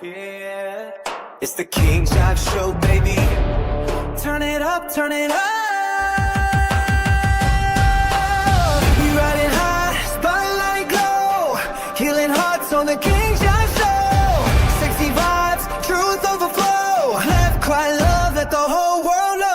Yeah, it's the King Jives Show, baby. Turn it up, turn it up. We riding high, spotlight glow, healing hearts on the King Jives Show. Sexy vibes, truth overflow. Left, quiet love, let the whole world know.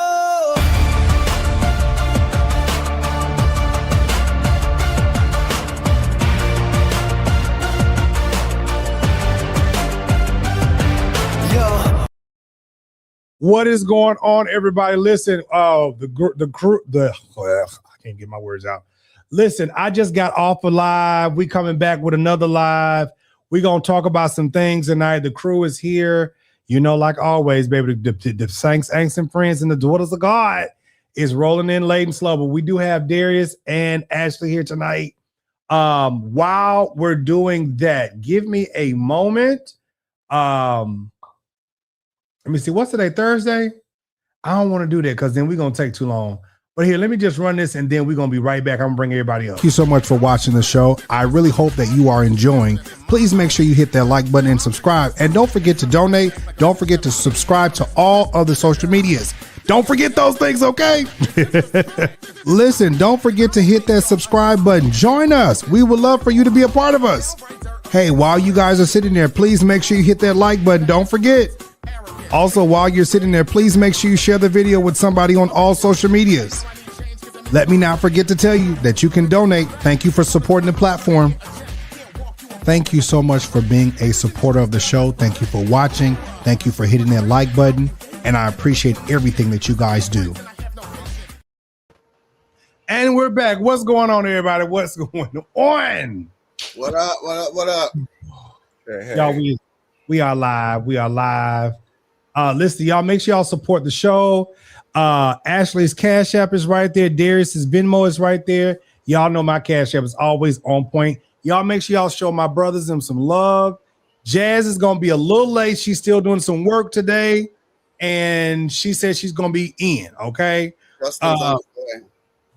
What is going on, everybody? Listen, the crew, I can't get my words out. Listen, I just got off a live. We coming back with another live. We're going to talk about some things tonight. The crew is here. You know, like always, baby, the saints, angst, and friends, and the daughters of God is rolling in late and slow. But we do have Darius and Ashley here tonight. While we're doing that, give me a moment. Let me see. What's today? Thursday? I don't want to do that because then we're going to take too long. But here, let me just run this and then we're going to be right back. I'm going to bring everybody up. Thank you so much for watching the show. I really hope that you are enjoying. Please make sure you hit that like button and subscribe. And don't forget to donate. Don't forget to subscribe to all other social medias. Don't forget those things, okay? Listen, don't forget to hit that subscribe button. Join us. We would love for you to be a part of us. Hey, while you guys are sitting there, please make sure you hit that like button. Don't forget. Also, while you're sitting there, please make sure you share the video with somebody on all social medias. Let me not forget to tell you that you can donate. Thank you for supporting the platform. Thank you so much for being a supporter of the show. Thank you for watching. Thank you for hitting that like button. And I appreciate everything that you guys do. And we're back. What's going on, everybody? What's going on? What up? What up? What up? Hey. Y'all, we are live. We are live. Listen, y'all, make sure y'all support the show. Ashley's Cash App is right there. Darius's Venmo is right there. Y'all know my Cash App is always on point. Y'all make sure y'all show my brothers them some love. Jazz is going to be a little late. She's still doing some work today. And she said she's going to be in, okay?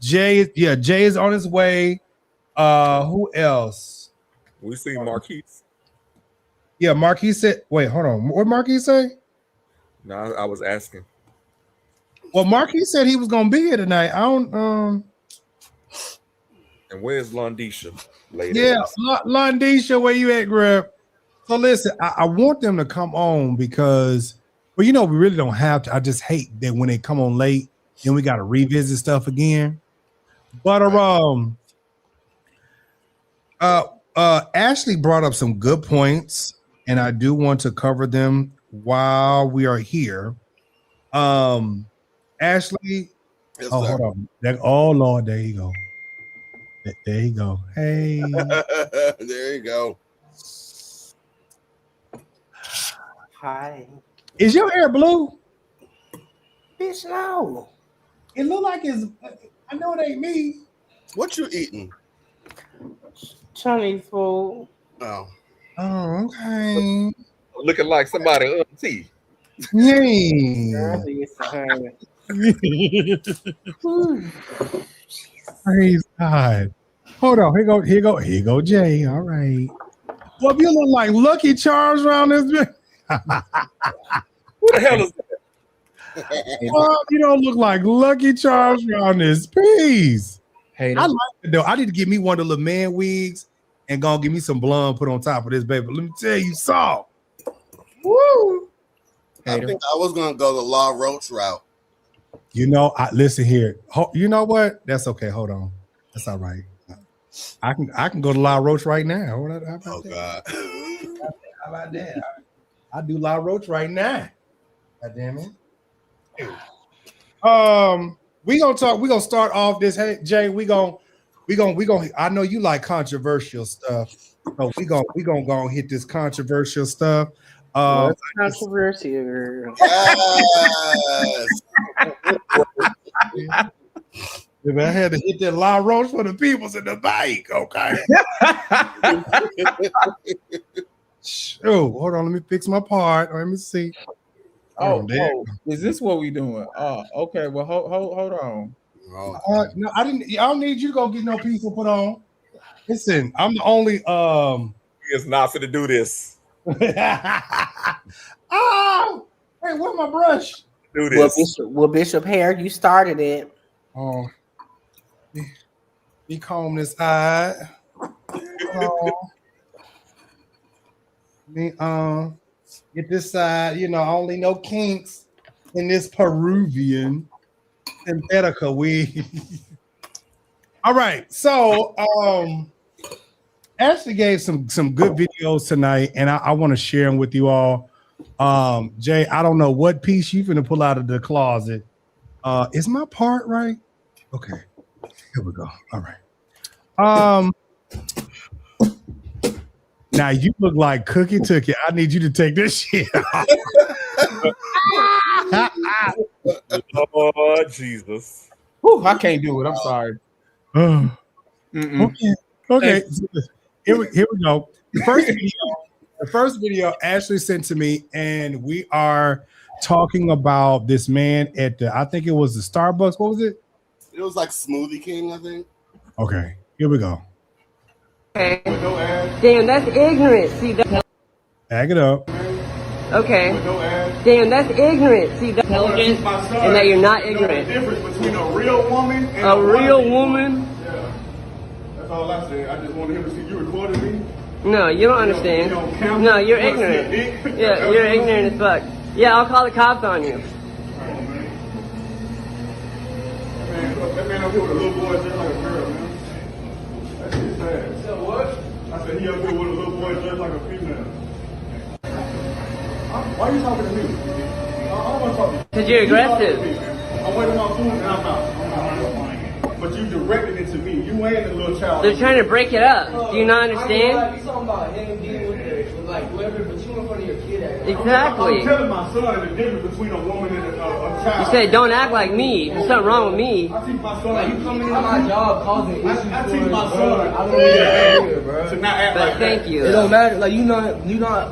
Jay is on his way. Who else? We see Marquise. Yeah, Marquise said, wait, hold on. What Marquise say? No, I was asking. Well, Marquis said he was gonna be here tonight. I don't. And where's Londisha? Yeah, Londisha, where you at, Greg? So listen, I want them to come on because, well, you know, we really don't have to. I just hate that when they come on late, then we got to revisit stuff again. But Ashley brought up some good points, and I do want to cover them while we are here. Ashley, yes, hold on. Oh Lord, there you go. There you go. Hey. There you go. Hi. Is your hair blue? Bitch, no. It look like it's. I know it ain't me. What you eating? Chinese food. Oh. Oh, okay. Looking like somebody auntie. Yeah. Praise God. Hold on. Here go, Jay. All right. Well, if you look like Lucky Charms around this bitch. Who the hell is that? Well, you don't look like Lucky Charms around this piece. Hey, I like it though. I need to get me one of the man wigs and go give me some blonde put on top of this baby. Let me tell you, Saul. Woo! I think I was gonna go the La Roach route. You know, listen here. You know what? That's okay. Hold on. That's all right. I can go to La Roach right now. How about that? God. How about that? I do La Roach right now. God damn it. We gonna start off this. Hey, Jay, we gonna. I know you like controversial stuff. So we gonna go and hit this controversial stuff. What's controversial? Yes. If I had to hit that La Roche for the peoples in the bike, okay. Oh, hold on, let me fix my part. Let me see. Oh, is this what we doing? Oh, okay. Well, hold on. No, I don't need you to go get no piece to put on. Listen, I'm the only He is not for to do this. Oh, hey, where's my brush? Do Well, this. Bishop Hare, you started it. Oh, me comb this eye. Oh, me get this side. You know, only no kinks in this Peruvian synthetica weed. All right, so Ashley gave some good videos tonight, and I want to share them with you all. Jay, I don't know what piece you finna pull out of the closet. Is my part right? Okay, here we go. All right. Now you look like Cookie Tookie. I need you to take this shit off. Lord Jesus. Whew, I can't do it. I'm sorry. Okay. Here we go. The first video Ashley sent to me, and we are talking about this man at I think it was the Starbucks. What was it? It was like Smoothie King, I think. Okay, here we go. Okay. Damn, that's ignorant. See, Back it up. okay. Damn, that's ignorant. See, that's intelligent, and that you're not ignorant. The difference between a real woman and A real woman? Yeah. That's all I said. I just wanted him to see you recorded me. No, you don't understand. No, you're ignorant. Yeah, you're ignorant as fuck. Yeah, I'll call the cops on you. That man up here with a little boy just like a girl, man. That shit's sad. So what? I said he up here with a little boy just like a female. Why are you talking to me? I don't want to talk to you. Because you're aggressive. I'm waiting on my food and I'm not. But you directed it to me. You ain't a little child. They're trying to break it up. Do you not understand? You talking about him being with like whoever, but you in front of your kid. Exactly. I'm telling my son the difference between a woman and a child. You said, don't act like me. There's something wrong with me. I teach my son. Like you coming into my job causing issues. I teach my son. I don't need to bro. To not act But like thank that. you. It don't matter. Like you not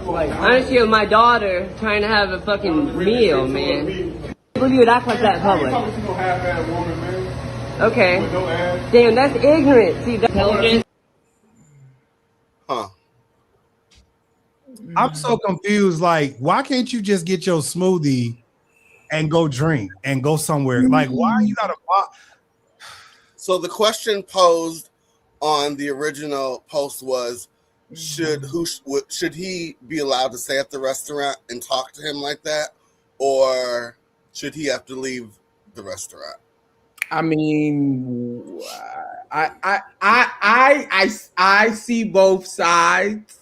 like. I understand with my daughter trying to have a fucking meal, man. I believe you would act like that in I ain't public. talking to no half-ass woman, man. Okay. With no ass. Damn, that's ignorant. See, that's intelligent. Huh. I'm so confused. Like, why can't you just get your smoothie and go drink and go somewhere? Like, why you gotta? So the question posed on the original post was, should he be allowed to stay at the restaurant and talk to him like that, or should he have to leave the restaurant? I I see both sides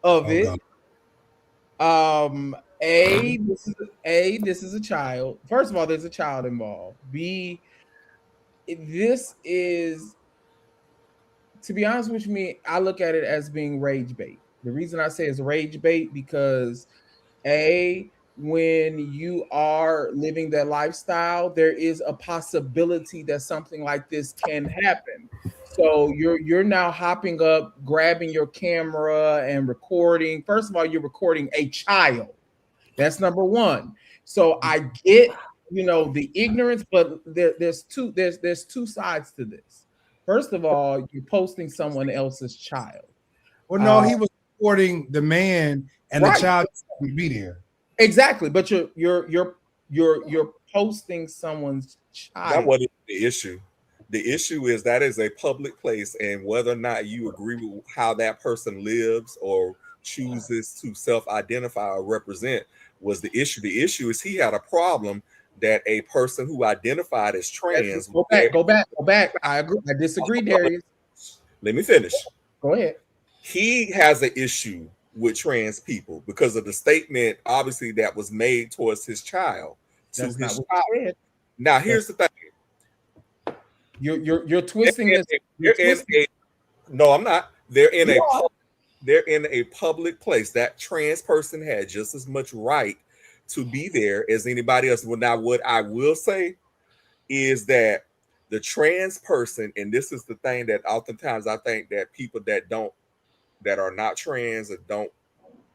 of it. This is a child. First of all, there's a child involved. B, this is, to be honest with me, I look at it as being rage bait. The reason I say it's rage bait because when you are living that lifestyle, there is a possibility that something like this can happen. So you're now hopping up, grabbing your camera and recording. First of all, you're recording a child. That's number one. So I get, the ignorance, but there's two sides to this. First of all, you're posting someone else's child. Well, no, he was recording the man and the child would be there. Exactly, but you're posting someone's child. That wasn't the issue. The issue is that is a public place, and whether or not you agree with how that person lives or chooses to self-identify or represent was the issue. The issue is he had a problem that a person who identified as trans. Go back. I agree. I disagree, Darius. Let me finish. Go ahead. He has an issue with trans people because of the statement, obviously, that was made towards his child. That's not what you said. Now, here's the thing. You're twisting this. No, I'm not. They're in a public place. That trans person had just as much right to be there as anybody else. Well, now what I will say is that the trans person, and this is the thing that oftentimes I think that people that are not trans or don't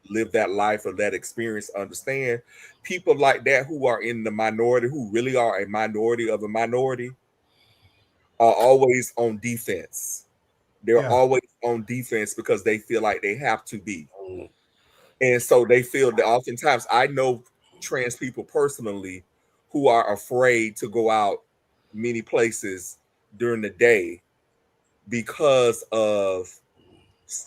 live that life or that experience understand, people like that who are in the minority, who really are a minority of a minority, are always on defense. They're always on defense because they feel like they have to be. And so they feel that oftentimes I know trans people personally who are afraid to go out many places during the day because of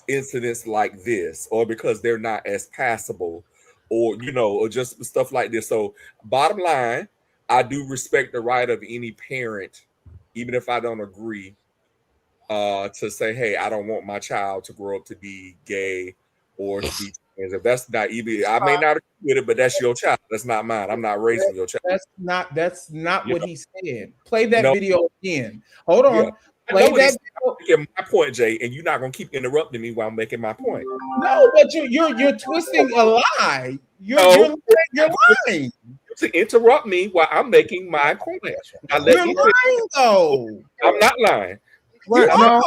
incidents like this, or because they're not as passable, or or just stuff like this. So bottom line, I do respect the right of any parent, even if I don't agree, to say, hey, I don't want my child to grow up to be gay or to be trans. If that's not even, I may not agree with it, but that's your child. That's not mine. I'm not raising your child. That's not what he said. Play that No. video again. Hold on. Yeah. Play I'm that. making my point, Jay, and you're not gonna keep interrupting me while I'm making my point. No, but you're twisting a lie. You're lying. To interrupt me while I'm making my point. You're lying, though. I'm not lying. You are.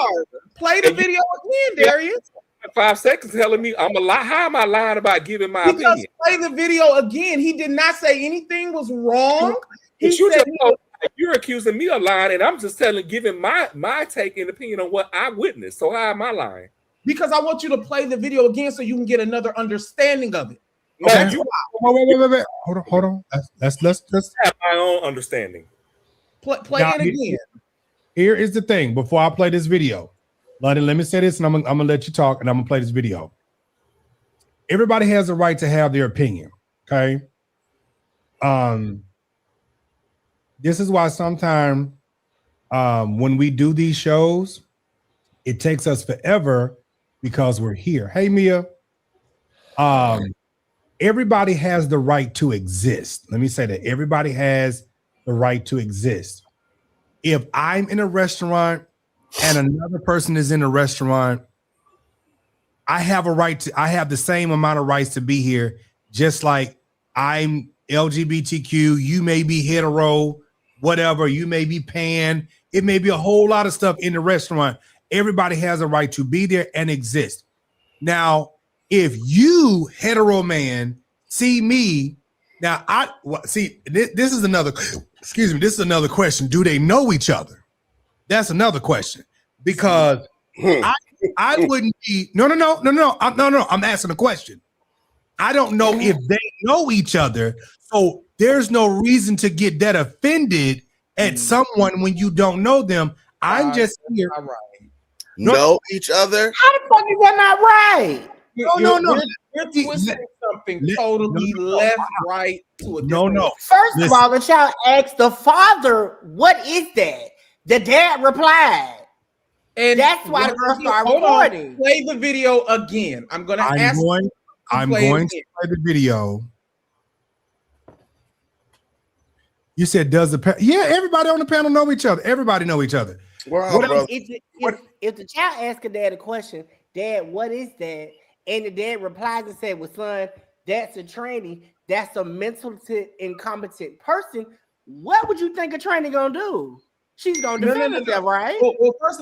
Play the video again, Darius. 5 seconds telling me I'm a lie. How am I lying about giving my Because opinion? play the video again. He did not say anything was wrong. He said you're accusing me of lying, and I'm just giving my take and opinion on what I witnessed. So how am I lying? Because I want you to play the video again so you can get another understanding of it. Okay. Wait. Hold on. Let's have my own understanding. Play it again. Here is the thing. Before I play this video, London, let me say this, and I'm gonna let you talk, and I'm gonna play this video. Everybody has a right to have their opinion. Okay. This is why sometimes when we do these shows, it takes us forever because we're here. Hey, Mia. Everybody has the right to exist. Let me say that everybody has the right to exist. If I'm in a restaurant and another person is in a restaurant, I have the same amount of rights to be here, just like I'm LGBTQ, you may be hetero, whatever, you may be pan, it may be a whole lot of stuff in the restaurant. Everybody has a right to be there and exist. Now, if you, hetero man, see me, now this is another, this is another question. Do they know each other? That's another question. Because I wouldn't be, no. I'm asking a question. I don't know if they know each other. So there's no reason to get that offended at someone when you don't know them. I'm just here. Know each other? How the fuck is that not right? No. You're twisting something totally left, right to a different. First of all, the child asked the father, "What is that?" The dad replied, and that's why the girl started recording. Play the video again. I'm going to to play the video. You said, everybody on the panel know each other. Everybody know each other. If the child asks a dad a question, Dad, what is that? And the dad replies and said, well, son, that's a tranny. That's a mentally incompetent person. What would you think a tranny gonna do? She's gonna defend herself, right? Well, first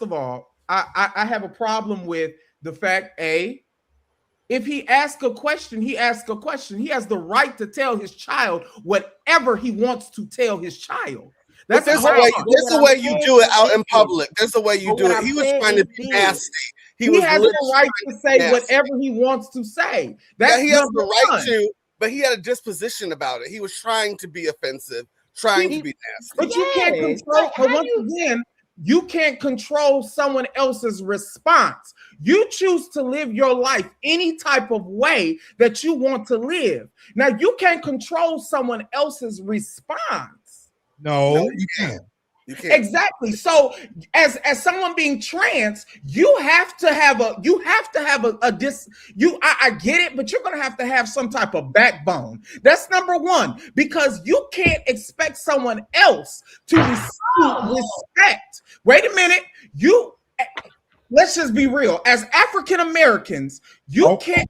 of all, I have a problem with the fact, if he asks a question, he asks a question. He has the right to tell his child whatever he wants to tell his child. There's a way you do it out in public. There's a way you do it. He was trying to be nasty. He has the right to say whatever he wants to say. He has the right to, but he had a disposition about it. He was trying to be offensive, trying to be nasty. But you can't control. But once again, you can't control someone else's response. You choose to live your life any type of way that you want to live. Now, you can't control someone else's response. No, you can't. You can't. Exactly. So, as someone being trans, you have to have I get it, but you're gonna have to have some type of backbone. That's number one, because you can't expect someone else to respect. Wait a minute, let's just be real. As African Americans, you can't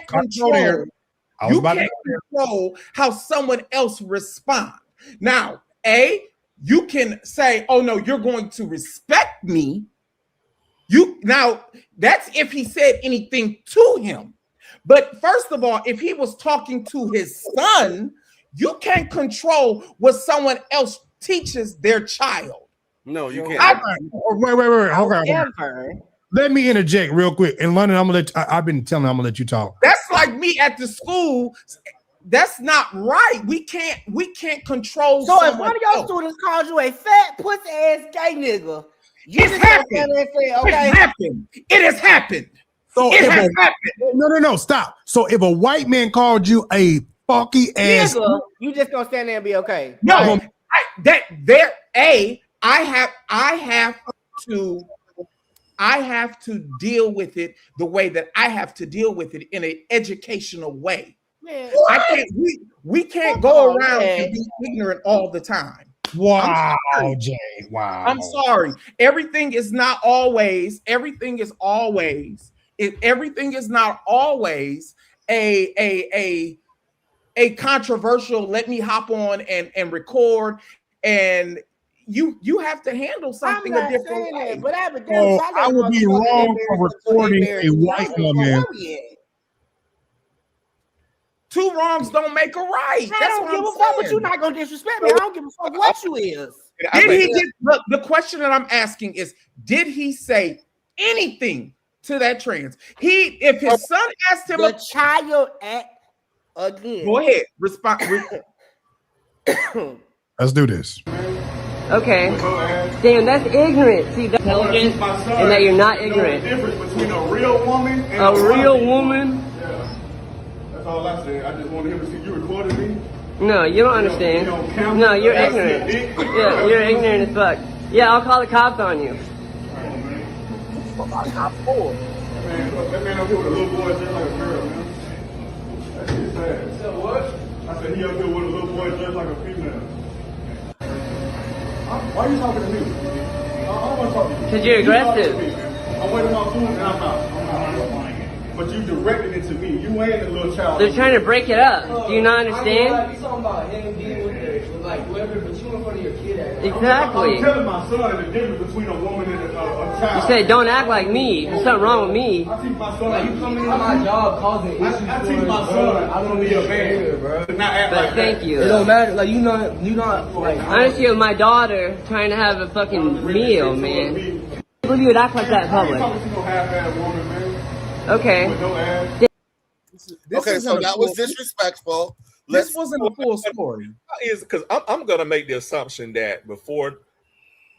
control how someone else responds. Now, you can say, oh no, you're going to respect me. That's if he said anything to him. But first of all, if he was talking to his son, you can't control what someone else teaches their child. No, you can't. Wait. Hold on. let me interject real quick. In London, I'm gonna let. I've been telling. I'm gonna let you talk. That's like me at the school. That's not right. We can't control. So if one of your students called you a fat pussy ass gay nigga, it's happened. Okay, it happened. It has happened. So it has happened. No, stop. So if a white man called you a funky ass nigga, you just gonna stand there and be okay? No, I have to deal with it the way that I have to deal with it in an educational way. Man, we can't go around and be ignorant all the time. Wow, Jay. Wow. I'm sorry. Everything is not always a controversial, let me hop on and record, and you have to handle something a different way. But I would be wrong for recording a white woman. Two wrongs don't make a right. I don't give a fuck, but you're not gonna disrespect me. I don't give a fuck what you is. Look, the question that I'm asking is, did he say anything to that trans? If his son asked him, the child again. Go ahead, respond. Let's do this. Okay. Damn, that's ignorant. See, that's intelligent, and that you're not ignorant. The difference between a real woman and a real woman. Yeah. That's all I said. I just wanted him to see you recorded me. No, you don't understand. No, you're ignorant. Yeah, you're ignorant as fuck. Yeah, I'll call the cops on you. What about cops for? Man, look, that man up here with a little boy just like a girl, man. That shit's sad. So what? I said he up here with a little boy just like a female. Why are you talking to me? I don't want to talk to you. Because you're aggressive. I'm waiting my food and I'm out. But you directed it to me. You ain't a little child. They're trying to break it up. Do you not understand? You talking about him being with like whoever, but you in front of your kid. Exactly. I'm telling my son the difference between a woman and a child. You said, don't act like me. There's something wrong with me. I teach my son. Like, you coming into my job causing issues. I teach my son. I want to be a man, bro. Not act But like thank that. you. It don't matter. Like you not like. I just see my daughter trying to have a fucking meal, man. I can't believe you would act like that in How you public. talking to no half-ass woman, man? Okay. With no ass? Okay, so that was disrespectful. This wasn't a full story. Is because I'm gonna make the assumption that before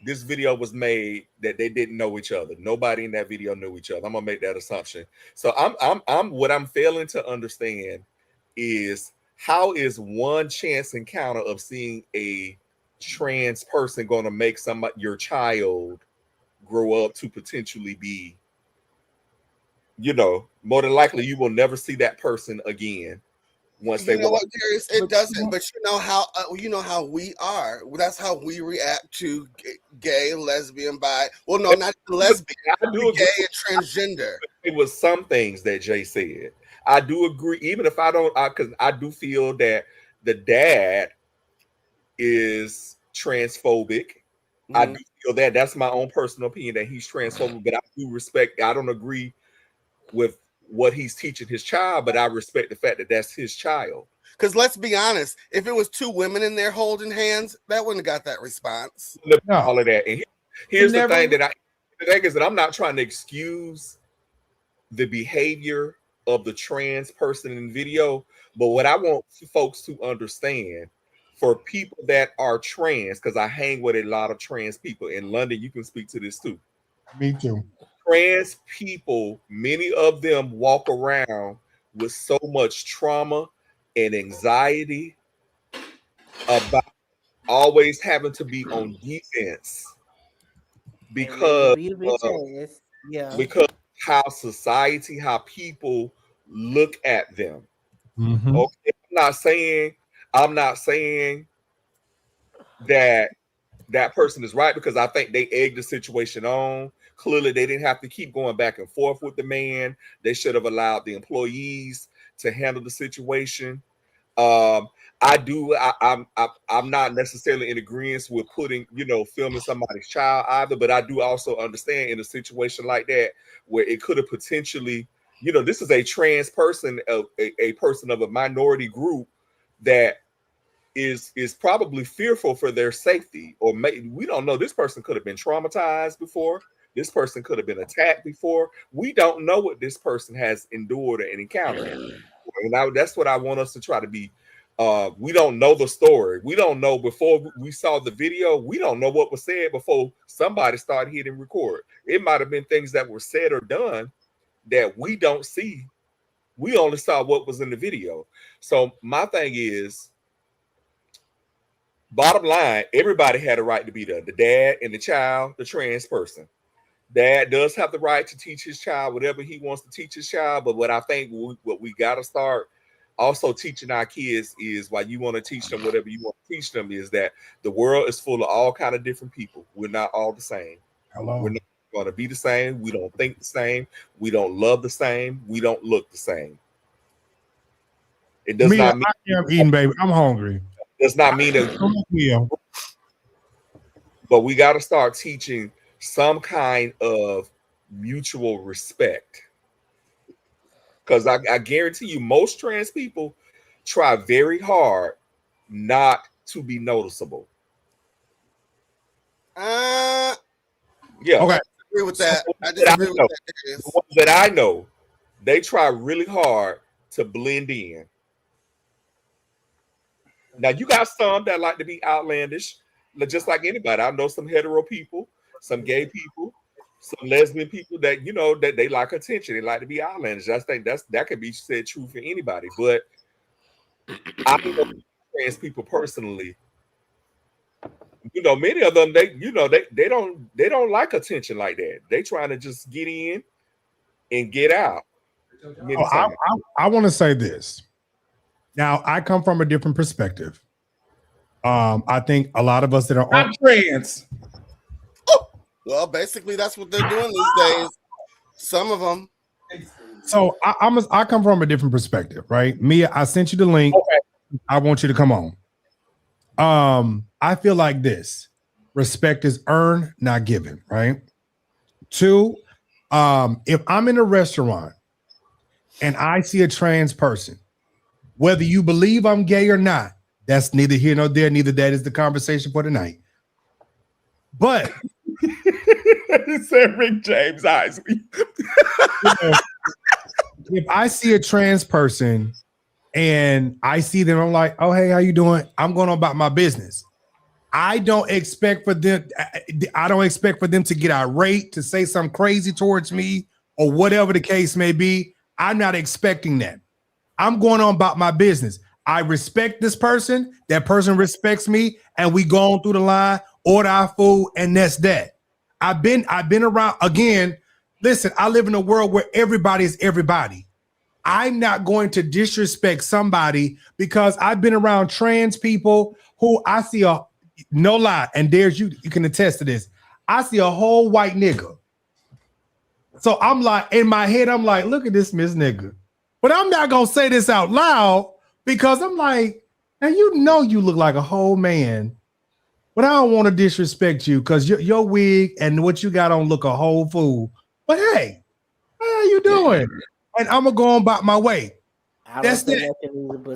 this video was made that they didn't know each other. Nobody in that video knew each other. I'm gonna make that assumption. So I'm what I'm failing to understand is how is one chance encounter of seeing a trans person going to make your child grow up to potentially be, more than likely you will never see that person again once they. You know what, Darius? It doesn't. But you know how we are. That's how we react to gay, lesbian, bi. Well, no, not lesbian. I do gay and transgender. It was some things that Jay said. I do agree, even if I don't, because I do feel that the dad is transphobic. Mm-hmm. I do feel that. That's my own personal opinion that he's transphobic, but I do respect. I don't agree with what he's teaching his child, but I respect the fact that that's his child. Because let's be honest, if it was two women in there holding hands, that wouldn't have got that response. No. All of that. And here's the thing that I'm not trying to excuse the behavior of the trans person in video, but what I want folks to understand, for people that are trans, because I hang with a lot of trans people in London, you can speak to this too. Me too. Trans people, many of them walk around with so much trauma and anxiety about always having to be on defense because how society, how people look at them. Mm-hmm. Okay, I'm not saying that person is right, because I think they egged the situation on. Clearly, they didn't have to keep going back and forth with the man. They should have allowed the employees to handle the situation. I'm not necessarily in agreement with filming somebody's child either, but I do also understand in a situation like that where it could have potentially, this is a trans person, a person of a minority group that is probably fearful for their safety, or we don't know. This person could have been traumatized before. This person could have been attacked before. We don't know what this person has endured and encountered. And that's what I want us to try to be. We don't know the story. We don't know before we saw the video. We don't know what was said before somebody started hitting record. It might have been things that were said or done that we don't see. We only saw what was in the video. So my thing is, bottom line, everybody had a right to be there. The dad and the child, the trans person. Dad does have the right to teach his child whatever he wants to teach his child. But what I think what we got to start also teaching our kids is, while you want to teach them whatever you want to teach them, is that the world is full of all kind of different people. We're not all the same. Hello. We're not going to be the same. We don't think the same. We don't love the same. We don't look the same. It does not mean I am eating, baby. I'm hungry. Does not mean that. But we got to start teaching some kind of mutual respect. Because I guarantee you, most trans people try very hard not to be noticeable. Yeah. Okay. I agree with that. I disagree with that. The ones that I know, they try really hard to blend in. Now, you got some that like to be outlandish, just like anybody. I know some hetero people, some gay people, some lesbian people that, you know, that they like attention. They like to be outlandish. I think that could be said true for anybody. But I don't know trans people personally. You know, many of them, they don't like attention like that. They trying to just get in and get out. I want to say this. Now, I come from a different perspective. I think a lot of us that are I'm trans. Well, basically, that's what they're doing these days. Some of them. So I come from a different perspective, right? Mia, I sent you the link. Okay. I want you to come on. I feel like this: respect is earned, not given, right? 2, if I'm in a restaurant and I see a trans person, whether you believe I'm gay or not, that's neither here nor there. Neither that is the conversation for tonight. But said Rick James Isley. If I see a trans person and I see them, I'm like, oh, hey, how you doing? I'm going on about my business. I don't expect for them to get irate, to say something crazy towards me, or whatever the case may be. I'm not expecting that. I'm going on about my business. I respect this person. That person respects me, and we go on through the line, order our food, and that's that. I've been around again. Listen, I live in a world where everybody is everybody. I'm not going to disrespect somebody because I've been around trans people who I see no lie, and there's you can attest to this. I see a whole white nigga. So I'm like, in my head, I'm like, look at this Miss Nigga. But I'm not gonna say this out loud because I'm like, and you know you look like a whole man, but I don't want to disrespect you because your wig and what you got on look a whole fool. But hey, how you doing? And I'm gonna go on about my way. That's that.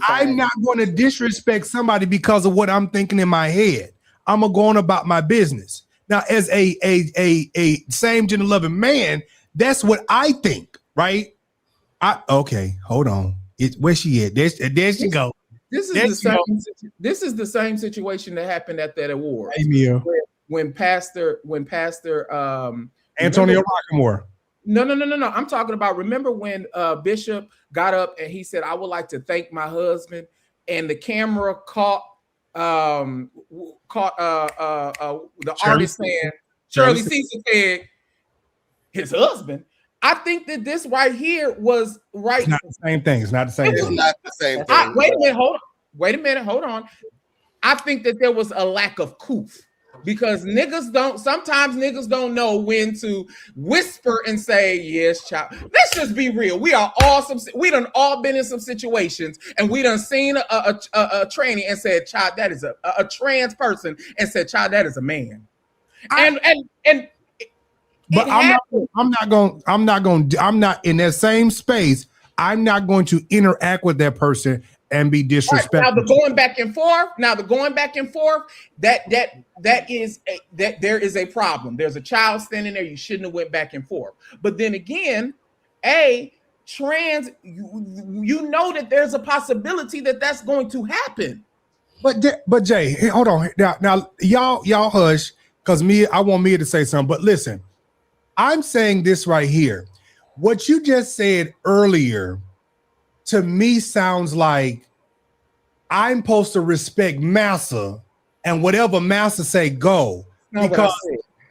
I'm not going to disrespect somebody because of what I'm thinking in my head. I'm gonna go on about my business. Now, as a same gender loving man, that's what I think, right? Okay, hold on. Where she at? There she go. This is the same situation that happened at that award. Hey, when Pastor Antonio Rockamore. No. I'm talking about, remember when Bishop got up and he said, I would like to thank my husband, and the camera caught the artist saying, Shirley Caesar said, his husband. I think that this right here was right. It's not the same thing. It's not the same thing. It's not the same thing. Wait a minute, hold on. I think that there was a lack of coof because sometimes niggas don't know when to whisper and say, yes, child. Let's just be real. We done all been in some situations and we done seen a tranny and said, child, that is a trans person, and said, child, that is a man. But I'm not in that same space. I'm not going to interact with that person and be disrespectful. Right. Now the going back and forth, that there is a problem. There's a child standing there. You shouldn't have went back and forth. But then again, trans, you know that there's a possibility that that's going to happen. But Jay, hey, hold on. Now y'all hush, because I want Mia to say something. But listen, I'm saying this right here. What you just said earlier to me sounds like I'm supposed to respect Massa and whatever Massa say go. Because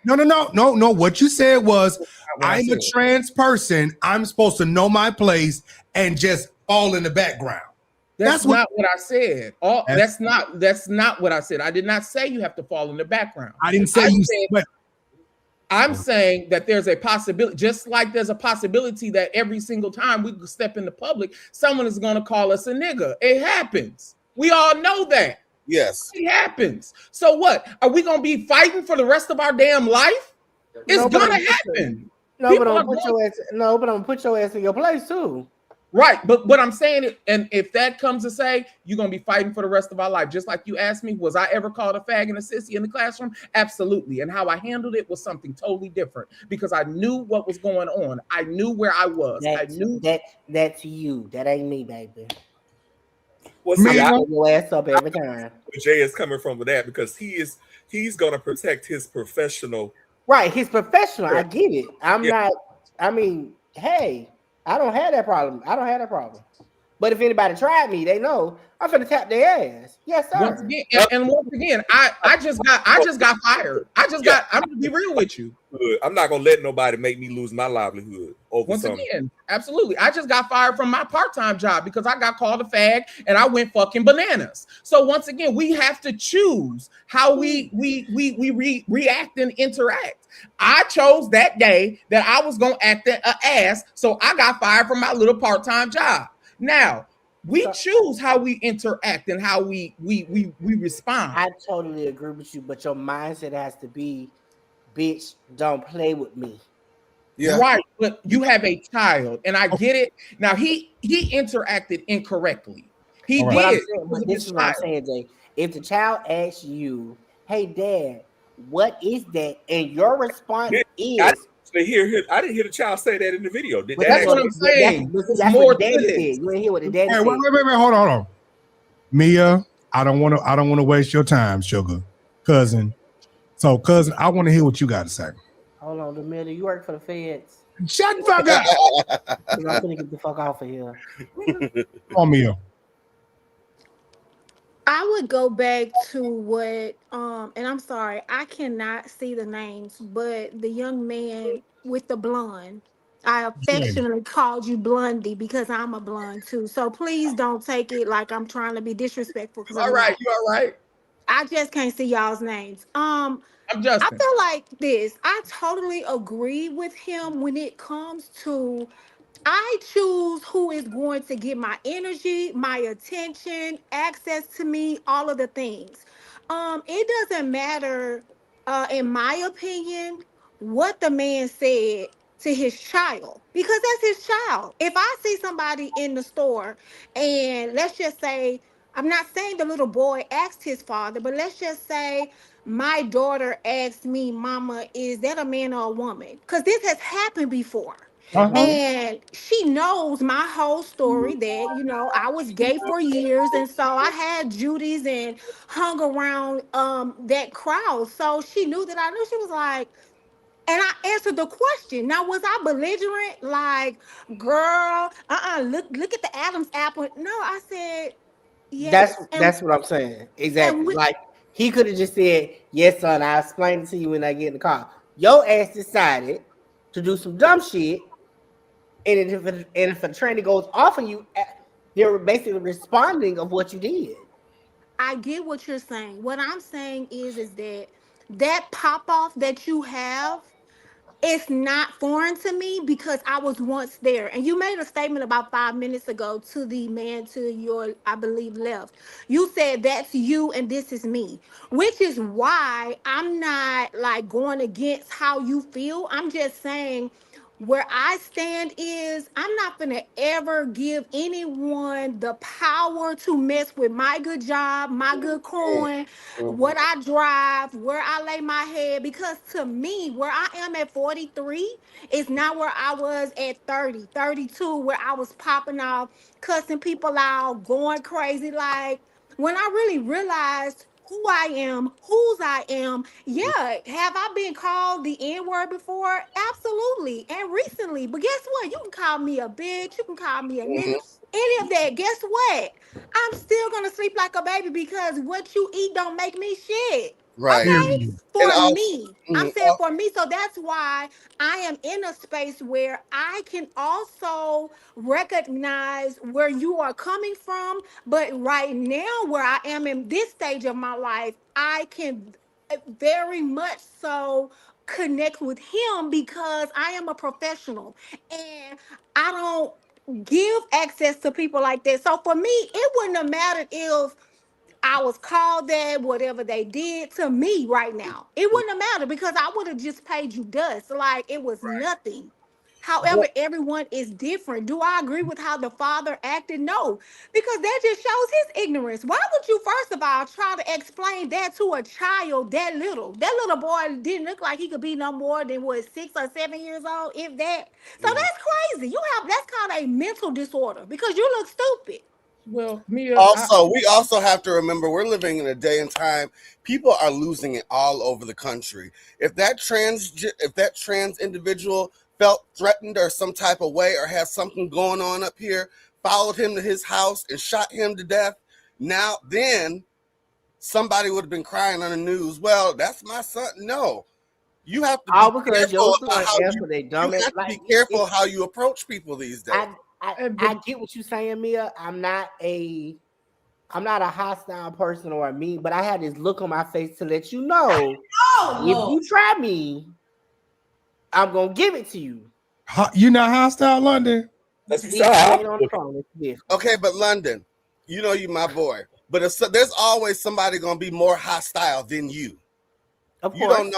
no. What you said was I'm a trans person. I'm supposed to know my place and just fall in the background. That's not what I said. That's not what I said. I did not say you have to fall in the background. I didn't say but I'm saying that there's a possibility, just like there's a possibility that every single time we step into public, someone is going to call us a nigga. It happens. We all know that. Yes. It happens. So what? Are we going to be fighting for the rest of our damn life? It's going to happen. No, but I'm gonna put your ass in your place too. Right, but what I'm saying, and if that comes to say, you're gonna be fighting for the rest of our life. Just like you asked me, was I ever called a fag and a sissy in the classroom? Absolutely. And how I handled it was something totally different because I knew what was going on. I knew where I was. I knew that's you. That ain't me, baby. Well, see, I your ass up every time. Jay is coming from that because he's gonna protect his professional. Right, he's professional. I get it. I'm not. I mean, hey. I don't have that problem. But if anybody tried me, they know I'm finna tap their ass. Yes, sir. Once again, I just got fired. I'm gonna be real with you. I'm not gonna let nobody make me lose my livelihood over something. Again, absolutely. I just got fired from my part-time job because I got called a fag and I went fucking bananas. So once again, we have to choose how we react and interact. I chose that day that I was gonna act an ass, so I got fired from my little part-time job. Now we choose how we interact and how we respond. I totally agree with you, but your mindset has to be, bitch, don't play with me. Yeah. Right, but you have a child, and I get it. Now he interacted incorrectly. He did. But this is what I'm saying, Jay. If the child asks you, "Hey, Dad, what is that?" and your response is, I didn't hear the child say that in the video. That's what I'm saying. That's more what Daddy said. You didn't hear what the daddy said. Wait, hold on. Mia, I don't want to waste your time, sugar, cousin. So, cousin, I want to hear what you got to say. Hold on a minute. You work for the feds. Shut the fuck up. I'm gonna get the fuck off of here. On Mia. I would go back to what, and I'm sorry, I cannot see the names, but the young man with the blonde, I affectionately called you Blondie because I'm a blonde too. So please don't take it like I'm trying to be disrespectful. You all right? I just can't see y'all's names. I'm Justin. I feel like this. I totally agree with him when it comes to I choose who is going to get my energy, my attention, access to me, all of the things. It doesn't matter, in my opinion, what the man said to his child, because that's his child. If I see somebody in the store and let's just say, I'm not saying the little boy asked his father, but let's just say my daughter asked me, Mama, is that a man or a woman? Because this has happened before. And she knows my whole story that, I was gay for years. And so I had Judy's and hung around that crowd. So she knew that I knew. She was like, and I answered the question. Now, was I belligerent? Like, girl, look at the Adam's apple. No, I said, yes. That's what I'm saying. Exactly. Like, he could have just said, yes, son, I'll explain it to you when I get in the car. Your ass decided to do some dumb shit. And if a tranny goes off on you, they're basically responding of what you did. I get what you're saying. What I'm saying is that pop off that you have, it's not foreign to me because I was once there. And you made a statement about 5 minutes ago to the man to your, I believe, left. You said that's you and this is me, which is why I'm not like going against how you feel. I'm just saying, Where I stand is I'm not gonna ever give anyone the power to mess with my good job, my good coin, what I drive, where I lay my head. Because to me, where I am at 43 is not where I was at 30, 32, where I was popping off, cussing people out, going crazy. Like when I really realized who I am, whose I am. Yeah, have I been called the N-word before? Absolutely. And recently. But guess what? You can call me a bitch. You can call me a nigga. Any of that. Guess what? I'm still gonna sleep like a baby because what you eat don't make me shit. Right. Okay? And For also, me. I'm saying for me. So that's why I am in a space where I can also recognize where you are coming from. But right now, where I am in this stage of my life, I can very much so connect with him because I am a professional and I don't give access to people like that. So for me, it wouldn't have mattered if I was called that, whatever they did to me right now. It wouldn't have mattered because I would have just paid you dust. Like it was nothing. However, everyone is different. Do I agree with how the father acted? No, because that just shows his ignorance. Why would you, first of all, try to explain that to a child that little? That little boy didn't look like he could be no more than what, 6 or 7 years old, if that. So that's crazy. That's called a mental disorder because you look stupid. Well, Mia, also, we also have to remember we're living in a day and time. People are losing it all over the country. If that trans individual felt threatened or some type of way or has something going on up here, followed him to his house and shot him to death, then somebody would have been crying on the news. Well, that's my son. No, you have to be careful about how be careful how you approach people these days. I get what you're saying, Mia. I'm not a hostile person or a mean, but I had this look on my face to let you know if you try me, I'm gonna give it to you. You not hostile, London? Okay, but London, you know you my boy. But there's always somebody gonna be more hostile than you. Of course.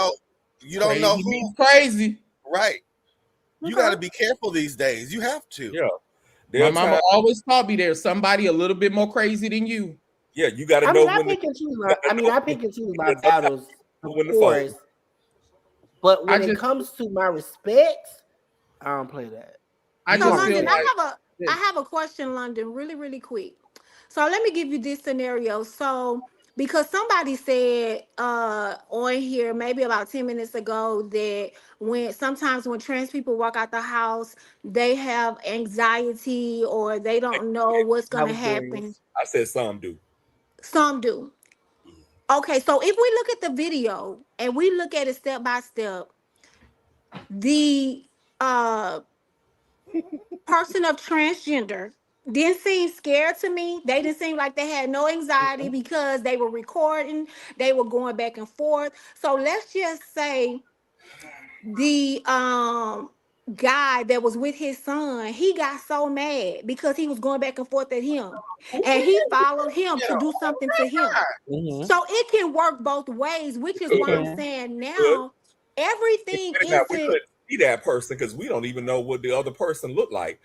You don't know who crazy. Right. You got to be careful these days. You have to. Yeah. My mama always taught me there's somebody a little bit more crazy than you. Yeah, you got to know I pick and choose my battles, of course. But when it comes to my respect, I don't play that. London, I have a question, London, really, really quick. So let me give you this scenario. So because somebody said on here maybe about 10 minutes ago that sometimes when trans people walk out the house, they have anxiety or they don't know what's gonna happen. I said some do. Some do. Okay, so if we look at the video and we look at it step by step, the person of transgender didn't seem scared to me. They didn't seem like they had no anxiety because they were recording, they were going back and forth. So let's just say the guy that was with his son, he got so mad because he was going back and forth at him and he followed him to do something to him. So it can work both ways, which is why I'm saying now everything We couldn't see that person because we don't even know what the other person looked like.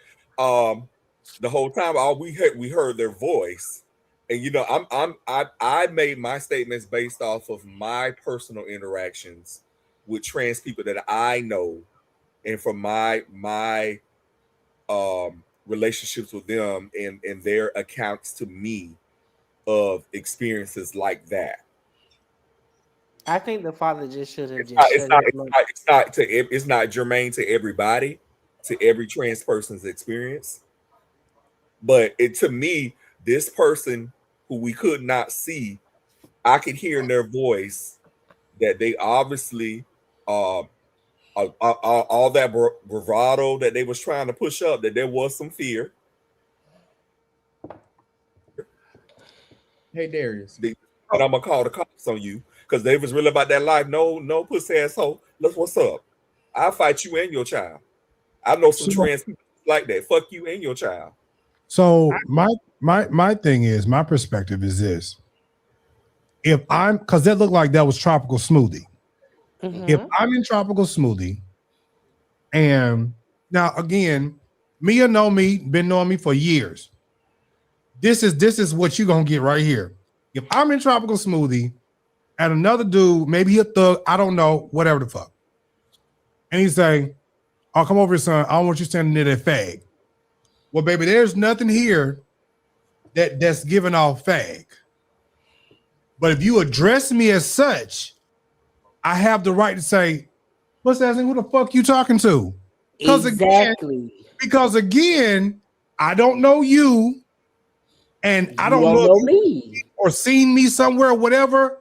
The whole time, all we heard their voice, and I made my statements based off of my personal interactions with trans people that I know, and from my relationships with them and their accounts to me of experiences like that. I think the father just should have It's not germane to everybody, to every trans person's experience. But to me, this person who we could not see, I could hear in their voice that they obviously all that bravado that they was trying to push up, that there was some fear. Hey Darius, and I'm gonna call the cops on you because they was really about that life. No pussy asshole. What's up? I'll fight you and your child. I know some trans people like that. Fuck you and your child. So my thing is, my perspective is this. If I'm, because that looked like that was Tropical Smoothie. If I'm in Tropical Smoothie and Now, again, Mia know me, been knowing me for years. This is what you're gonna get right here. If I'm in Tropical Smoothie and another dude, maybe he a thug, I don't know, whatever the fuck. And he say, "Oh, come over here, son. I don't want you standing near that fag." Well, baby, there's nothing here that's giving off fag. But if you address me as such, I have the right to say, "What's that? Who the fuck you talking to?" Exactly. Because again, I don't know you, and I don't know me or seen me somewhere, whatever.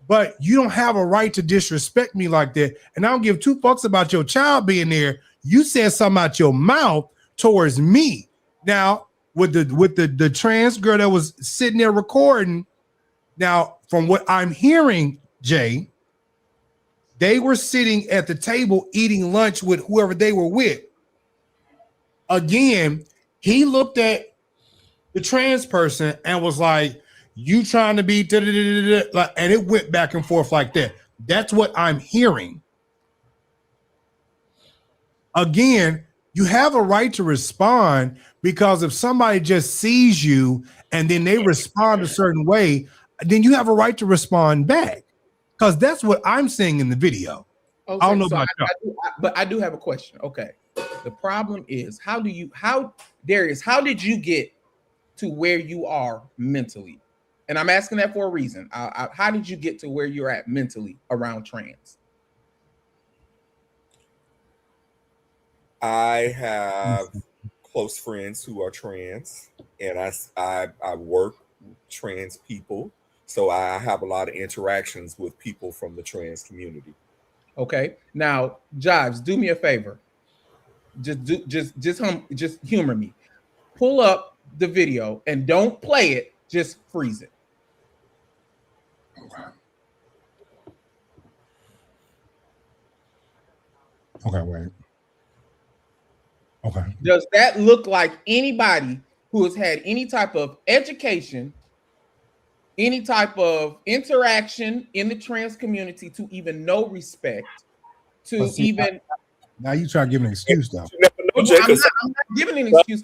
But you don't have a right to disrespect me like that. And I don't give two fucks about your child being there. You said something out your mouth towards me. Now, with the trans girl that was sitting there recording, now from what I'm hearing, Jay, they were sitting at the table eating lunch with whoever they were with. Again, he looked at the trans person and was like, "You trying to be," and it went back and forth like that. That's what I'm hearing. Again, you have a right to respond, because if somebody just sees you and then they respond a certain way, then you have a right to respond back, because that's what I'm seeing in the video. Okay, I don't know so about but I do have a question. Okay, the problem is, Darius, how did you get to where you are mentally? And I'm asking that for a reason. How did you get to where you're at mentally around trans? I have close friends who are trans, and I work with trans people, so I have a lot of interactions with people from the trans community. Okay, now Jives, do me a favor. Just humor me. Pull up the video and don't play it. Just freeze it. Okay, wait. Okay. Does that look like anybody who has had any type of education, any type of interaction in the trans community to even know respect, to even... Now you try to give an excuse, though. I'm not giving an excuse.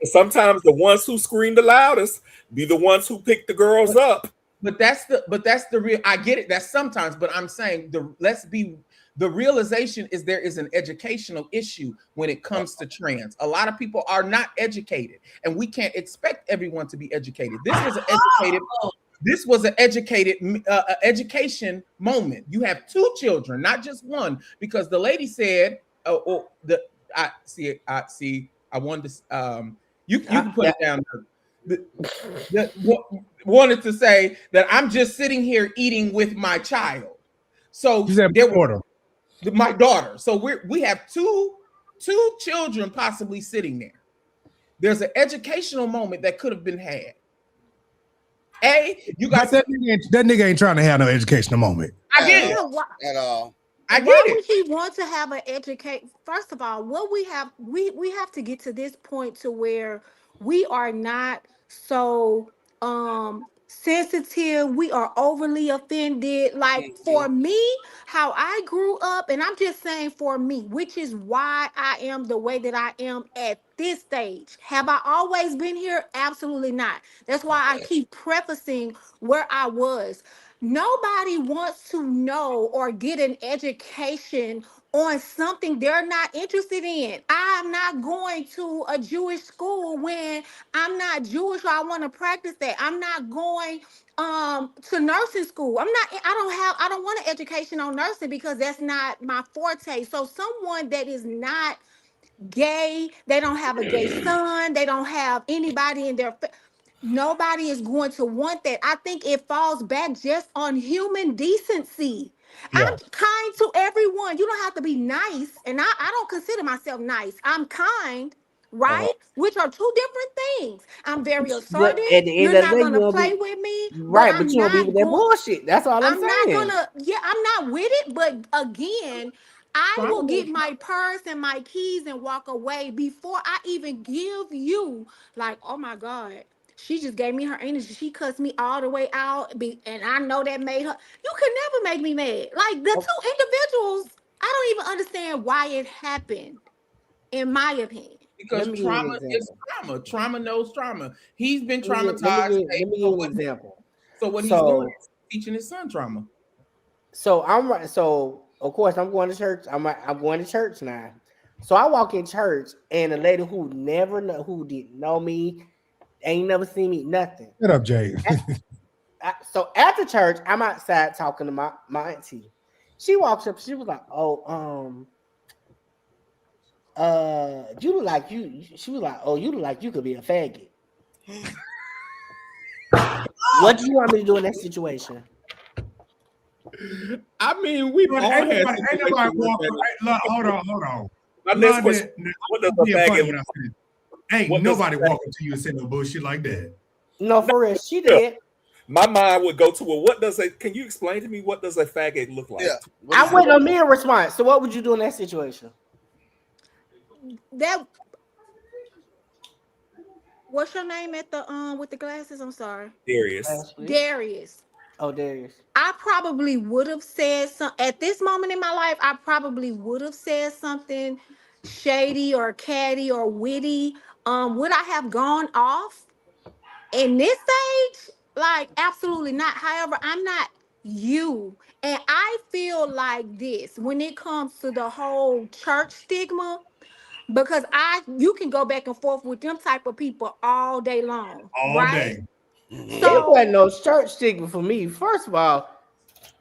Sometimes the ones who scream the loudest be the ones who pick the girls up. But that's the real. I get it. That's sometimes, but I'm saying the realization is there is an educational issue when it comes to trans. A lot of people are not educated, and we can't expect everyone to be educated. This was an educated education moment. You have two children, not just one, because the lady said, I wanted to you can put it down. Wanted to say that I'm just sitting here eating with my child. So my daughter. So we have two children possibly sitting there. There's an educational moment that could have been had. You got that nigga ain't trying to have no educational moment. I get it at all. I get Why it. would he want to have an educate? First of all, what we have to get to this point to where we are not so sensitive. We are overly offended. Like for me, how I grew up, and I'm just saying for me, which is why I am the way that I am at this stage. Have I always been here? Absolutely not. That's why I keep prefacing where I was. Nobody wants to know or get an education on something they're not interested in. I'm not going to a Jewish school when I'm not Jewish or I want to practice that. I'm not going to nursing school. I don't want an education on nursing because that's not my forte. So someone that is not gay, they don't have a gay son, they don't have anybody in their nobody is going to want that. I think it falls back just on human decency. Yeah. I'm kind to everyone. You don't have to be nice. And I don't consider myself nice. I'm kind, right? Which are two different things. I'm very assertive. You're not going to play with me. Right, but you don't be with that bullshit. That's all I'm saying. I'm not with it. But again, I will get my purse and my keys and walk away before I even give you, like, oh my God, she just gave me her energy. She cussed me all the way out. And I know that made her. You could never make me mad. Like the two individuals I don't even understand why it happened, in my opinion. Because Let me give you an trauma is example. trauma. Trauma knows trauma. He's been Let me traumatized. give you an example. So what he's doing is teaching his son trauma. So I'm right. So of course I'm going to church. I'm going to church now. So I walk in church and a lady who who didn't know me, ain't never seen me, nothing. Shut up, Jay. So after church, I'm outside talking to my auntie. She walks up. She was like, "Oh, you look like you." She was like, "Oh, you look like you could be a faggot." What do you want me to do in that situation? I mean, we've all had Ain't nobody walking. Hold on. My next question: what does a faggot look like? Ain't nobody walking to you and say no bullshit like that. No, for real, she did. My mind would go to, well, what does a? Can you explain to me what does a faggot look like? Yeah. I'm waiting on me a response. So, what would you do in that situation? What's your name at the with the glasses? I'm sorry. Darius. Darius. Oh, Darius. I probably would have said something at this moment in my life. I probably would have said something shady or catty or witty. Would I have gone off in this stage? Like, absolutely not. However, I'm not you. And I feel like this when it comes to the whole church stigma, because you can go back and forth with them type of people all day long. All day. So it wasn't no church stigma for me. First of all,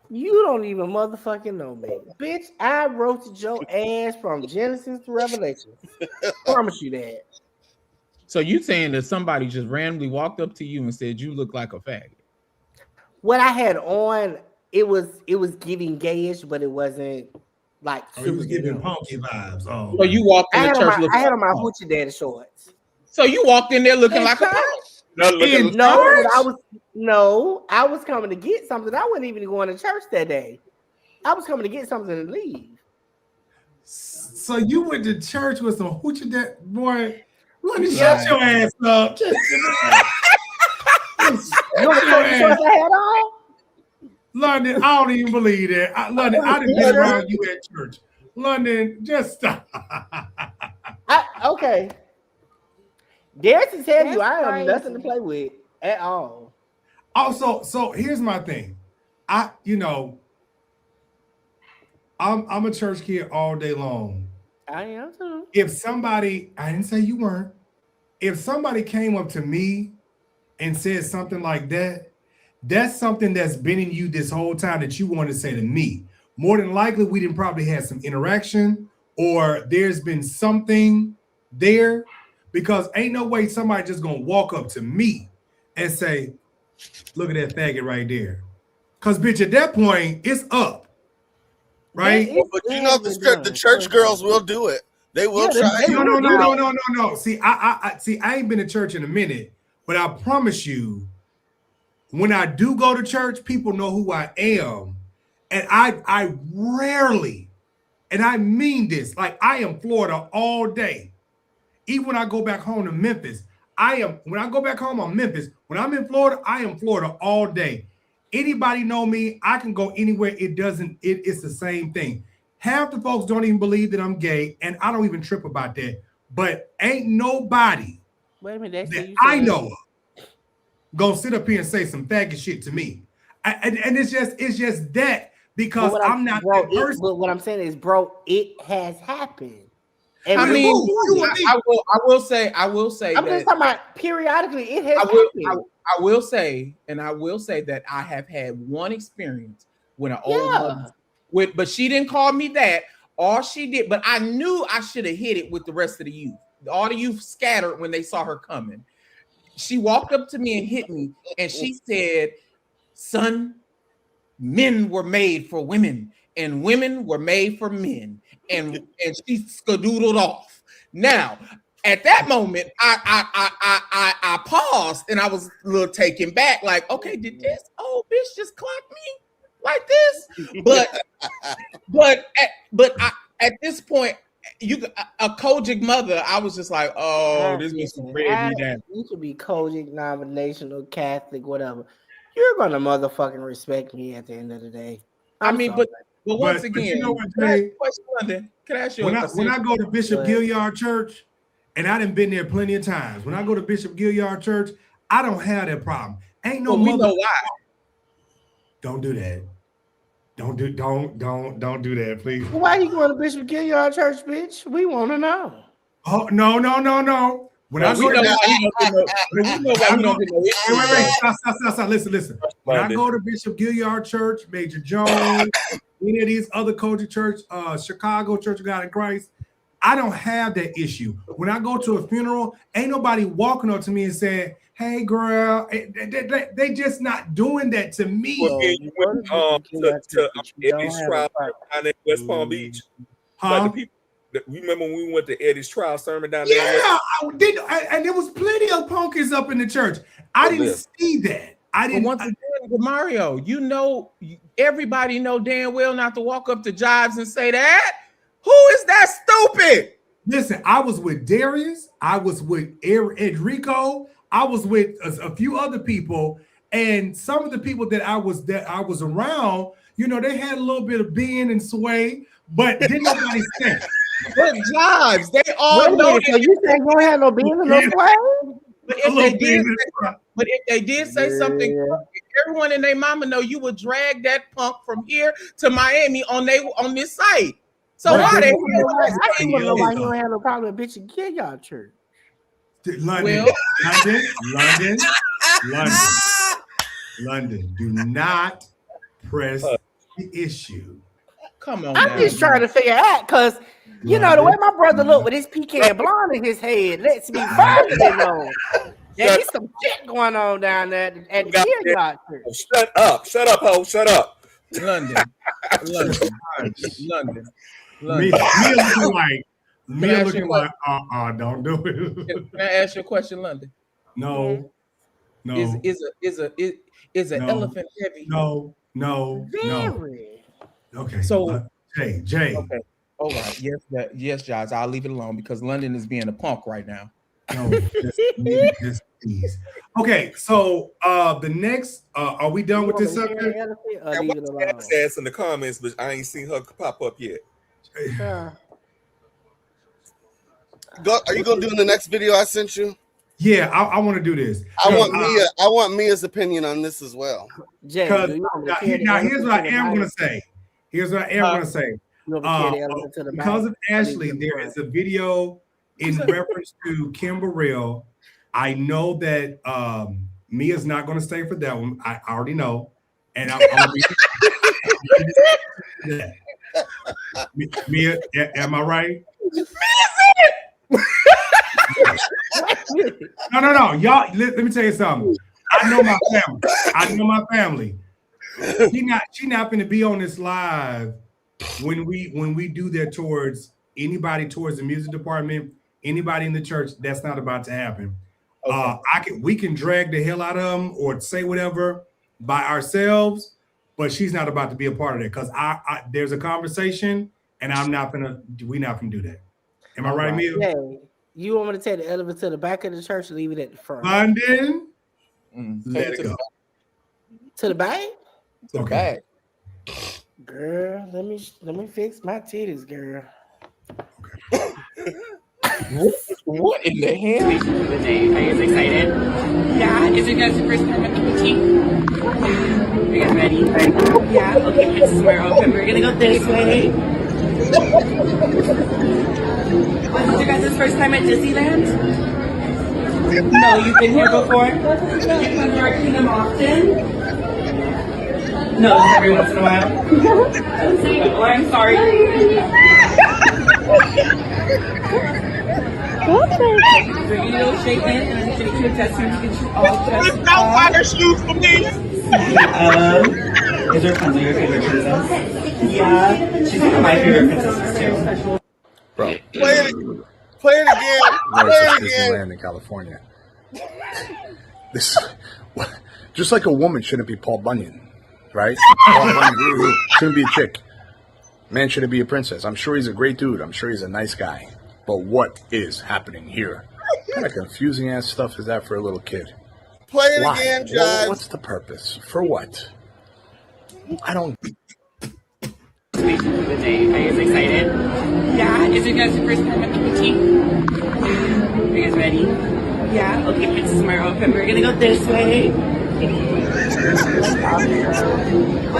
you don't even motherfucking know me. Bitch, I roasted your ass from Genesis to Revelation. Promise you that. So you saying that somebody just randomly walked up to you and said you look like a faggot? What I had on, it was giving gayish, but it wasn't like it was giving punky vibes. Oh, so you walked in the church. I had on my hoochie daddy shorts. So you walked in there looking like a punk? I was coming to get something. I wasn't even going to church that day. I was coming to get something and leave. So you went to church with some hoochie daddy boy? Let me shut your ass up. You know the shorts I had on? London, I don't even believe that. London, I didn't get around you at church. London, just stop. Okay. Dare to tell you, I have nothing to play with at all. Also, so here's my thing. I'm a church kid all day long. I am too. If somebody, I didn't say you weren't. If somebody came up to me and said something like that, that's something that's been in you this whole time that you want to say to me. More than likely, we didn't probably have some interaction or there's been something there, because ain't no way somebody just gonna walk up to me and say, look at that faggot right there. Because, bitch, at that point, it's up. Right? But you know the church girls will do it. They will try. No. See, I ain't been to church in a minute, but I promise you, when I do go to church, people know who I am. And I rarely, and I mean this, like I am Florida all day. Even when I go back home to Memphis, when I go back home, I'm Memphis. When I'm in Florida, I am Florida all day. Anybody know me? I can go anywhere. It's the same thing. Half the folks don't even believe that I'm gay, and I don't even trip about that. But ain't nobody that I know of gonna sit up here and say some faggot shit to me. And it's just that, because I'm not that person. But what I'm saying is, bro, it has happened. And I mean, I will say. I'm just talking about periodically. It has happened. I will say that I have had one experience with an old woman. But she didn't call me that. All she did, but I knew I should have hit it with the rest of the youth. All the youth scattered when they saw her coming. She walked up to me and hit me, and she said, "Son, men were made for women, and women were made for men." And she skadoodled off. Now, at that moment, I paused and I was a little taken back, like, okay, did this old bitch just clock me like this? But at this point, a Kojic mother, I was just like, oh, this bitch read me down. You could be Kojic, nominational, Catholic, whatever. You're gonna motherfucking respect me at the end of the day. I mean, but But once again, you know what, can I ask Jay? you a question, London? Can I ask you When I go to Bishop Gilliard Church, and I done been there plenty of times. When I go to Bishop Gilliard Church, I don't have that problem. Ain't no we know why. Don't do that. Don't do that, please. Why you going to Bishop Gilliard Church, bitch? We want to know. Oh no. When I go to stop. Listen. When I go to Bishop Gilliard Church, Major Jones, any of these other culture church, Chicago Church of God in Christ, I don't have that issue. When I go to a funeral, ain't nobody walking up to me and saying, "Hey, girl," they just not doing that to me. Well, you went to Eddie's trial down in West Palm Beach. Huh? Like the people. Remember when we went to Eddie's trial sermon down there? Yeah, I did, and there was plenty of punkies up in the church. I didn't see that. I didn't. But once again, Mario, you know, everybody know damn well not to walk up to Jives and say that. Who is that stupid? Listen, I was with Darius. I was with Enrico. I was with a few other people, and some of the people that I was around, you know, they had a little bit of being and sway, but didn't nobody say. But Jives, they all know. So you think you don't have no being in no sway? But if they did say something, everyone and their mama know you would drag that punk from here to Miami on this site. So why they? I don't know why you don't have no problem with bitch and Gilliard Church. London. Do not press the issue. Come on. I'm just trying to figure out because you know the way my brother look with his pecan blonde in his head lets me further know. There's some shit going on down there at the Gilliard Church. Shut up, ho, shut up. London. Me looking like, don't do it. Can I ask you a question, London? No. Is an elephant heavy? No. Okay. So Jay. Okay. All right. Yes, Josh. I'll leave it alone because London is being a punk right now. No, just please. Okay, so the next, are we done with this subject? I want to ask in the comments, but I ain't seen her pop up yet. Are you gonna do in the next video I sent you? Yeah, I want to do this. I want Mia's opinion on this as well. Now, here's what I am gonna say. Because of Ashley, there is a video in reference to Kim Burrell. I know that Mia's not going to stay for that one. I already know, and I'm Mia, am I right? No, y'all. Let me tell you something. I know my family. She not going to be on this live when we do that towards anybody towards the music department, anybody in the church. That's not about to happen. Okay. We can drag the hell out of them or say whatever by ourselves, but she's not about to be a part of that because there's a conversation, and we're not gonna do that. Am I right, Mia? Yeah. You want me to take the elevator to the back of the church and leave it at the front? London, let it go. To the back? To the back. Girl, let me fix my titties, girl. Okay. What in the hell? Are you guys excited? Yeah. Is it guys' first time at the boutique? Are you guys ready? Yeah. Okay, this is where open. We're gonna go this way. Was this your guys' first time at Disneyland? No, you've been here before? You come to our kingdom often? No, just every once in a while. Oh, I'm sorry. We're gonna go straight in and then take you a test to get you all dressed up. Don't buy her shoes for me. Is Rapunzel your favorite princess? Yeah, she's one of my favorite princesses too. Bro, play it again. Disneyland in California. This, just like a woman shouldn't be Paul Bunyan, right? Paul Bunyan shouldn't be a chick. Man shouldn't be a princess. I'm sure he's a great dude. I'm sure he's a nice guy. But what is happening here? What kind of confusing ass stuff is that for a little kid? Play it again, John. What's the purpose? For what? I don't. transformation for the day. Are you guys excited? Yeah? Is it guys your first time at the boutique? Are you guys ready? Yeah? Okay, Princess Marvin, we're gonna go this way. Was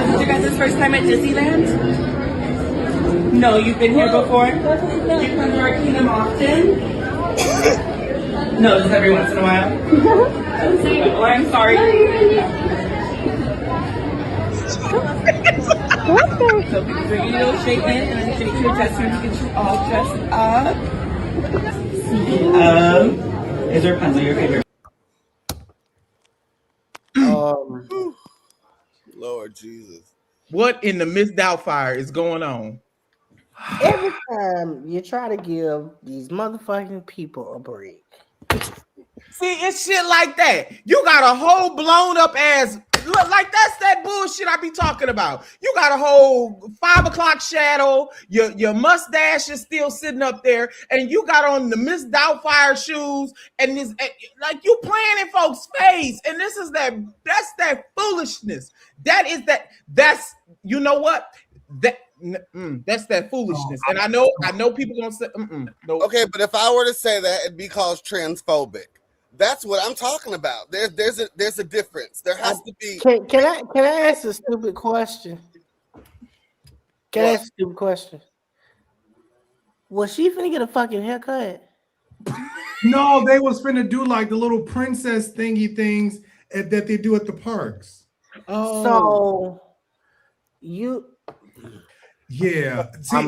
this your guys' first time at Disneyland? No, you've been here before? You come to our kingdom often? No, just every once in a while. Oh, I'm sorry. So bring your little straight in and then take your adjustment to get you all dressed up. Is Rapunzel your favorite? Lord Jesus. What in the Miss Doubtfire is going on? Every time you try to give these motherfucking people a break. See, it's shit like that. You got a whole blown up ass. Look, like that's that bullshit I be talking about. You got a whole 5 o'clock shadow. Your mustache is still sitting up there, and you got on the Miss Doubtfire shoes, and this like you playing in folks' face. And this is that's that foolishness. That's you know what that's that foolishness. And I know people gonna say no. Okay, but if I were to say that, it'd be called transphobic. That's what I'm talking about. There's a difference. There has to be. Can I ask a stupid question? Can I ask a stupid question? Was she finna get a fucking haircut? No, they was finna do like the little princess thingy things that they do at the parks. Oh, so you. Yeah. See,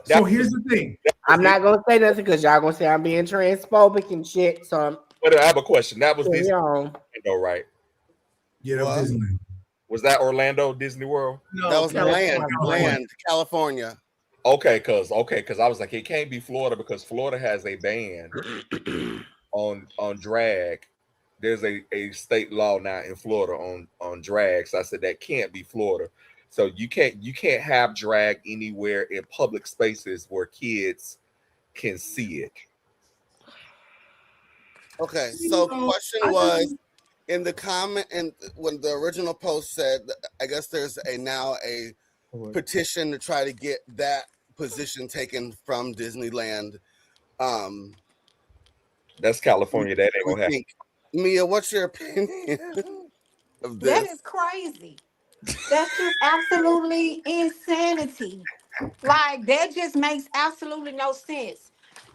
so here's the thing. I'm not gonna say nothing because y'all gonna say I'm being transphobic and shit. So But I have a question. That was Disney, Orlando, right? Yeah, that was Disneyland. Was that Orlando Disney World? No, that was Land, California. Okay, cause I was like, it can't be Florida because Florida has a ban on drag. There's a state law now in Florida on drag. So I said that can't be Florida. So you can't have drag anywhere in public spaces where kids can see it. Okay, so the question was in the comment, and when the original post said, I guess there's now a petition to try to get that position taken from Disneyland. That's California. That ain't gonna happen. Mia, what's your opinion of this? That is crazy. That's just absolutely insanity. Like that just makes absolutely no sense.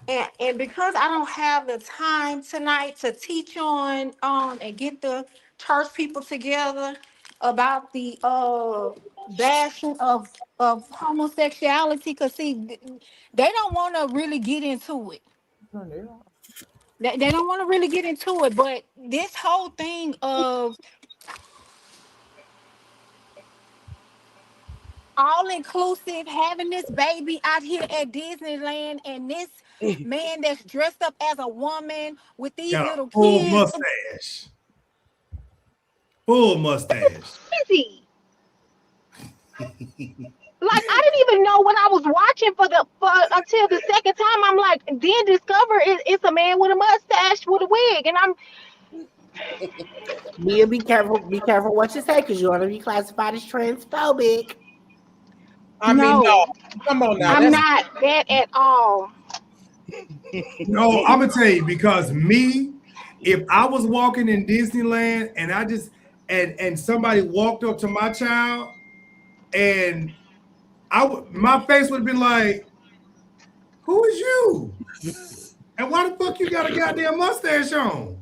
And because I don't have the time tonight to teach on and get the church people together about the bashing of homosexuality, because see, they don't want to really get into it. They don't want to really get into it, but this whole thing of all inclusive, having this baby out here at Disneyland, and this man that's dressed up as a woman with these little full kids. mustache. Full mustache. Crazy. Like I didn't even know when I was watching until the second time. I'm like, then discover it's a man with a mustache with a wig, and I'm. Mia, be careful what you say because you want to be classified as transphobic. I mean, no, come on now. I'm not that at all. No, I'm gonna tell you, because if I was walking in Disneyland and I just and somebody walked up to my child and my face would have been like, who is you? And why the fuck you got a goddamn mustache on?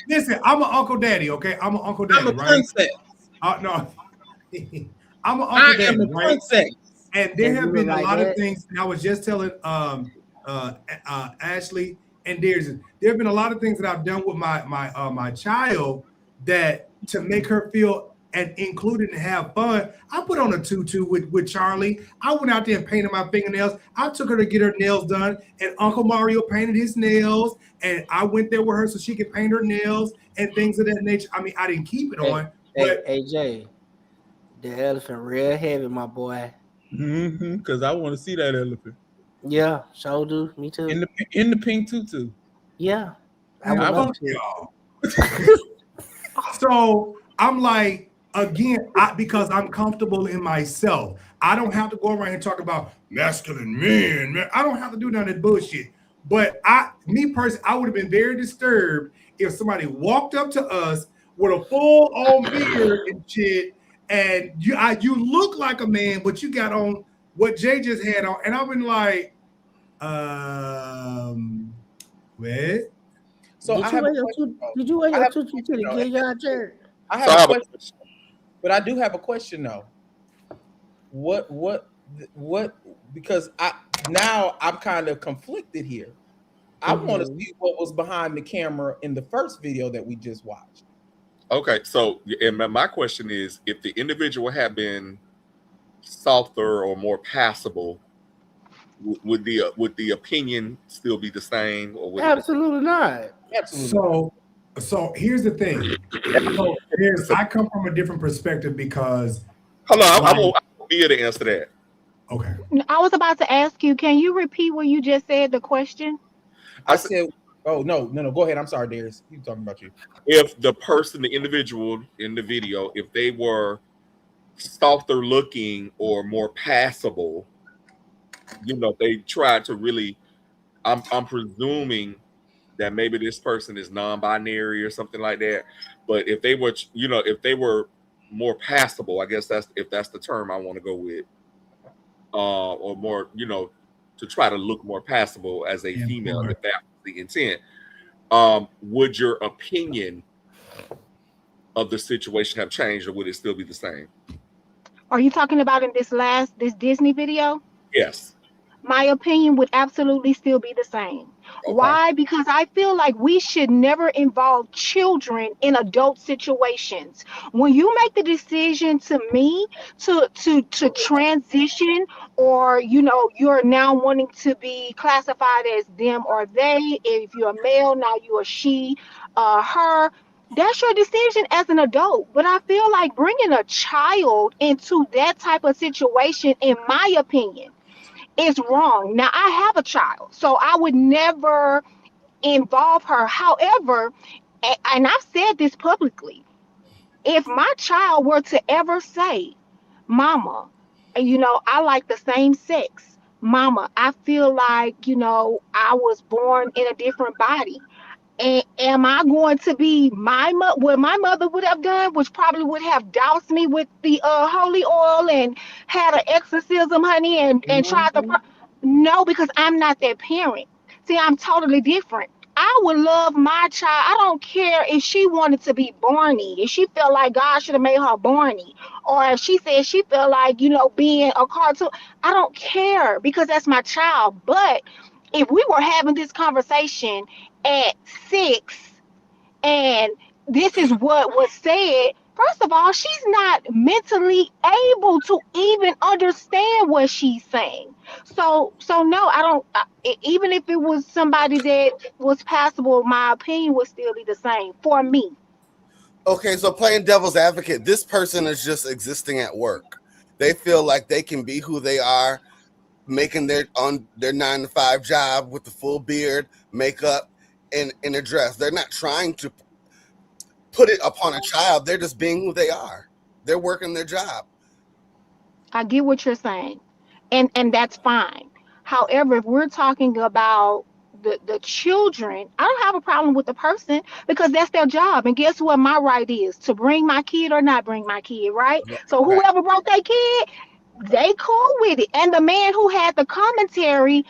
Listen, I'm an Uncle Daddy, okay? I'm an Uncle Daddy, I'm a princess. No. I'm an Uncle Daddy, right? Princess. And there have been a lot of things, and I was just telling Ashley and there have been a lot of things that I've done with my child that to make her feel and included and have fun. I put on a tutu with Charlie. I went out there and painted my fingernails. I took her to get her nails done, and Uncle Mario painted his nails, and I went there with her so she could paint her nails and things of that nature. I mean, I didn't keep it on. But AJ, the elephant real heavy, my boy. Because I want to see that elephant. Yeah, sure do. Me too. In the pink tutu. Yeah. I want y'all. So I'm like, again, because I'm comfortable in myself. I don't have to go around and talk about masculine men. I don't have to do none of that bullshit. But me personally, I would have been very disturbed if somebody walked up to us with a full-on beard and shit, and you look like a man, but you got on what Jay just had on, and I've been like, what? So did you wear your tutu to the graveyard church? I have a question, but I do have a question though. What? Because I'm kind of conflicted here. I want to see what was behind the camera in the first video that we just watched. Okay, so and my question is, if the individual had been softer or more passable, would the opinion still be the same? Or would Absolutely not. Absolutely. So here's the thing. I come from a different perspective because. Hold on, I won't be able to answer that. Okay. I was about to ask you, can you repeat what you just said, the question? I said, oh, no. Go ahead. I'm sorry, Darius. He's talking about you. If the individual in the video, if they were softer looking or more passable, they tried to really, I'm presuming that maybe this person is non-binary or something like that. But if they were, if they were more passable, I guess that's the term I want to go with, or more, to try to look more passable as a female, if that was the intent. Would your opinion of the situation have changed, or would it still be the same? Are you talking about in this Disney video? Yes. My opinion would absolutely still be the same. Okay. Why? Because I feel like we should never involve children in adult situations. When you make the decision to transition, or you're now wanting to be classified as them or they. If you're a male, now you're a she, her. That's your decision as an adult. But I feel like bringing a child into that type of situation, in my opinion, is wrong. Now, I have a child, so I would never involve her. However, and I've said this publicly, if my child were to ever say, Mama, I like the same sex. Mama, I feel like, I was born in a different body. And am I going to be what my mother would have done, which probably would have doused me with the holy oil and had an exorcism, honey, and tried to? No, because I'm not that parent. See, I'm totally different. I would love my child. I don't care if she wanted to be Barney, if she felt like God should have made her Barney, or if she said she felt like, being a cartoon. I don't care, because that's my child. But if we were having this conversation at 6 and this is what was said, first of all, she's not mentally able to even understand what she's saying. So no, I don't. Even if it was somebody that was passable, my opinion would still be the same for me. Okay, so playing devil's advocate, this person is just existing at work. They feel like they can be who they are, making their 9-to-5 job with the full beard, makeup, and in a dress. They're not trying to put it upon a child. They're just being who they are. They're working their job. I get what you're saying, and that's fine. However, if we're talking about the children, I don't have a problem with the person, because that's their job. And guess what my right is? To bring my kid or not bring my kid, right? Yeah, so whoever brought their kid, they cool with it. And the man who had the commentary,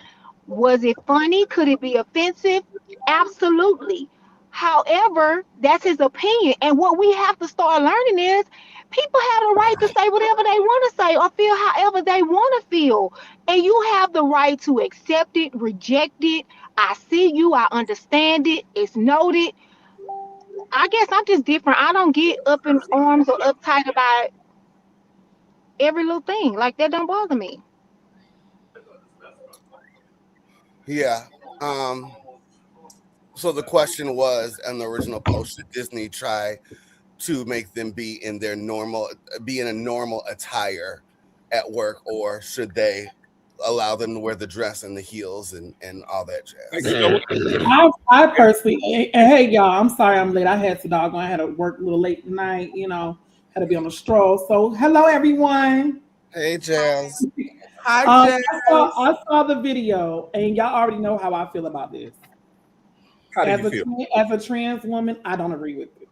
was it funny? Could it be offensive? Absolutely. However, that's his opinion. And what we have to start learning is people have the right to say whatever they want to say or feel however they want to feel. And you have the right to accept it, reject it. I see you. I understand it. It's noted. I guess I'm just different. I don't get up in arms or uptight about every little thing. Like, that don't bother me. Yeah. So the question was, on the original post, did Disney try to make them be in a normal attire at work, or should they allow them to wear the dress and the heels and all that jazz? I personally, and hey y'all, I'm sorry I'm late. I had to work a little late tonight, Had to be on a stroll. So, hello everyone. Hey, Jazz. Hi, Jazz. I saw the video, and y'all already know how I feel about this. How do you feel? As a trans woman, I don't agree with it.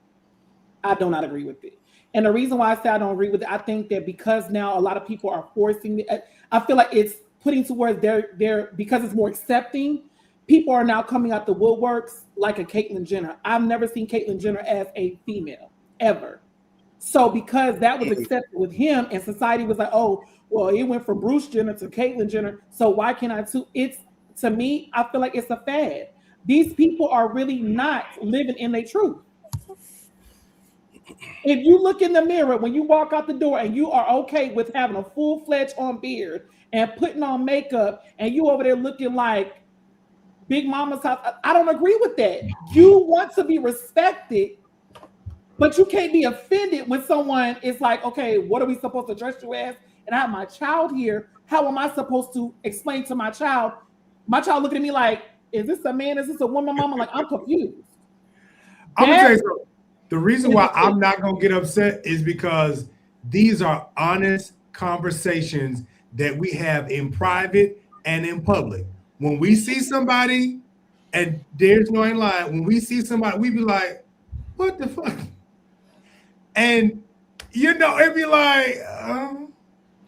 I do not agree with it. And the reason why I say I don't agree with it, I think that because now a lot of people are forcing it, I feel like it's putting towards their because it's more accepting. People are now coming out the woodworks like a Caitlyn Jenner. I've never seen Caitlyn Jenner as a female ever. So because that was accepted with him, and society was like, oh, well, it went from Bruce Jenner to Caitlyn Jenner, so why can't I too? It's, to me, I feel like it's a fad. These people are really not living in their truth. If you look in the mirror when you walk out the door and you are okay with having a full-fledged on beard and putting on makeup and you over there looking like Big Mama's house, I don't agree with that. You want to be respected, but you can't be offended when someone is like, okay, what are we supposed to dress you as? And I have my child here. How am I supposed to explain to my child? My child looking at me like, is this a man? Is this a woman, mama? Like, I'm confused. I'm gonna tell you something. The reason why I'm not gonna get upset is because these are honest conversations that we have in private and in public. When we see somebody, and there's no lie, when we see somebody, we be like, what the fuck? And you know, it'd be like,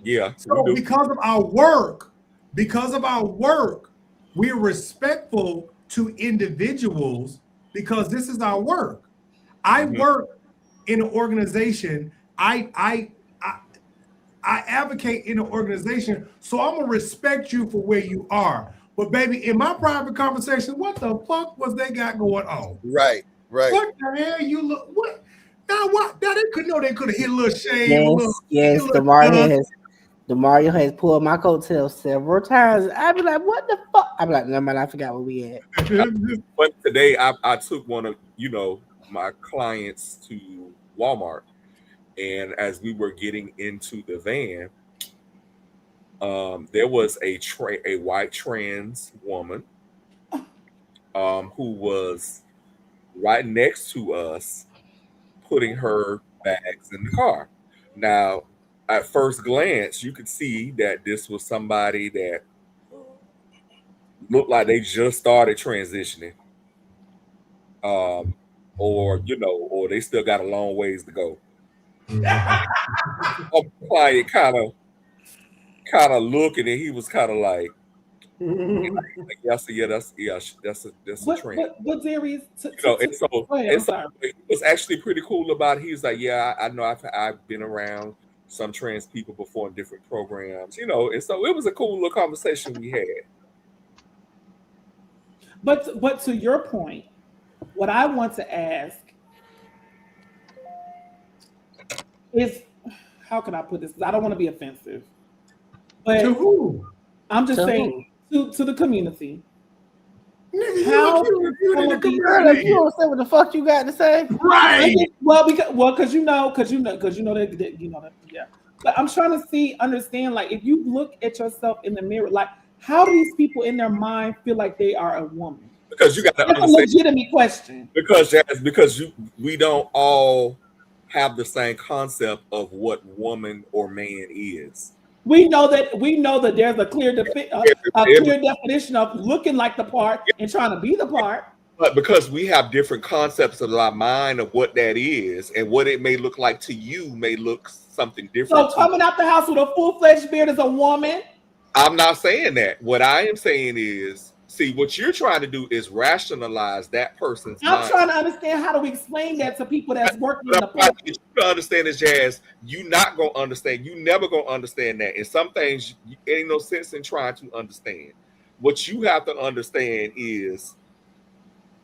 yeah. So because of our work, we're respectful to individuals because this is our work. I work in an organization. I advocate in an organization, so I'm gonna respect you for where you are. But baby, in my private conversation, what the fuck was they got going on? Right. What the hell you look? What? Now what? Now they could hit a little shade. Yes, Demario has pulled my coattails several times. I'd be like, what the fuck? I'd be like, never mind, I forgot where we at. But today I took one of my clients to Walmart, and as we were getting into the van, there was a white trans woman who was right next to us, putting her bags in the car. Now, at first glance, you could see that this was somebody that looked like they just started transitioning. Or they still got a long ways to go. A client kind of looking, and he was kind of like, that's a trend. What Darius? And so it was actually pretty cool about it. He was like, yeah, I know I've been around some trans people before in different programs, and so it was a cool little conversation we had. But to your point, what I want to ask is, how can I put this? I don't want to be offensive, but to who? I'm just saying to the community. How you don't say what the fuck you got to say, right? Because you know that, yeah. But I'm trying to understand, like, if you look at yourself in the mirror, like, how do these people in their mind feel like they are a woman? Because you got to understand. That's a legitimate question. Because we don't all have the same concept of what woman or man is. We know that there's a clear definition of looking like the part and trying to be the part. But because we have different concepts in our mind of what that is, and what it may look like to you may look something different. So coming out the house with a full-fledged beard is a woman? I'm not saying that. What I am saying is, see, what you're trying to do is rationalize that person's mind. I'm trying to understand, how do we explain that to people that's working in the part. You to understand is, Jazz, you not gonna understand. You never gonna understand that. And some things, ain't no sense in trying to understand. What you have to understand is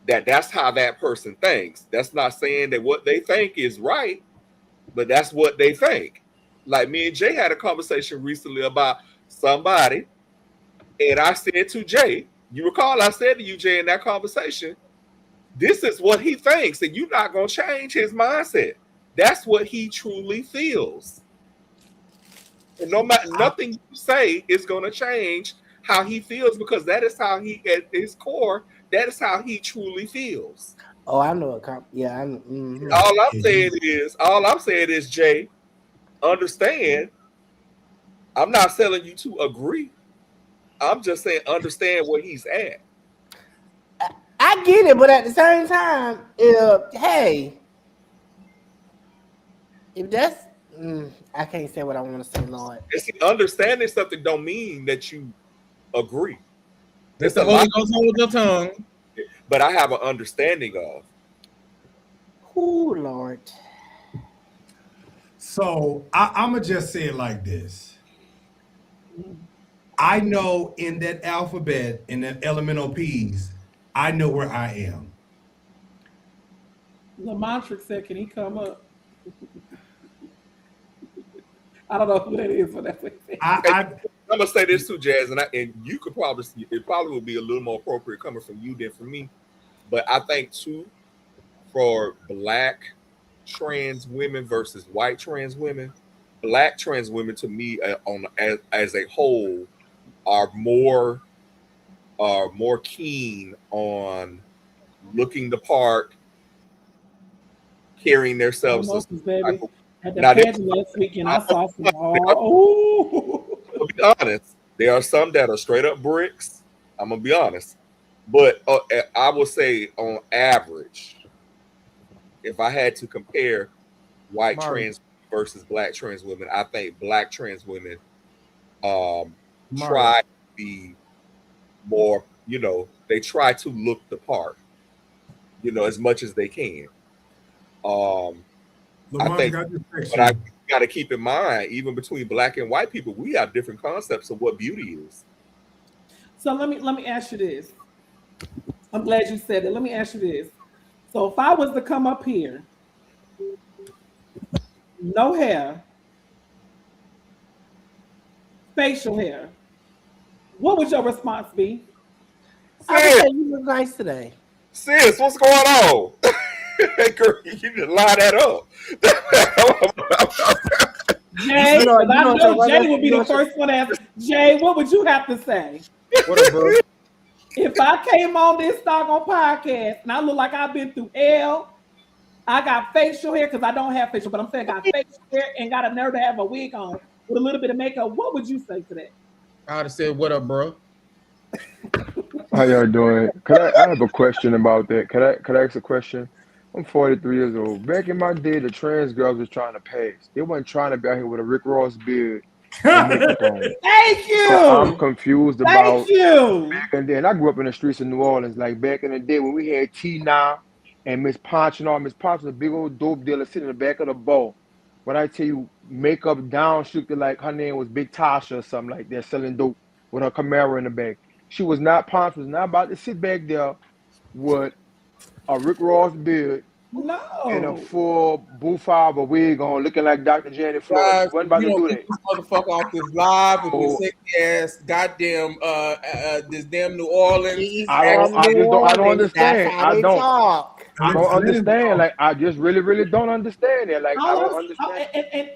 that that's how that person thinks. That's not saying that what they think is right, but that's what they think. Like me and Jay had a conversation recently about somebody, and I said to Jay, you recall I said to you, Jay, in that conversation, this is what he thinks, and you're not going to change his mindset. That's what he truly feels. And no matter nothing you say is going to change how he feels, because that is how he, at his core, that is how he truly feels. Oh, I know a yeah. All I'm saying is, Jay, understand. I'm not telling you to agree. I'm just saying understand where he's at. I get it, but at the same time, hey, if that's, I can't say what I want to say, Lord. Understanding something don't mean that you agree. It's the Holy Ghost hold your tongue. But I have an understanding of. Oh, Lord. So I'm going to just say it like this. I know in that alphabet, in that elemental P's, I know where I am. Lamontric said, can he come up? I don't know who that is, but that's what he said. I'm gonna say this too, Jazz, and you could probably it probably would be a little more appropriate coming from you than from me. But I think too, for black trans women versus white trans women, black trans women to me as a whole are more keen on looking the part, carrying themselves. At the pageant last weekend, I saw some. To be honest, there are some that are straight up bricks. I'm gonna be honest, but I will say on average, if I had to compare white trans versus black trans women, I think black trans women try to be more. They try to look the part. As much as they can. I think, but I got to keep in mind, even between black and white people, we have different concepts of what beauty is. So let me ask you this. I'm glad you said it. Let me ask you this. So if I was to come up here, no hair, facial hair, what would your response be? I would say you look nice today. Sis, what's going on? Girl, you need to line that up. Jay, I know Jay would be the first one to ask. Jay, what would you have to say? What up, bro? If I came on this doggone podcast and I look like I've been through hell, I got facial hair because I don't have facial, but I'm saying I got facial hair and got a nerve to have a wig on with a little bit of makeup. What would you say to that? I would have said, "What up, bro?" How y'all doing? I have a question about that. Could I ask a question? I'm 43 years old. Back in my day, the trans girls was trying to pass. They weren't trying to be out here with a Rick Ross beard and makeup on. Thank you. So I'm confused about Thank you. back in the day. And I grew up in the streets of New Orleans. Like back in the day when we had T-Now and Miss Ponch and all. Miss Ponch was a big old dope dealer sitting in the back of the bowl. When I tell you makeup down, she looked like her name was Big Tasha or something like that, selling dope with her Camaro in the back. Ponch was not about to sit back there with a Rick Ross beard and a full Bufaba wig on, looking like Dr. Janet Floyd. Wasn't about to do that. This motherfucker off this live with this sexy ass goddamn this damn New Orleans. I don't understand. I don't understand. Like I just really don't understand it. Like I don't understand.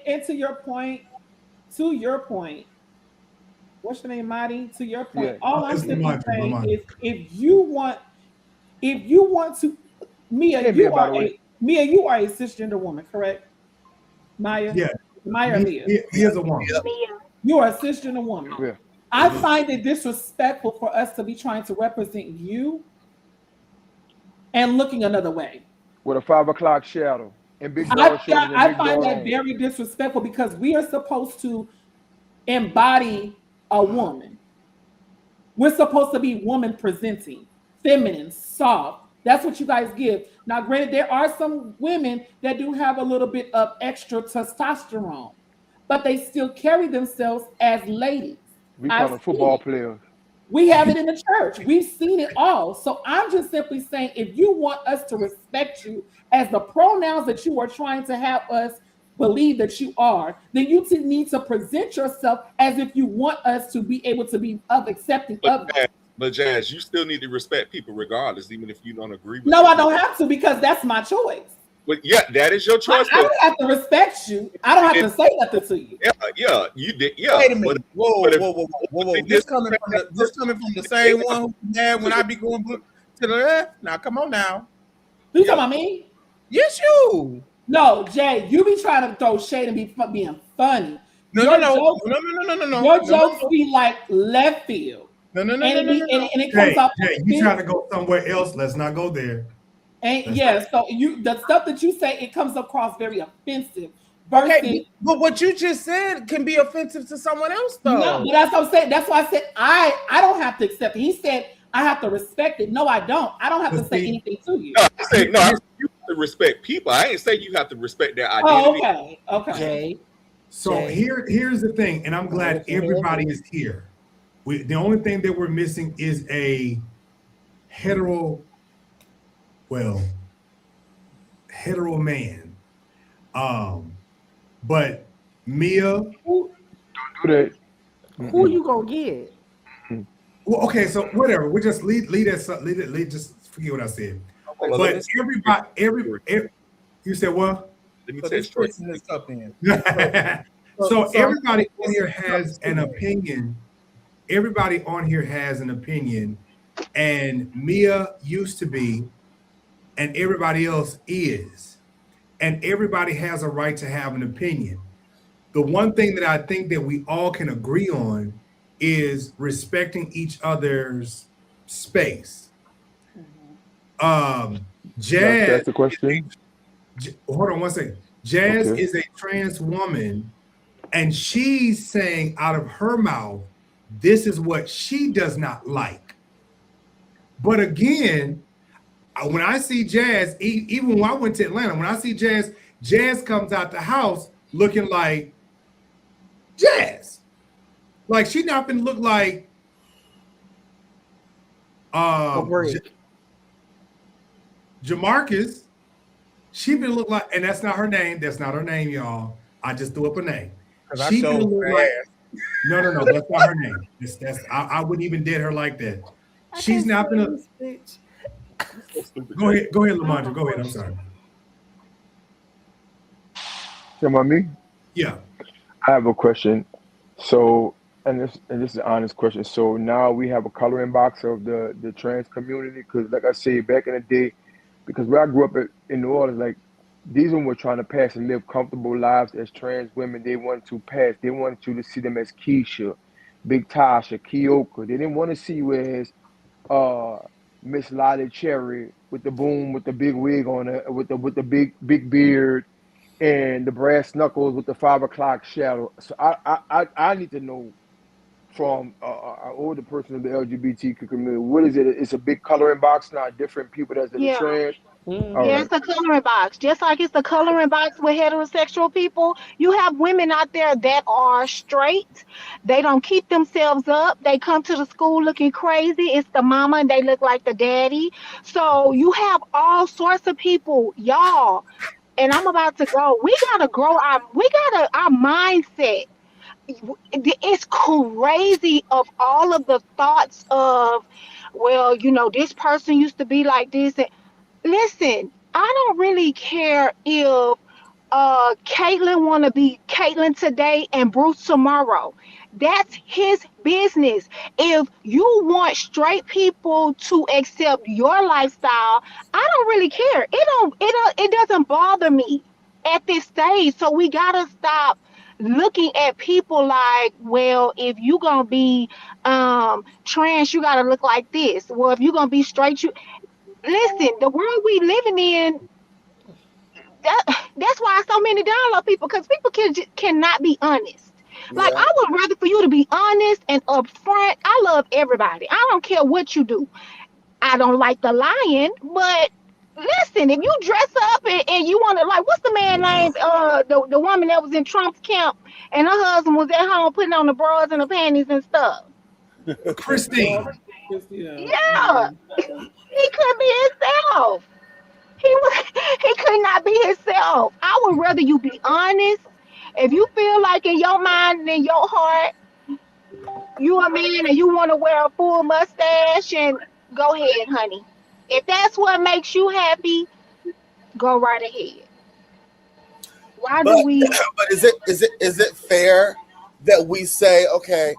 And to your point, what's your name, Marty? To your point, Yeah. all I'm simply saying is if you want to, Mia, you are a cisgender woman, correct? Maya? Yeah. Maya or Mia? He is a woman. You are a cisgender woman. Yeah. I find it disrespectful for us to be trying to represent you and looking another way. With a 5 o'clock shadow and big I find that very disrespectful because we are supposed to embody a woman. We're supposed to be woman presenting, feminine, soft. That's what you guys give. Now, granted, there are some women that do have a little bit of extra testosterone, but they still carry themselves as ladies. We call them football players. We have it in the church. We've seen it all. So I'm just simply saying, if you want us to respect you as the pronouns that you are trying to have us believe that you are, then you need to present yourself as if you want us to be able to be accepting of that. But Jazz, you still need to respect people regardless, even if you don't agree with No, them. I don't have to because that's my choice. But yeah, that is your choice. I don't have to respect you. I don't have to say nothing to you. Yeah, you did. Yeah. Wait a minute. Whoa. This coming from the same one who mad when I be going to the left. Now come on now. You talking about me? Yes, you. No, Jay, you be trying to throw shade and being funny. No. Your jokes be like left field. No. And it comes off. Jay, you trying to go somewhere else? Let's not go there. And so the stuff that you say, it comes across very offensive. Versus, okay, but what you just said can be offensive to someone else, though. No, but that's what I'm saying. That's why I said I don't have to accept it. He said I have to respect it. No, I don't. I don't have to say anything to you. No, I said no. You have to respect people. I ain't say you have to respect their identity. Oh, okay. Jay. So here's the thing, and I'm glad everybody is here. The only thing that we're missing is a hetero man. But Mia, don't do that. Who you gonna get? Well, okay, so whatever. We just lead it. Just forget what I said. Okay, well, but everybody, you said what? Let me take straight this up in. So everybody on here has an opinion. Everybody on here has an opinion, and Mia used to be, and everybody else is, and everybody has a right to have an opinion. The one thing that I think that we all can agree on is respecting each other's space. Jazz. That's the question. Hold on one second. Jazz is a trans woman, and she's saying out of her mouth, this is what she does not like. But again, when I see Jazz, even when I went to Atlanta, when I see Jazz comes out the house looking like Jazz. Like she not been look like Jamarcus. She been look like, and that's not her name. That's not her name, y'all. I just threw up a name. She been look like, no, that's not her name. I wouldn't even date her like that. She's not gonna. Go ahead, Lamondre. Go ahead. I'm sorry. About me? Yeah. I have a question. So, and this is an honest question. So now we have a coloring box of the trans community, because like I said, back in the day, because where I grew up in New Orleans, like these women were trying to pass and live comfortable lives as trans women. They wanted to pass. They wanted you to see them as Keisha, Big Tasha, Kioka. They didn't want to see you as Miss Lottie Cherry with the boom, with the big wig on it, with the big beard and the brass knuckles with the 5 o'clock shadow. So I need to know from an older person of the LGBTQ community, what is it? It's a big coloring box now, different people that's in the trans. It's a coloring box. Just like it's the coloring box with heterosexual people, you have women out there that are straight. They don't keep themselves up. They come to the school looking crazy. It's the mama and they look like the daddy. So you have all sorts of people, y'all. And I'm about to go. We gotta grow our mindset. It's crazy of all of the thoughts of, well, this person used to be like this. And listen, I don't really care if Caitlyn want to be Caitlyn today and Bruce tomorrow. That's his business. If you want straight people to accept your lifestyle, I don't really care. It doesn't bother me at this stage. So we gotta stop looking at people like, well, if you gonna be trans, you gotta look like this. Well, if you gonna be straight, listen, the world we living in, that's why so many download people, because people cannot be honest. Like, I would rather for you to be honest and upfront. I love everybody. I don't care what you do. I don't like the lying, but listen, if you dress up and you want to, like, what's the man name? The woman that was in Trump's camp and her husband was at home putting on the bras and the panties and stuff. Christine. Yeah, he couldn't be himself. He could not be himself. I would rather you be honest. If you feel like in your mind and in your heart, you a man and you want to wear a full mustache, and go ahead, honey. If that's what makes you happy, go right ahead. Why do we? But is it fair that we say, okay,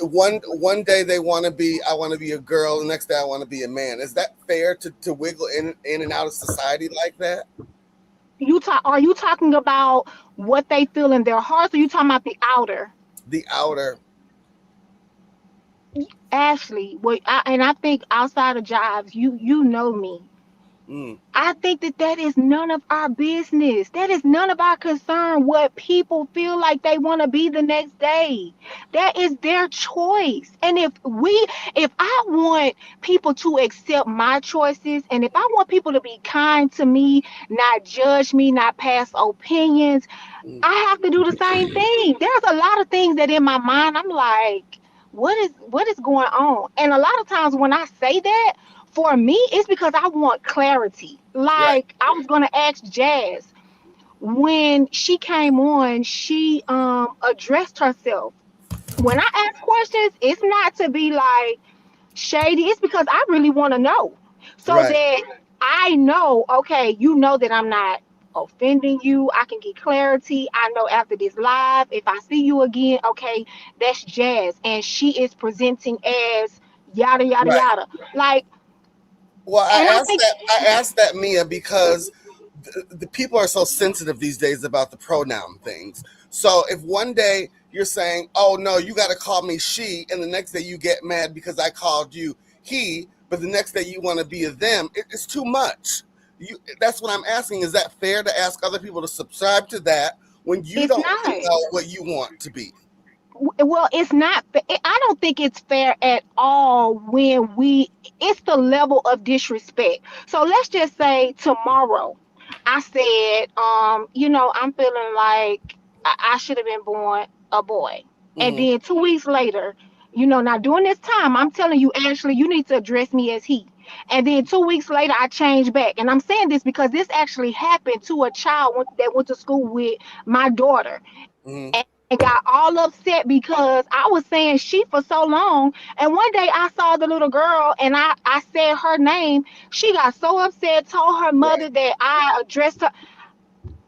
one day they want to be, I want to be a girl. The next day I want to be a man. Is that fair to wiggle in and out of society like that? Are you talking about what they feel in their hearts, or you talking about the outer? The outer. Ashley, and I think outside of Jives, you know me. I think that is none of our business. That is none of our concern what people feel like they want to be the next day. That is their choice. And if I want people to accept my choices, and if I want people to be kind to me, not judge me, not pass opinions, I have to do the same thing. There's a lot of things that in my mind, I'm like, what is going on? And a lot of times when I say that, for me, it's because I want clarity. Like I was gonna ask Jazz when she came on, she addressed herself. When I ask questions, it's not to be like shady. It's because I really want to know, so that I know. Okay, you know that I'm not offending you. I can get clarity. I know after this live, if I see you again, okay, that's Jazz, and she is presenting as yada yada yada. Like. Well, I asked that, Mia, because the people are so sensitive these days about the pronoun things. So if one day you're saying, "Oh no, you got to call me she," and the next day you get mad because I called you he, but the next day you want to be a them, it's too much. That's what I'm asking. Is that fair to ask other people to subscribe to that when you don't know what you want to be? Well, it's not. I don't think it's fair at all when it's the level of disrespect. So let's just say tomorrow, I said, I'm feeling like I should have been born a boy, and then 2 weeks later, now during this time, I'm telling you, Ashley, you need to address me as he. And then 2 weeks later, I changed back, and I'm saying this because this actually happened to a child that went to school with my daughter. And got all upset because I was saying she for so long. And one day I saw the little girl and I said her name. She got so upset, told her mother that I addressed her.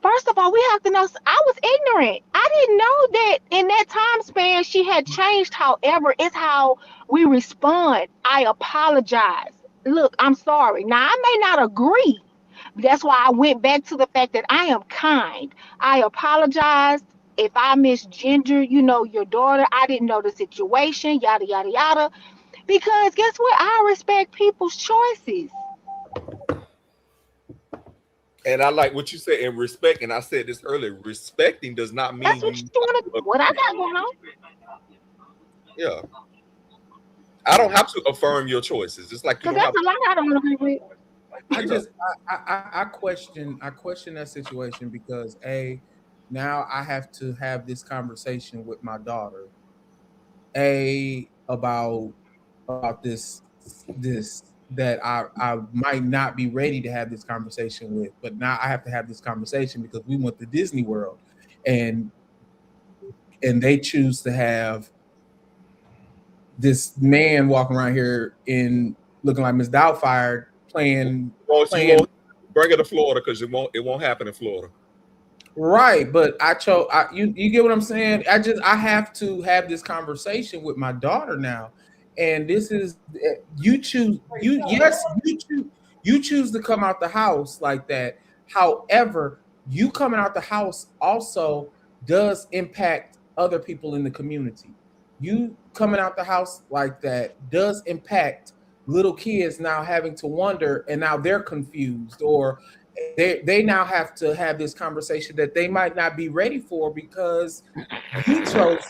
First of all, we have to know I was ignorant. I didn't know that in that time span she had changed. However, it's how we respond. I apologize. Look, I'm sorry. Now, I may not agree. That's why I went back to the fact that I am kind. I apologize if I misgendered, your daughter. I didn't know the situation, yada, yada, yada. Because guess what? I respect people's choices. And I like what you said in respect. And I said this earlier, respecting does not mean that's what you want to do. What I got going on. Yeah. I don't have to affirm your choices. It's like you don't have a lot I don't agree with. I question that situation because now I have to have this conversation with my daughter about this that I might not be ready to have this conversation with, but now I have to have this conversation because we went to Disney World and they choose to have this man walking around here in looking like Miss Doubtfire playing. Bring it to Florida because it won't happen in Florida. Right, but I chose. You get what I'm saying? I have to have this conversation with my daughter now, and this is you choose. You choose to come out the house like that. However, you coming out the house also does impact other people in the community. You coming out the house like that does impact little kids now having to wonder, and now they're confused, or they now have to have this conversation that they might not be ready for because you chose.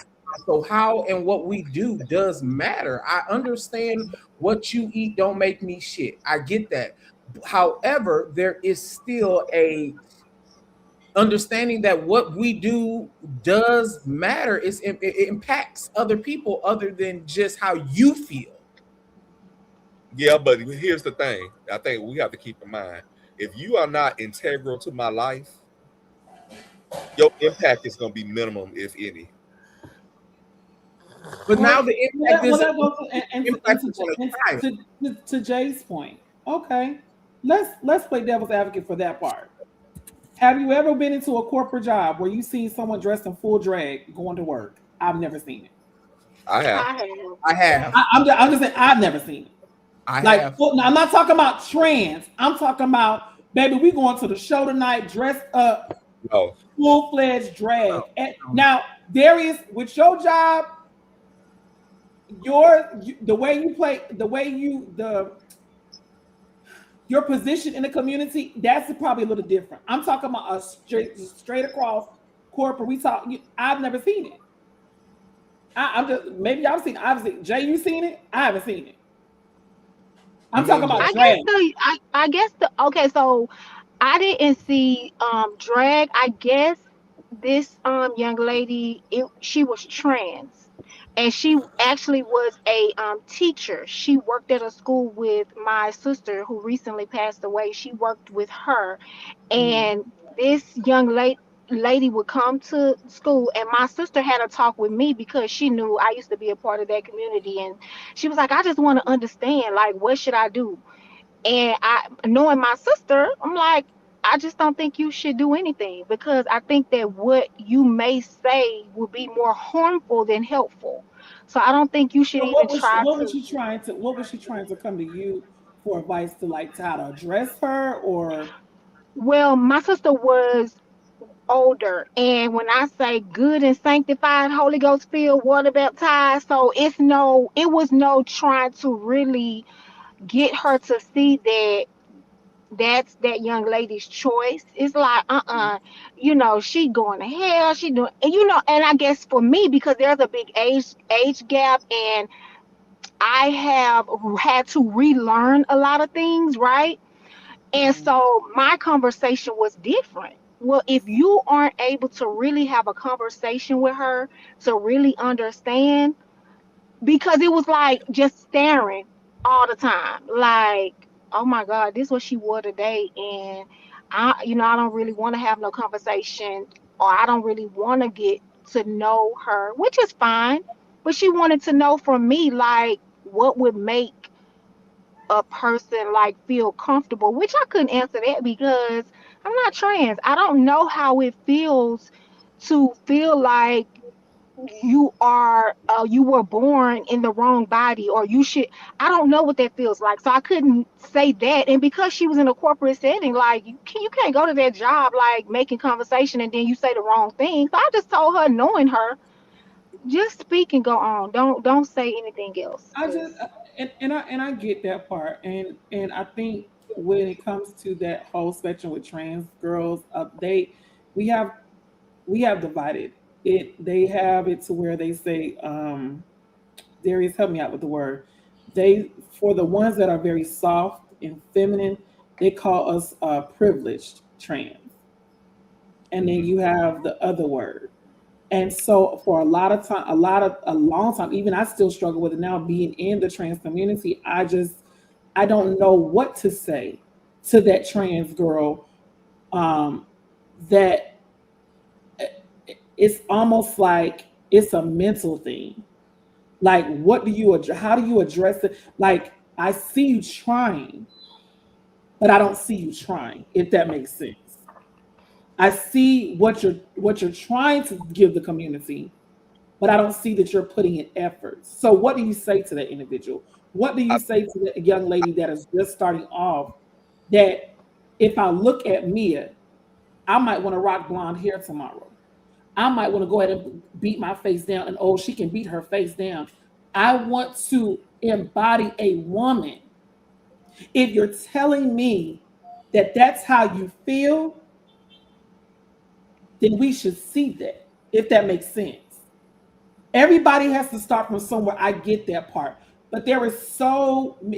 So how and what we do does matter. I understand what you eat don't make me shit. I get that. However, there is still a understanding that what we do does matter. It impacts other people other than just how you feel. Yeah, but here's the thing. I think we have to keep in mind. If you are not integral to my life, your impact is going to be minimum, if any. But now the impact is to Jay's point. Okay, let's play devil's advocate for that part. Have you ever been into a corporate job where you seen someone dressed in full drag going to work? I've never seen it. I have. I have. I'm just saying I've never seen it. I Like, have. now, I'm not talking about trans. I'm talking about, baby, we going to the show tonight, dressed up, No. full-fledged drag. And now, Darius, with your job, the way you play, your position in the community, that's probably a little different. I'm talking about a straight across corporate. I've never seen it. I'm just, maybe I've seen it. Jay, you seen it? I haven't seen it. I'm talking about drag. I guess okay, so I didn't see drag. I guess this young lady, she was trans, and she actually was a teacher. She worked at a school with my sister who recently passed away. She worked with her, and this young lady would come to school, and my sister had a talk with me because she knew I used to be a part of that community, and she was like, I just want to understand, like, what should I do? And I, knowing my sister, I'm like, I just don't think you should do anything, because I think that what you may say will be more harmful than helpful. So I don't think you should So even try what was to. she trying to? What was she trying to come to you for advice to, like, to how to address her, or? Well, my sister was older, and when I say good and sanctified, Holy Ghost filled, water baptized, so it was no trying to really get her to see that that's that young lady's choice. It's like, she going to hell, she doing, and and I guess for me, because there's a big age gap, and I have had to relearn a lot of things, right? And so my conversation was different. Well, if you aren't able to really have a conversation with her to really understand, because it was like just staring all the time, like, oh my God, this is what she wore today, and I don't really want to have no conversation, or I don't really want to get to know her, which is fine, but she wanted to know from me, like, what would make a person like feel comfortable, which I couldn't answer that because I'm not trans. I don't know how it feels to feel like you were born in the wrong body, or you should. I don't know what that feels like, so I couldn't say that. And because she was in a corporate setting, like, you can't go to that job like making conversation and then you say the wrong thing. So I just told her, knowing her, just speak and go on. Don't say anything else. I just and I get that part, and I think when it comes to that whole spectrum with trans girls, we have we have divided it. They have it to where they say, Darius, help me out with the word. For the ones that are very soft and feminine, they call us privileged trans, and then you have the other word. And so for a lot of time, a long time, even I still struggle with it now, being in the trans community. I don't know what to say to that trans girl. That it's almost like it's a mental thing. Like, how do you address it? Like, I see you trying, but I don't see you trying, if that makes sense. I see what you're trying to give the community, but I don't see that you're putting in effort. So what do you say to that individual? What do you say to the young lady that is just starting off, that if I look at Mia, I might want to rock blonde hair tomorrow. I might want to go ahead and beat my face down, and she can beat her face down. I want to embody a woman. If you're telling me that that's how you feel, then we should see that, if that makes sense. Everybody has to start from somewhere. I get that part. But there is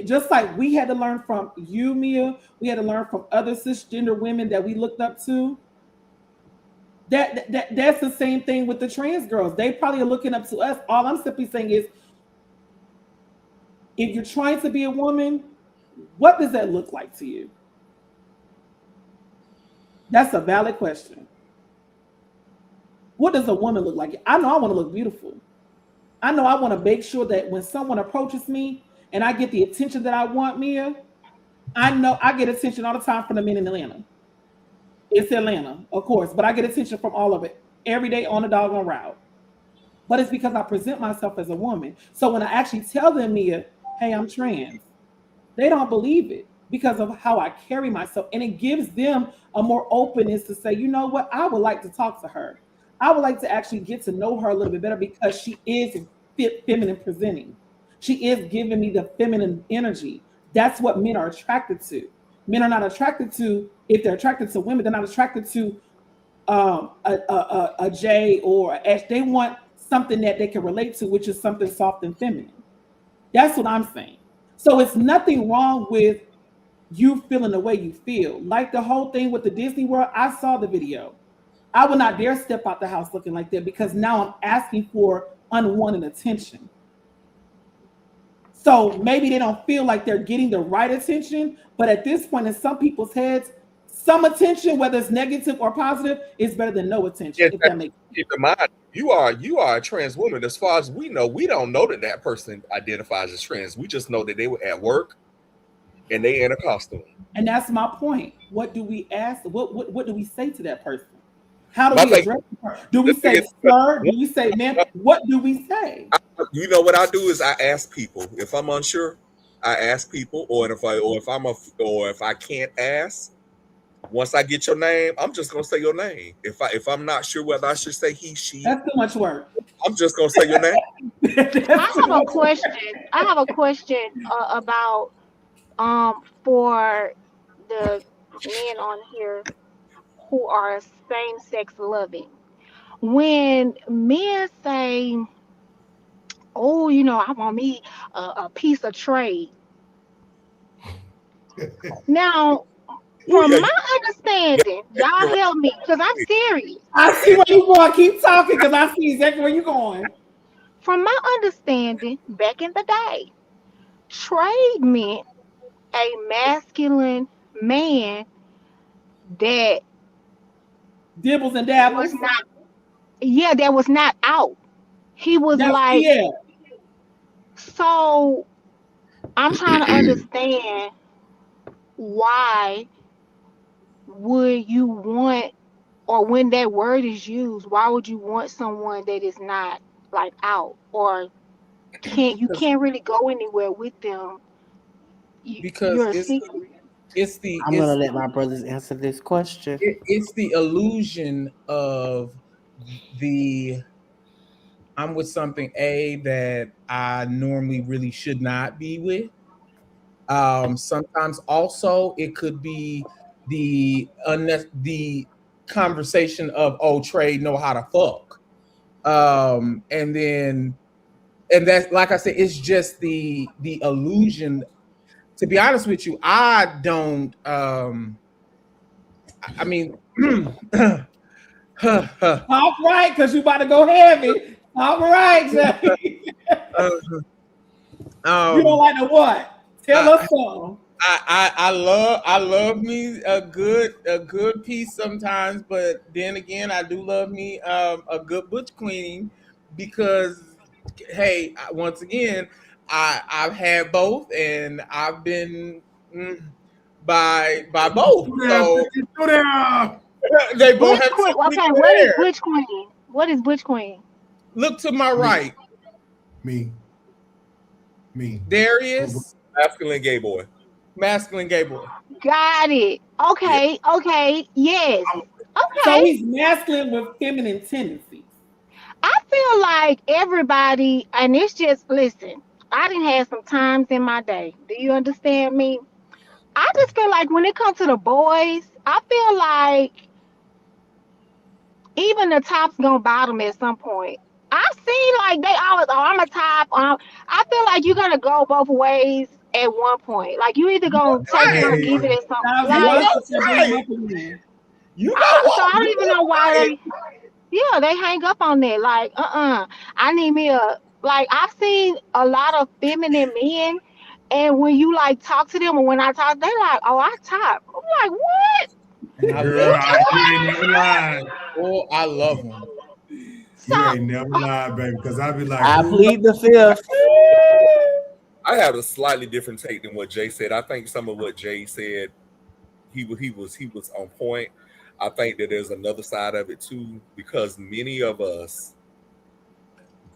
just like we had to learn from you, Mia, we had to learn from other cisgender women that we looked up to. That's the same thing with the trans girls. They probably are looking up to us. All I'm simply saying is, if you're trying to be a woman, what does that look like to you? That's a valid question. What does a woman look like? I know I want to look beautiful. I know I want to make sure that when someone approaches me and I get the attention that I want, Mia, I know I get attention all the time from the men in Atlanta. It's Atlanta, of course, but I get attention from all of it every day on the doggone route. but it's because I present myself as a woman. So when I actually tell them, Mia, hey, I'm trans, they don't believe it because of how I carry myself. And it gives them a more openness to say, you know what, I would like to talk to her. I would like to actually get to know her a little bit better because she is feminine presenting. She is giving me the feminine energy. That's what men are attracted to. Men are not attracted to, if they're attracted to women, they're not attracted to a J or a S. They want something that they can relate to, which is something soft and feminine. That's what I'm saying. So it's nothing wrong with you feeling the way you feel. Like the whole thing with the Disney World, I saw the video. I would not dare step out the house looking like that because now I'm asking for unwanted attention. So maybe they don't feel like they're getting the right attention, but at this point in some people's heads, some attention, whether it's negative or positive, is better than no attention. If that makes sense. Keep in mind, you are a trans woman. As far as we know, we don't know that person identifies as trans. We just know that they were at work and they in a costume. And that's my point. What do we ask? What do we say to that person? How do we address her? Do we say sir? Do we say man? What do we say? You know what I do is I ask people. If I'm unsure, I ask people, or if I can't ask, once I get your name, I'm just gonna say your name. If I'm not sure whether I should say he, she, that's too much work. I'm just gonna say your name. I have a question. About for the men on here who are same sex loving. When men say, "Oh, I want me a piece of trade." Now, from my understanding, y'all help me because I'm serious. I see where you going. Keep talking because I see exactly where you're going. From my understanding, back in the day, trade meant a masculine man that dibbles and dabbles. That was not out. He was So I'm trying to understand why would you want, or when that word is used, why would you want someone that is not like out, or you can't really go anywhere with them because you're a secret. I'm gonna let my brothers answer this question. It's the illusion of I'm with something that I normally really should not be with. Sometimes also it could be the conversation of trade know how to fuck, and that's, like I said, it's just the illusion. To be honest with you, I don't. I mean, talk right, because you about to go heavy. All right, Jay. You don't like the what? Tell us something. I love me a good piece sometimes, but then again, I do love me a good butch queen because, hey, once again, I've had both and I've been by both. So they both have. Okay, what is butch queen? What is butch queen? Look to my right. Me. Darius. Masculine gay boy. Got it. Okay. Yeah. Okay. Yes. Okay. So he's masculine with feminine tendencies. I feel like everybody, and it's just, listen, I didn't have some times in my day. Do you understand me? I just feel like when it comes to the boys, I feel like even the top's gonna bottom at some point. I see like they always, I'm a top. I feel like you're gonna go both ways at one point. Like you either gonna take it or give it at some point. So I don't even know why they hang up on that. Like, I need me I've seen a lot of feminine men, and when you like talk to them, or when I talk, they like, oh, I top. I'm like, what? I ain't never lied. Oh, I love him. You ain't never lied, baby. Because I be like, I plead the fifth. I have a slightly different take than what Jay said. I think some of what Jay said, he was on point. I think that there's another side of it too, because many of us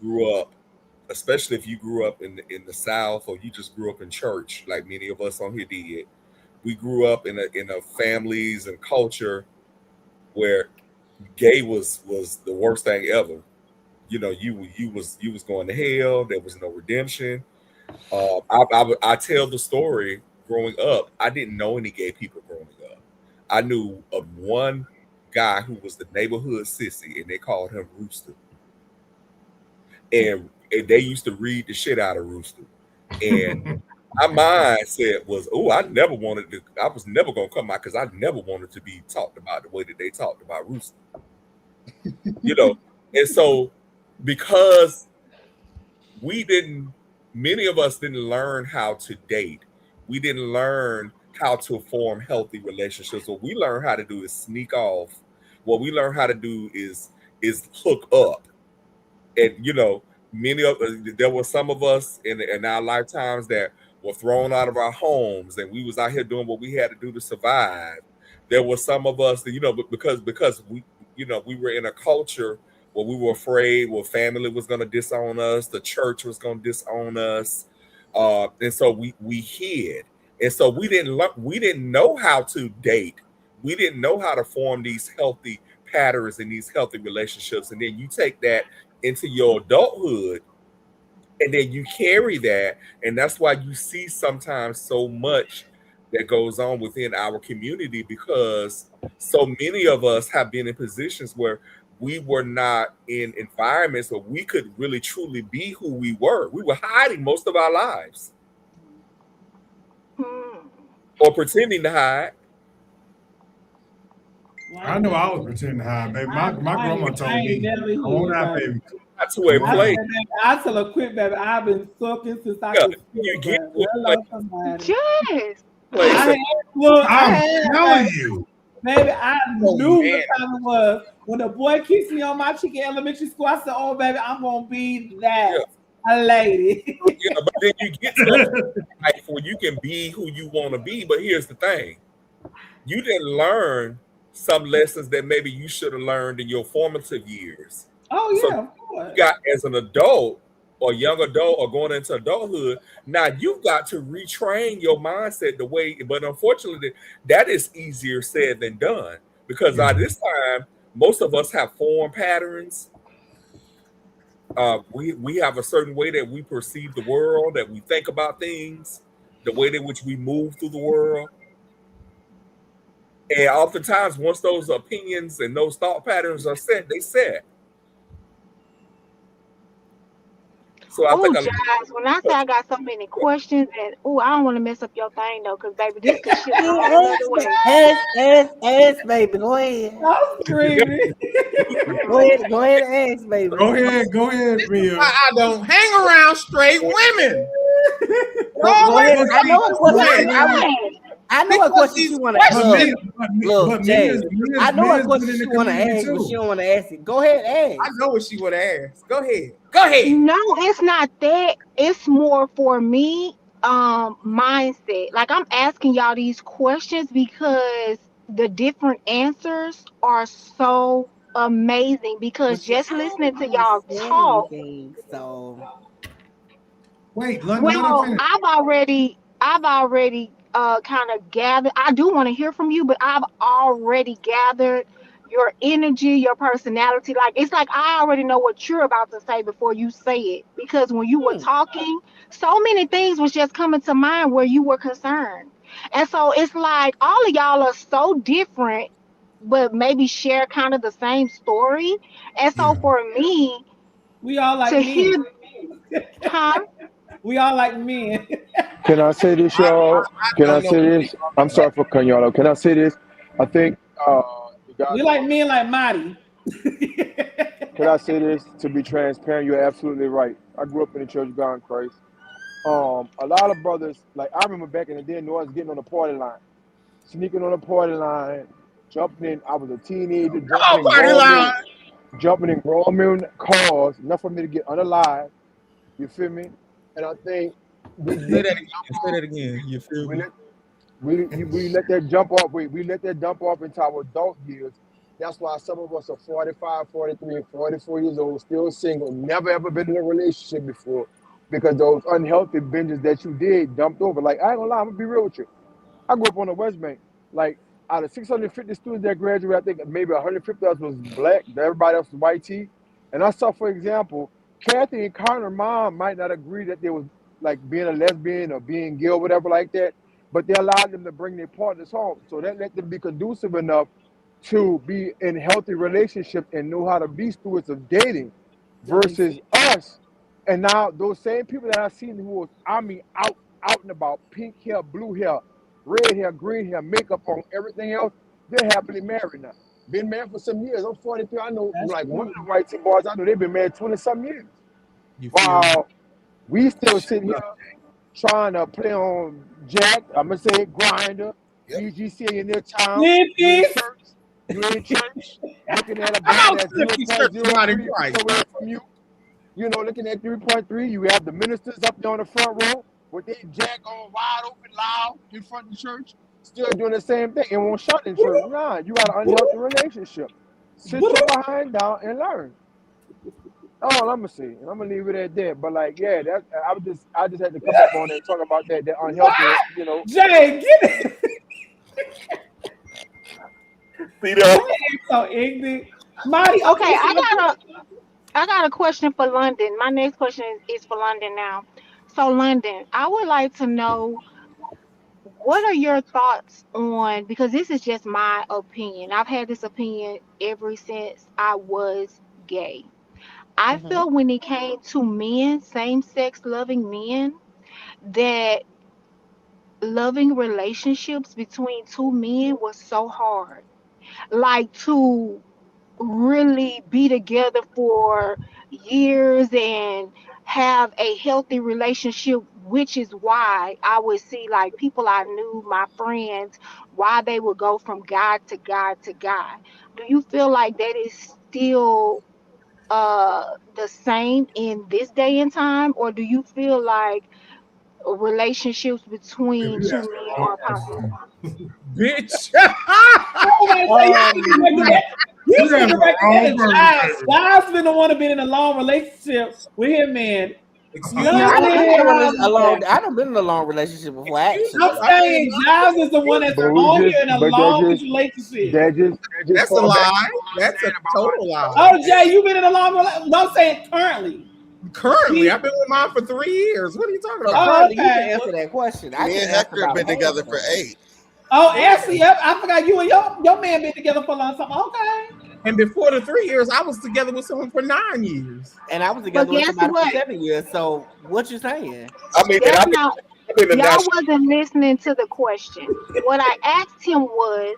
grew up, especially if you grew up in the South or you just grew up in church, like many of us on here did. We grew up in a families and culture where gay was the worst thing ever. You know, you was going to hell. There was no redemption. I tell the story growing up. I didn't know any gay people growing up. I knew of one guy who was the neighborhood sissy, and they called him Rooster. And they used to read the shit out of Rooster. And my mindset was, oh, I was never gonna come out because I never wanted to be talked about the way that they talked about Rooster. You know, and so because many of us didn't learn how to date. We didn't learn how to form healthy relationships. What we learned how to do is sneak off. What we learn how to do is hook up. And you know, there were some of us in our lifetimes that were thrown out of our homes, and we was out here doing what we had to do to survive. There were some of us that, you know, because we, you know, we were in a culture where we were afraid, well, family was going to disown us, the church was going to disown us, and so we hid, and so we didn't know how to date. We didn't know how to form these healthy patterns and these healthy relationships, and then you take that into your adulthood, and then you carry that, and that's why you see sometimes so much that goes on within our community, because so many of us have been in positions where we were not in environments where we could really truly be who we were. We were hiding most of our lives or pretending to hide. I know I was pretending to hide, baby. My grandma told me, "Come on out, baby." Not to a place. I tell her quick, baby. I've been sucking since I could you get hello, somebody. Yes. I'm telling you. Baby, I knew what time it was. When the boy kissed me on my cheek in elementary school, I said, oh, baby, I'm going to be that a lady. Yeah, but then you get to a life where you can be who you want to be. But here's the thing. You didn't learn some lessons that maybe you should have learned in your formative years. Oh, yeah, so of course. You got, as an adult or young adult or going into adulthood, now you've got to retrain your mindset the way, but unfortunately, that is easier said than done, because by this time, most of us have formed patterns. We have a certain way that we perceive the world, that we think about things, the way in which we move through the world. And oftentimes, once those opinions and those thought patterns are set, they set. So I think Jives, when I say I got so many questions, and I don't want to mess up your thing though, because baby, this could shit all the way. Ask, baby. Go ahead. I'm screaming. Go ahead, ask, baby. Go ahead, Mia. I don't hang around straight women. Go ahead. I know what question you want to ask. Look, Jay, I know what question you want to ask, but she don't want to ask it. Go ahead, ask. I know what she would ask. Go ahead. Go ahead. No, it's not that. It's more for me, mindset. Like, I'm asking y'all these questions because the different answers are so amazing. Because just listening to y'all talk. Wait, well, I've already kind of gathered. I do want to hear from you, but I've already gathered your energy, your personality. Like, it's like I already know what you're about to say before you say it, because when you were talking, so many things was just coming to mind where you were concerned. And so it's like all of y'all are so different, but maybe share kind of the same story. And so for me, we all like to men. hear, huh? We all like men. Can I say this, y'all? Can I say this? I'm sorry for cutting y'all out. Can I say this? I think we like men like Marty. Can I say this? To be transparent, you're absolutely right. I grew up in the Church of God in Christ. A lot of brothers, like I remember back in the day, I was getting on the party line, sneaking on the party line, jumping in. I was a teenager, jumping in grown men cars, enough for me to get unalive. You feel me? And I think say that again. You feel me? We let that jump off. We let that jump off into our adult years, That's why some of us are 45, 43, 44 years old, still single, never ever been in a relationship before, because those unhealthy binges that you did dumped over. Like, I ain't gonna lie, I'm gonna be real with you. I grew up on the West Bank. Like, out of 650 students that graduated, I think maybe 150 of us was black. Everybody else was white tea. And I saw, for example, Kathy and Carn's mom might not agree that they was like being a lesbian or being gay or whatever like that, but they allowed them to bring their partners home. So that let them be conducive enough to be in healthy relationships and know how to be stewards of dating versus us. And now those same people that I've seen who was, I mean, out and about, pink hair, blue hair, red hair, green hair, makeup on, everything else, they're happily married now. Been married for some years. I'm 43. I know, like, one of the white tea boys, I know they've been married 20-some years. Wow. We still sitting here trying to play on Jack, I'm going to say Grinder, BGC in their town. You in church, looking at a band that's 0.03 away from you. You know, looking at 3.3, you have the ministers up there on the front row with their jack on wide open, loud in front of the church, still doing the same thing and won't shut in church. Nah, you got an unhealthy relationship. Sit your behind down and learn. All I'm gonna say, and I'm gonna leave it at that. But like, yeah, that I just had to come up on it and talk about that unhealthy, you know. Jay, get it. See that? So ignorant. Marty, Okay, I got a question for London. My next question is for London now. So London, I would like to know, what are your thoughts on, because this is just my opinion. I've had this opinion ever since I was gay. I felt when it came to men, same sex loving men, that loving relationships between two men was so hard. Like, to really be together for years and have a healthy relationship, which is why I would see, like, people I knew, my friends, why they would go from God to God to God. Do you feel like that is still the same in this day and time, or do you feel like relationships between two men are possible? Bitch. You have the wrong person. Jives been the one to be in a long relationship with him, man. No, I done been in a long relationship before. Actually, I'm saying Jives is the one that's on here in a long relationship. That's a lie. That's a total lie. Oh, Jay, you been in a long relationship? No, I'm saying currently. Currently, I've been with mine for 3 years. What are you talking about? Currently, you can answer that question. Me and Hector have been together for 8. Oh, Ashley, yep. I forgot you and your man been together for a long time. Okay. And before the 3 years, I was together with someone for 9 years. And I was together with somebody for 7 years. So what you saying? I mean, y'all wasn't listening to the question. What I asked him was,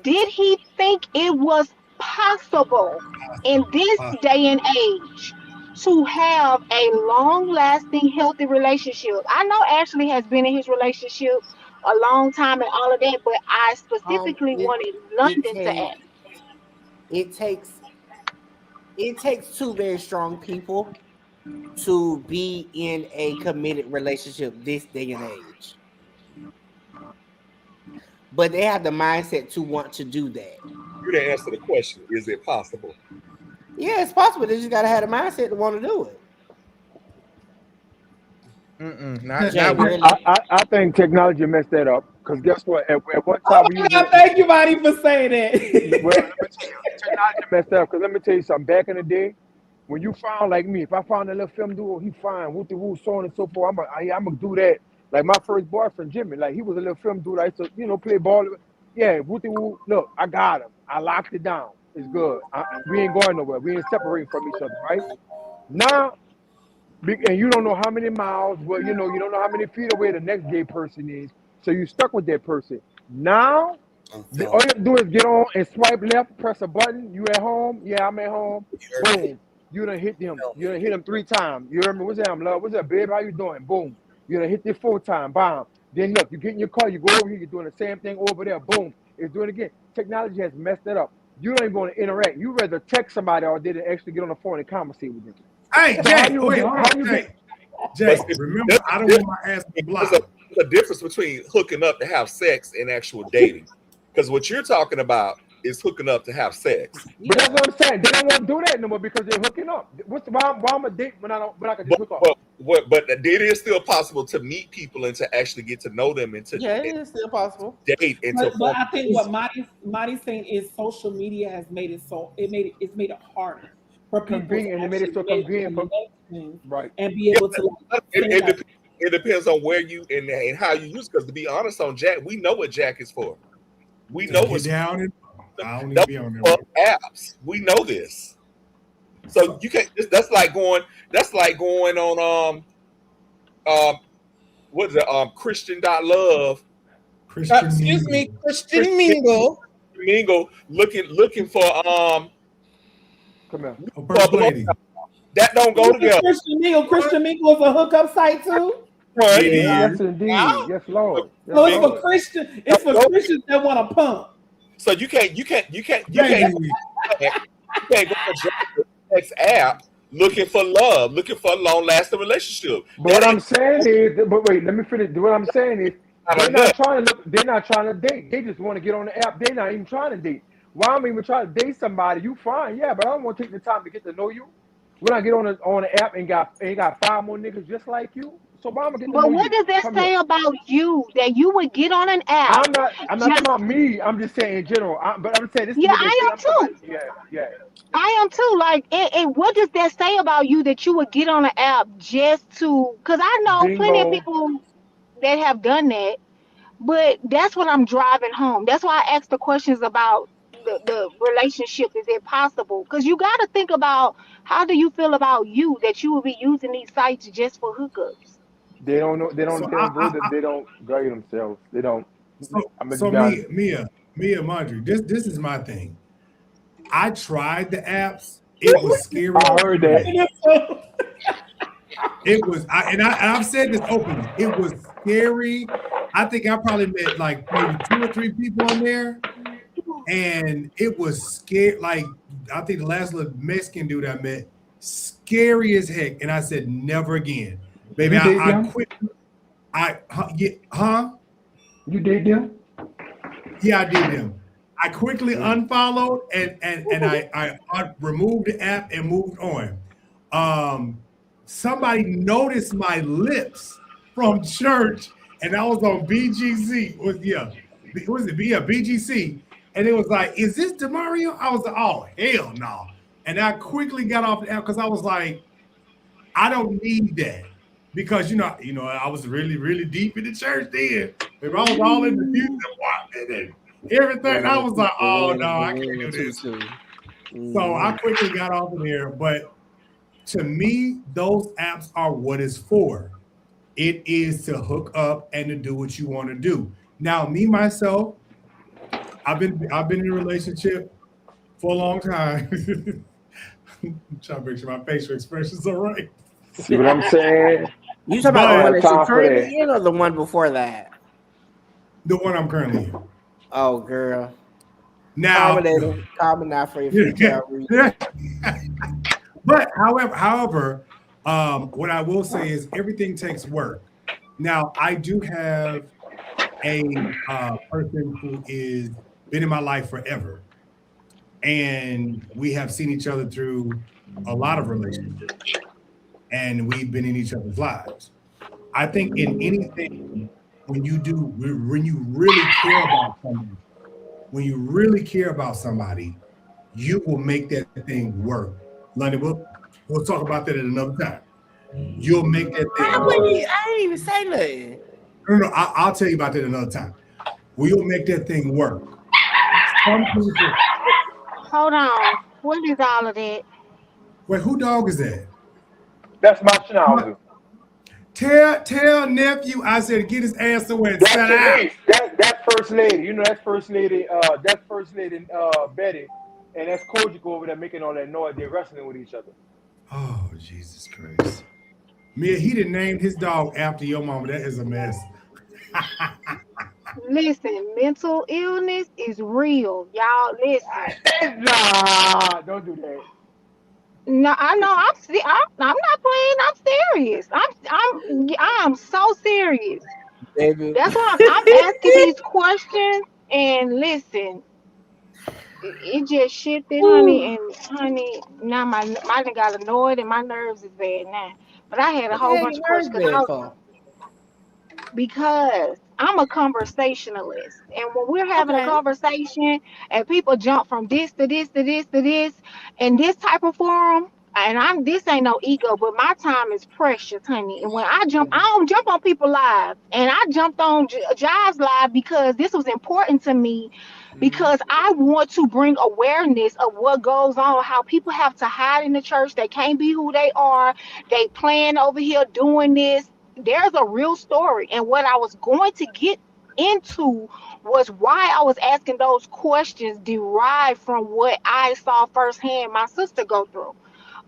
did he think it was possible in this day and age to have a long-lasting, healthy relationship? I know Ashley has been in his relationship a long time and all of that, but I specifically wanted London to ask. It takes two very strong people to be in a committed relationship this day and age. But they have the mindset to want to do that. You didn't answer the question. Is it possible? Yeah, it's possible. They just gotta have the mindset to want to do it. I think technology messed that up. Because guess what? At one time, thank you, Marty, for saying that. Well, let me tell you, technology messed that up. Because let me tell you something. Back in the day, when you found, like me, if I found a little film dude, he fine, woo so on and so forth. I'm gonna do that. Like my first boyfriend, Jimmy, like he was a little film dude. I used to, play ball. Yeah, woo. Look, I got him. I locked it down. It's good. We ain't going nowhere. We ain't separating from each other, right? Now, and you don't know how many miles, well, you don't know how many feet away the next gay person is. So you stuck with that person. Now, all you have to do is get on and swipe left, press a button. You at home? Yeah, I'm at home. Boom. You done hit him. You done hit him 3 times. You heard me? What's that, love? What's up, babe? How you doing? Boom. You done hit this 4 times. Bam. Then look, you get in your car, you go over here, you're doing the same thing over there. Boom. It's doing it again. Technology has messed that up. You don't even want to interact. You rather text somebody or did it actually get on the phone and conversate with them. Hey, Jay, Jay, remember, I don't want my ass to be blocked. There's a difference between hooking up to have sex and actual dating. Because what you're talking about is hooking up to have sex. But that's what I'm saying. They don't want to do that no more because they're hooking up. Why I'm a date when I can just hook up? But it is still possible to meet people and to actually get to know them and to it is still possible. date and but I think what Marty's saying is social media has made it it's made it harder for people convenient, and it made it so convenient for right and be able to. It depends on where you and how you use. Because to be honest, on Jack, we know what Jack is for. We know what's down and I don't need to be on there. Apps. We know this. So you can't. That's like going on what is it? Christian.love. Excuse me, Christian Mingle. Mingle looking for come here. That don't go together. Christian Mingle is a hookup site too. Yes, indeed. Wow. Yes, Lord. Yes, So it's Lord. for Christian. It's for Christians that want to pump. So you can't go to X app looking for love, looking for a long-lasting relationship. But what I'm saying is, but wait, let me finish. What I'm saying is, they're not trying to date. They just want to get on the app. They're not even trying to date. Why am I even trying to date somebody? You fine, yeah, but I don't want to take the time to get to know you. When I get on the app and got 5 more niggas just like you. So why am I getting to know you? But what does that say about you that you would get on an app? I'm not talking about me. I'm just saying in general. But I'm saying this. Yeah, I am too. Yeah. I am too. Like, and what does that say about you that you would get on an app just to? Because I know plenty of people that have done that. But that's what I'm driving home. That's why I asked the questions about the relationship. Is it possible? Because you got to think about how do you feel about you that you would be using these sites just for hookups. They don't know. They don't value themselves. They don't. Mia, Marjorie, this is my thing. I tried the apps. It was scary. I heard that. I've said this openly. It was scary. I think I probably met like maybe 2 or 3 people on there, and it was scary. Like I think the last little Mexican dude I met, scary as heck. And I said, never again, baby. I quit. You did them? Yeah, I did them. I quickly unfollowed and I removed the app and moved on. Somebody noticed my lips from church, and I was on BGC. BGC, and it was like, "Is this DeMario?" I was like, "Oh hell no!" And I quickly got off the app because I was like, "I don't need that," because you know, I was really, really deep in the church then. Maybe I was all in the music department and everything. I was like, "Oh no, I can't do this." So I quickly got off of there, but. To me, those apps are what it's for. It is to hook up and to do what you want to do. Now, me myself, I've been in a relationship for a long time. I'm trying to make sure my facial expressions are right. See what I'm saying? You talking about the one that you're currently in, or the one before that? The one I'm currently in. Oh, girl. Now, comment now for your future. But however, what I will say is everything takes work. Now, I do have a person who is been in my life forever, and we have seen each other through a lot of relationships, and we've been in each other's lives. I think in anything, when you really care about somebody, you will make that thing work. London, we'll talk about that at another time. You'll make that thing work. I didn't even say nothing. No, I'll tell you about that another time. We'll make that thing work. Hold on. What is all of that? Wait, who dog is that? That's my schnauzer. Tell nephew I said get his ass away and set out. That's first lady. You know that's first lady. That's first lady Betty. And that's Kojic over there making all that noise. They're wrestling with each other. Oh, Jesus Christ. Mia, he didn't name his dog after your mama. That is a mess. Listen, mental illness is real. Y'all listen. Nah, don't do that. No, I know. I'm not playing. I'm serious. I'm so serious. Baby. That's why I'm asking these questions. And listen, it just shifted, honey, and honey, now my done got annoyed and my nerves is bad now. But I had a What the whole hell bunch you of questions nerves bad for? because I'm a conversationalist. And when we're having a Okay. conversation and people jump from this to this to this to this in this type of forum, and I'm this ain't no ego, but my time is precious, honey. And when I jump, I don't jump on people live. And I jumped on Jives live because this was important to me because I want to bring awareness of what goes on, how people have to hide in the church. They can't be who they are. They playing over here doing this. There's a real story. And what I was going to get into was why I was asking those questions derived from what I saw firsthand my sister go through.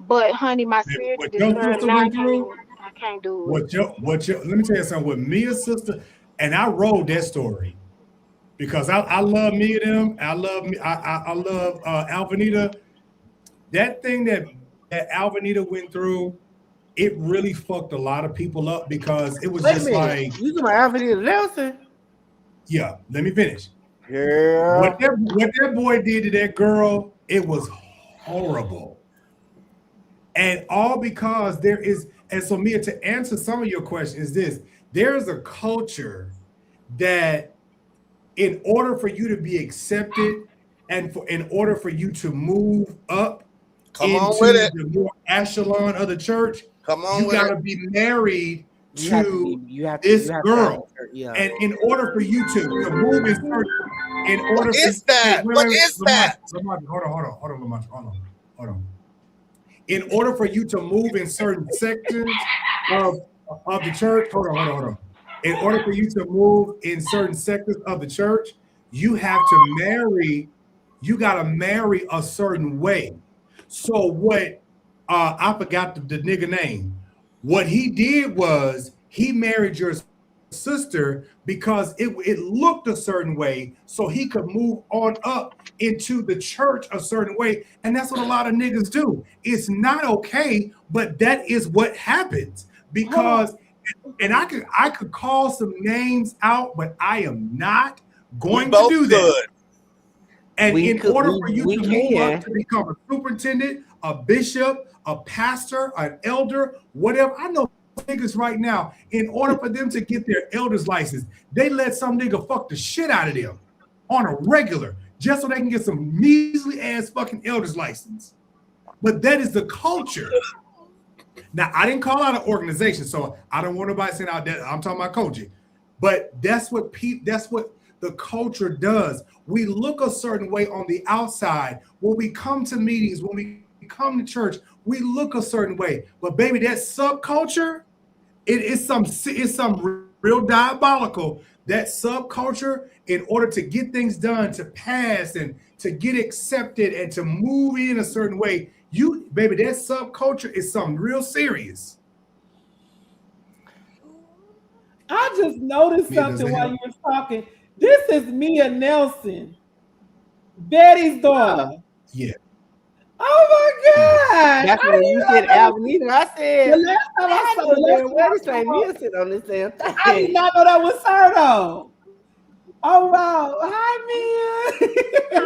But honey, my spirit is What your disturbed sister now. went through, I can't do it. what your let me tell you something with Mia's sister, and I wrote that story because I love Mia them. I love me. I love Alvanita. That thing that Alvanita went through, it really fucked a lot of people up because it was Wait a just minute. like, You talking about Alvin Nelson? yeah. Let me finish. Yeah. What that boy did to that girl, it was horrible. And all because there is, and so Mia, to answer some of your questions, is this: there's a culture that in order for you to be accepted and in order for you to move up into the more echelon of the church, you got to be married to this girl. And in order for you to move in certain, in order What is that? What is that? Hold on. In order for you to move in certain sections of the church, hold on. In order for you to move in certain sectors of the church, you have to marry. You got to marry a certain way. So what? I forgot the nigga name. What he did was he married your sister because it looked a certain way, so he could move on up into the church a certain way, and that's what a lot of niggas do. It's not okay, but that is what happens because. And I could call some names out, but I am not going to do that. And in order for you to move up to become a superintendent, a bishop, a pastor, an elder, whatever, I know niggas right now, in order for them to get their elder's license, they let some nigga fuck the shit out of them on a regular, just so they can get some measly ass fucking elder's license. But that is the culture. Now, I didn't call out an organization, so I don't want nobody saying out that I'm talking about coaching. But that's what the culture does. We look a certain way on the outside. When we come to meetings, when we come to church, we look a certain way. But baby, that subculture, it's some real diabolical. That subculture, in order to get things done, to pass and to get accepted and to move in a certain way, baby, that subculture is something real serious. I just noticed something while you were talking. This is Mia Nelson, Betty's daughter. Yeah. Oh my God! That's when you said Alvinita. I said the last time I saw Mia sit on this damn thing. I did not know that was her though. Oh wow! Hi Mia.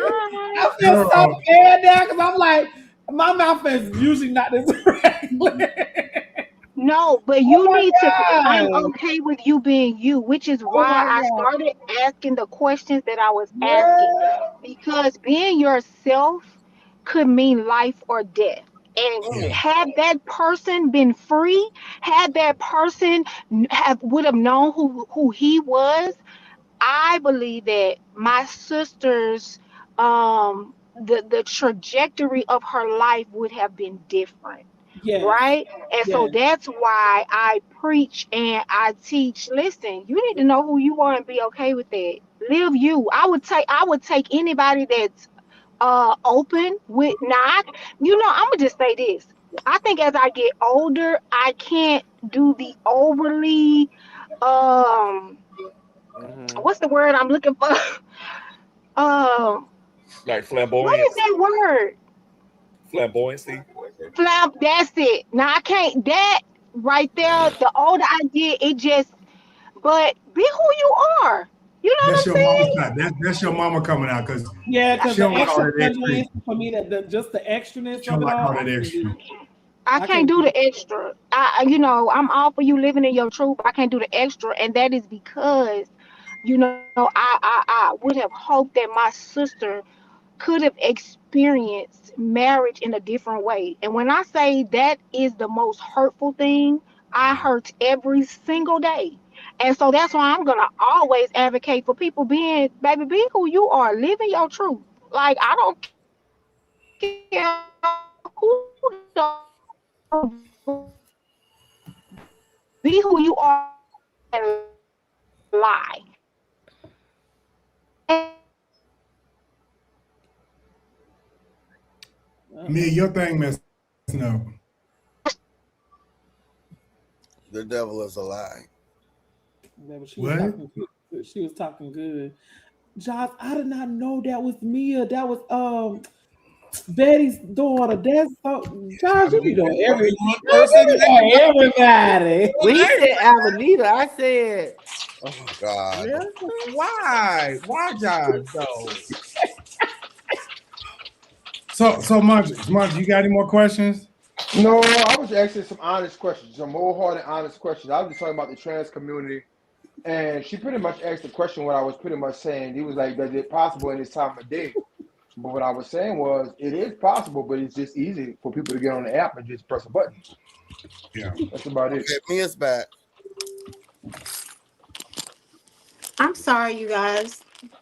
I feel so bad now because I'm like, my mouth is usually not this regular. No, but you need to. I'm okay with you being you, which is why I started asking the questions that I was asking. Because being yourself could mean life or death. And had that person been free, had that person would have known who he was, I believe that my sister's the trajectory of her life would have been different. Yes. Right? And so that's why I preach and I teach. Listen, you need to know who you are and be okay with that. Live you. I would take anybody that's open with not, I'm gonna just say this. I think as I get older, I can't do the overly what's the word I'm looking for? Like flamboyance. What is that word? Flamboyancy. That's it. Now I can't. That right there. The older I get, but be who you are. You know That's what your I'm mama saying? side. That's your mama coming out because Yeah, because she the don't call extra it extra. punctuation for me, just the extraness She of don't it like all, call I it can't extra. do. I I can't can't do do. the extra. I'm all for you living in your truth. I can't do the extra, and that is because, I would have hoped that my sister could have experienced marriage in a different way. And when I say that is the most hurtful thing, I hurt every single day. And so that's why I'm gonna always advocate for people be who you are, living your truth. Like I don't care who don't be who you are and lie. Mia, your thing messing up. The devil is a lie. Yeah, but What? she was talking good. Josh, I did not know that was Mia. That was Betty's daughter. That's so Josh, you be doing every everybody. Well, he said Avenida. I said, Oh God. Yeah. Why? Why, John? Though. So Munch, you got any more questions? No, I was asking some honest questions, some wholehearted, honest questions. I was just talking about the trans community, and she pretty much asked the question what I was pretty much saying. He was like, "Is it possible in this time of day?" But what I was saying was, it is possible, but it's just easy for people to get on the app and just press a button. Yeah, that's about it. Okay, Mia's back. I'm sorry, you guys.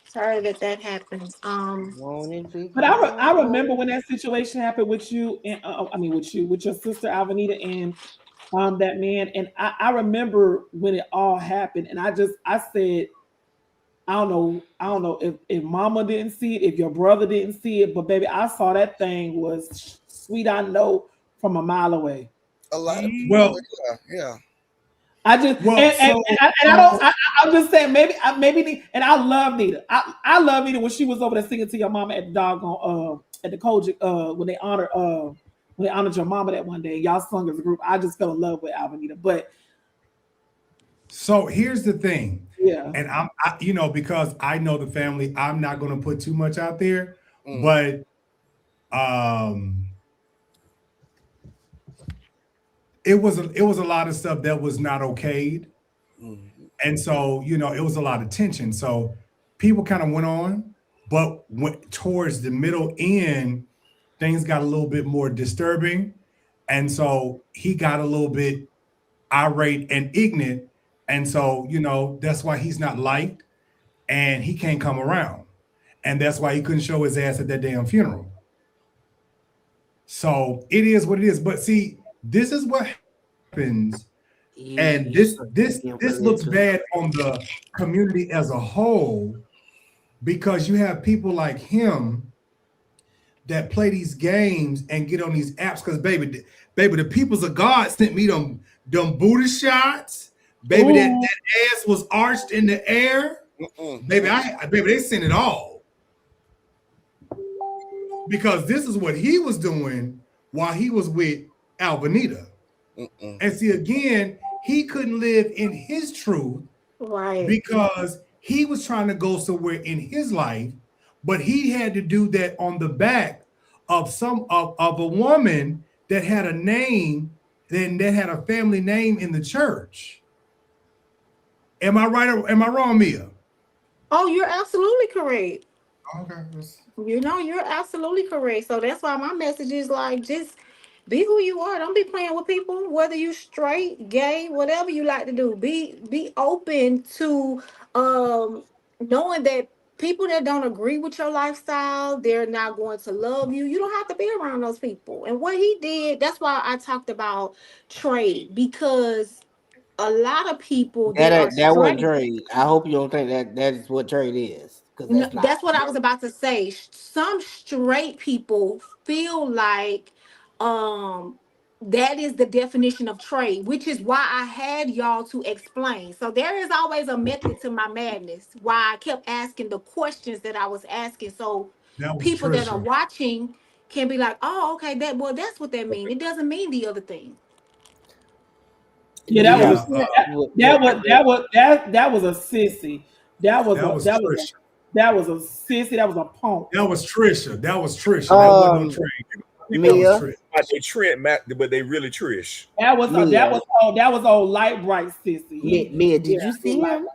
Sorry that happened. But I remember when that situation happened with you, and with your sister Alvanita and that man, and I remember when it all happened, and I said, I don't know if Mama didn't see it, if your brother didn't see it, but baby, I saw that thing was sweet. I know from a mile away. A lot of people. Well, yeah. I just I'm just saying maybe and I love Nita. I love Nita when she was over there singing to your mama at the doggone at the Kojic when they honored your mama that one day. Y'all sung as a group. I just fell in love with Alvanita. But so here's the thing. Yeah. And because I know the family, I'm not going to put too much out there, but it was a lot of stuff that was not okayed. And so, it was a lot of tension. So people kind of went on, but towards the middle end, things got a little bit more disturbing. And so he got a little bit irate and ignorant. And so, that's why he's not liked and he can't come around. And that's why he couldn't show his ass at that damn funeral. So it is what it is. But see, this is what happens. And this looks bad on the community as a whole because you have people like him that play these games and get on these apps because baby, the peoples of God sent me them booty shots. Baby, that ass was arched in the air. Baby, they sent it all. Because this is what he was doing while he was with Alvanita. And see, again, he couldn't live in his truth because he was trying to go somewhere in his life, but he had to do that on the back of of a woman that had a name, that had a family name in the church. Am I right or am I wrong, Mia? Oh, you're absolutely correct. Okay. You're absolutely correct. So that's why my message is like, just be who you are. Don't be playing with people, whether you straight, gay, whatever you like to do. Be open to knowing that people that don't agree with your lifestyle, they're not going to love you. You don't have to be around those people. And what he did, that's why I talked about trade, because a lot of people that wasn't trade. I hope you don't think that is what trade is, because that's not. That's what I was about to say. Some straight people feel like that is the definition of trade, which is why I had y'all to explain. So there is always a method to my madness, why I kept asking the questions that I was asking, so people that are watching can be like, oh, okay, that's what that means. It doesn't mean the other thing. Yeah, that was a sissy. That was That a was that was Trisha. that was a sissy. That was a punk. That was Trisha. That wasn't no Trey. Mia, They Trent, but they really Trish. That was Mia. old light bright sissy. Mia, did you see light him?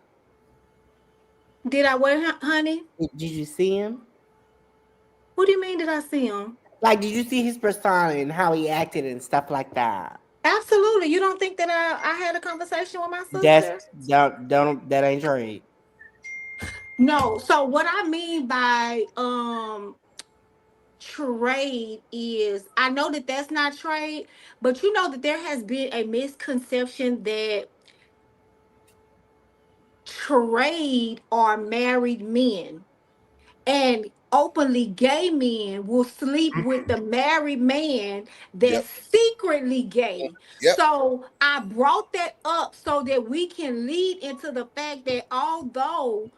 Did I what, honey? Did you see him? What do you mean? Did I see him? Like, did you see his persona and how he acted and stuff like that? Absolutely. You don't think that I had a conversation with my sister? That ain't trade. No. So what I mean by trade is, I know that that's not trade, but you know that there has been a misconception that trade are married men, and openly gay men will sleep with the married man that's secretly gay. So I brought that up so that we can lead into the fact that although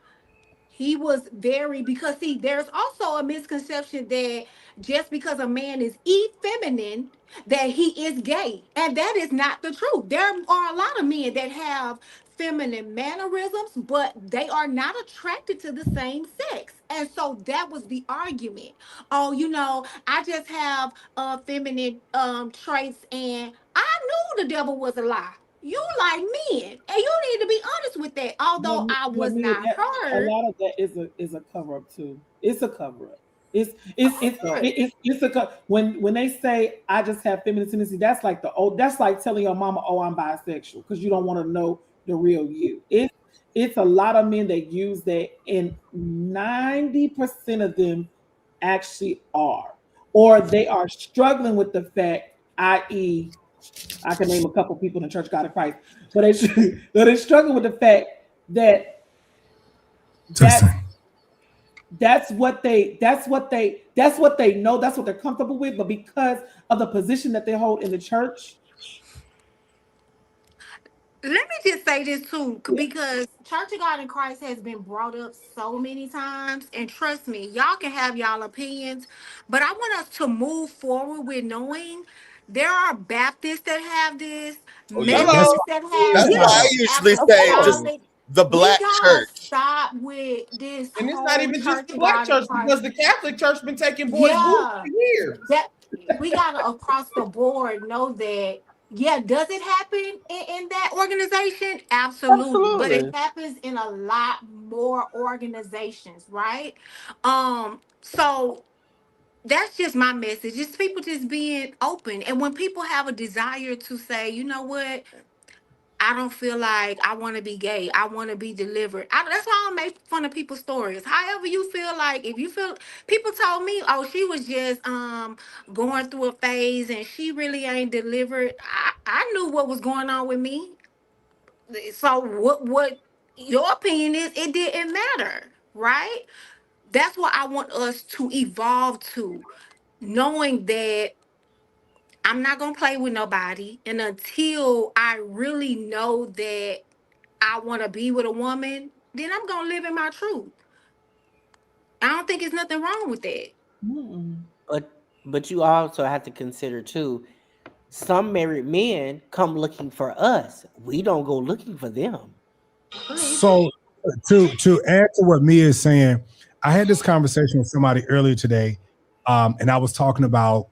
he was because see, there's also a misconception that just because a man is effeminine, that he is gay. And that is not the truth. There are a lot of men that have feminine mannerisms, but they are not attracted to the same sex. And so that was the argument. Oh, I just have feminine traits, and I knew the devil was a lie. You like men, and you need to be honest with that. Although I was not a heard. lot of that is a cover up too. It's a cover up. It's a when they say I just have feminine tendency, that's like telling your mama, oh, I'm bisexual, because you don't want to know the real you. It's a lot of men that use that, and 90% of them actually are, or they are struggling with the fact, i.e., I can name a couple people in the Church of God in Christ, but they struggle with the fact that that's what they know, that's what they're comfortable with, but because of the position that they hold in the church. Let me just say this too, because Church of God in Christ has been brought up so many times, and trust me, y'all can have y'all opinions, but I want us to move forward with knowing there are Baptists that have this, Methodists that have That's this, why I usually say just the black church. Stop with this, and it's not even just the of black God church, in Christ. because the Catholic Church been taking boys' boots for years. That we gotta across the board know that. Yeah, does it happen in that organization? Absolutely. But it happens in a lot more organizations, right? So that's just my message. It's people just being open. And when people have a desire to say, you know what, I don't feel like I want to be gay, I want to be delivered. That's why I don't make fun of people's stories. However you feel, like if you feel, people told me, oh, she was just going through a phase and she really ain't delivered. I knew what was going on with me. So what your opinion is, it didn't matter, right? That's what I want us to evolve to, knowing that I'm not gonna play with nobody, and until I really know that I want to be with a woman, then I'm gonna live in my truth. I don't think there's nothing wrong with that. But you also have to consider too, some married men come looking for us. We don't go looking for them. So to add to what Mia is saying, I had this conversation with somebody earlier today, and I was talking about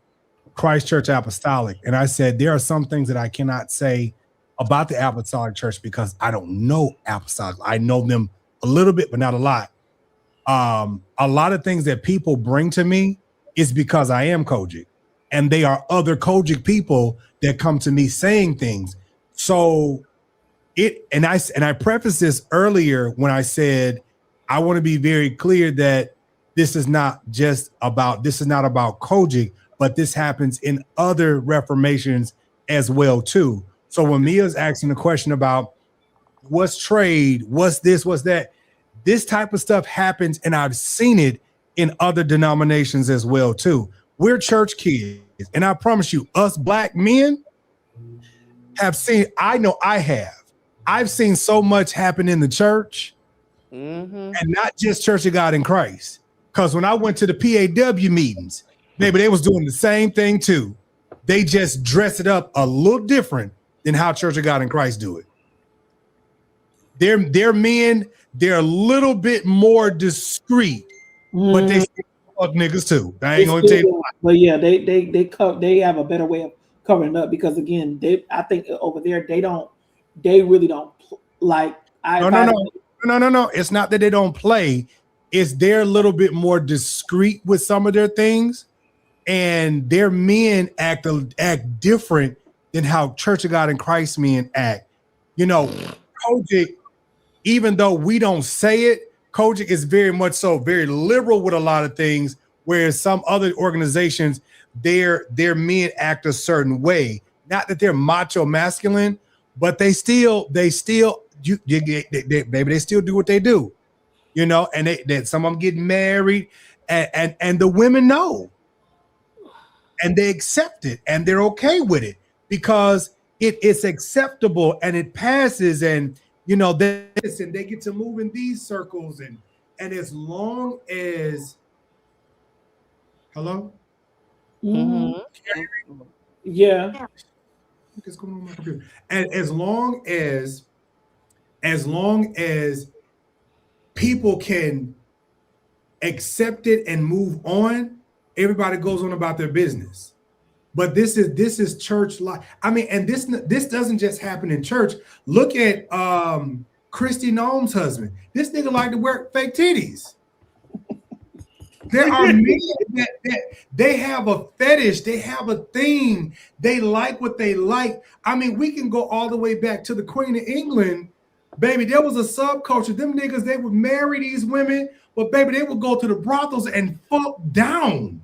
Christ Church Apostolic, and I said there are some things that I cannot say about the Apostolic Church because I don't know Apostolic. I know them a little bit, but not a lot. A lot of things that people bring to me is because I am Kojic, and they are other Kojic people that come to me saying things. So I prefaced this earlier when I said I want to be very clear that this is not about Kojic, but this happens in other reformations as well too. So when Mia's asking the question about what's trade, what's this, what's that, this type of stuff happens, and I've seen it in other denominations as well too. We're church kids, and I promise you, us black men have seen. I've seen so much happen in the church, and not just Church of God in Christ. Because when I went to the PAW meetings, maybe they was doing the same thing too. They just dress it up a little different than how Church of God in Christ do it. They're men. They're a little bit more discreet, but they still fuck niggas too. I ain't gonna tell you. But yeah, they have a better way of covering up because again, I think over there they really don't like. No. It's not that they don't play. It's they're a little bit more discreet with some of their things, and their men act different than how Church of God in Christ men act. You know, Kojic, even though we don't say it, Kojic is very much so very liberal with a lot of things, whereas some other organizations, their men act a certain way. Not that they're macho masculine, but they still they still do what they do, you know. And they some of them get married, and the women know, and they accept it, and they're okay with it because it's acceptable and it passes, and you know this, and they get to move in these circles, and as long as hello. Mm-hmm. Yeah. What's going on with my computer? And as long as people can accept it and move on, everybody goes on about their business. But this is church life. I mean, and this doesn't just happen in church. Look at Christy Noam's husband. This nigga like to wear fake titties. There are men that they have a fetish, they have a thing, they like what they like. I mean, we can go all the way back to the Queen of England, baby. There was a subculture. Them niggas, they would marry these women, but baby, they would go to the brothels and fuck down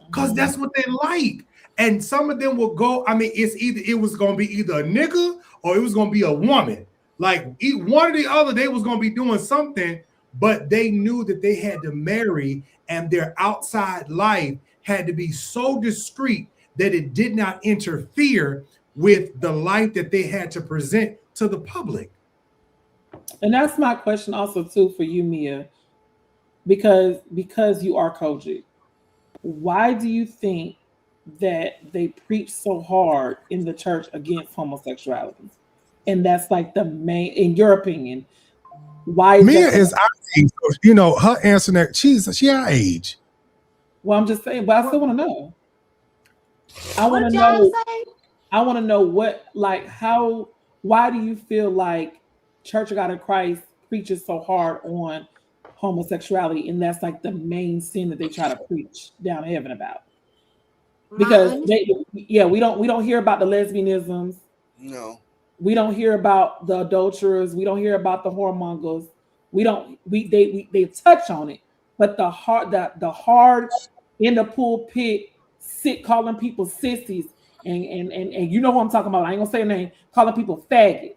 because that's what they like. And some of them will go. I mean, it was gonna be either a nigga or it was gonna be a woman. Like one or the other, they was gonna be doing something, but they knew that they had to marry. And their outside life had to be so discreet that it did not interfere with the life that they had to present to the public. And that's my question also too for you, Mia, because you are Kojic. Why do you think that they preach so hard in the church against homosexuality? And that's like the main, in your opinion, why Mia is our age, so, you know, her answer that she our age. Well, I'm just saying, but I still want to know. I want to know what, like, how, why do you feel like Church of God in Christ preaches so hard on homosexuality, and that's like the main sin that they try to preach down heaven about? Because we don't hear about the lesbianisms. No. We don't hear about the adulterers. We don't hear about the whoremongers. They touch on it, but the hard in the pulpit, calling people sissies, and you know what I'm talking about. I ain't gonna say a name. Calling people faggots.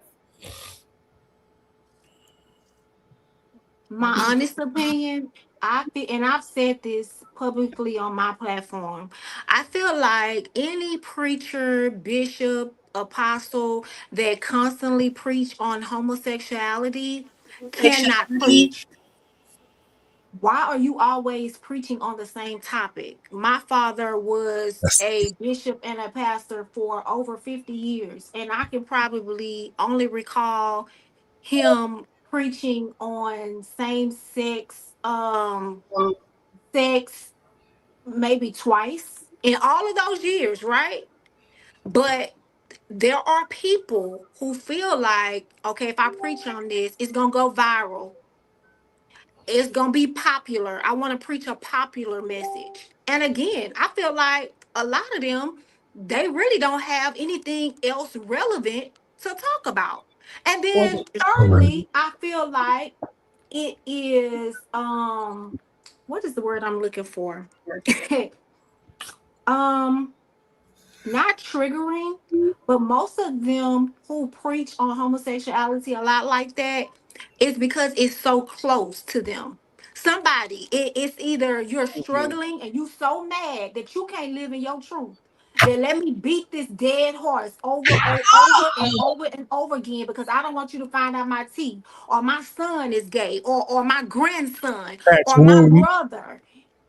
My honest opinion, I've said this publicly on my platform. I feel like any preacher, bishop, apostle that constantly preach on homosexuality cannot preach. Why are you always preaching on the same topic? My father was a bishop and a pastor for over 50 years, and I can probably only recall him preaching on same-sex sex maybe twice in all of those years, right? But there are people who feel like, okay, if I preach on this, it's gonna go viral, it's gonna be popular. I want to preach a popular message. And again, I feel like a lot of them, they really don't have anything else relevant to talk about. And then thirdly, I feel like it is what is the word I'm looking for? Not triggering, but most of them who preach on homosexuality a lot like that is because it's so close to them. It's either you're struggling and you so mad that you can't live in your truth. Then let me beat this dead horse over and over again because I don't want you to find out my teeth, or my son is gay, or my grandson, or my brother.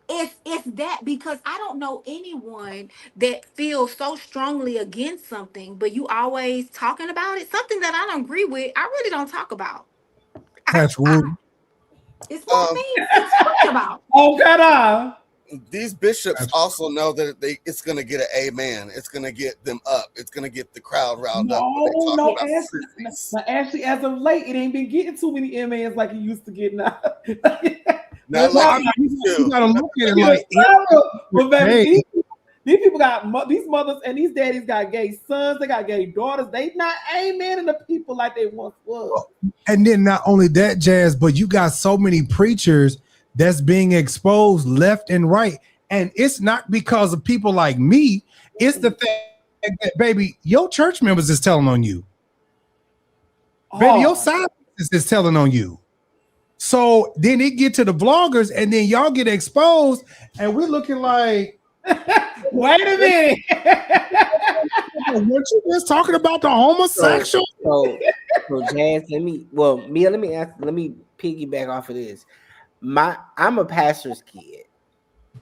It's that, because I don't know anyone that feels so strongly against something, but you always talking about it. Something that I don't agree with, I really don't talk about. Patrick Wooten. It's more things to talk about. Oh, God. These bishops also know that it's going to get an amen. It's going to get them up. It's going to get the crowd riled up. No, Ashley, as of late, it ain't been getting too many amens like it used to get now. Now, you gotta look at it like but baby, these people got these mothers and these daddies got gay sons, they got gay daughters. They not amening the people like they once was. And then not only that, Jazz, but you got so many preachers that's being exposed left and right. And it's not because of people like me. It's the fact that, baby, your church members is telling on you. Baby, your side is telling on you. So then it get to the vloggers and then y'all get exposed and we're looking like, wait a minute. Weren't you just talking about the homosexual? So Jazz, let me piggyback off of this. I'm a pastor's kid.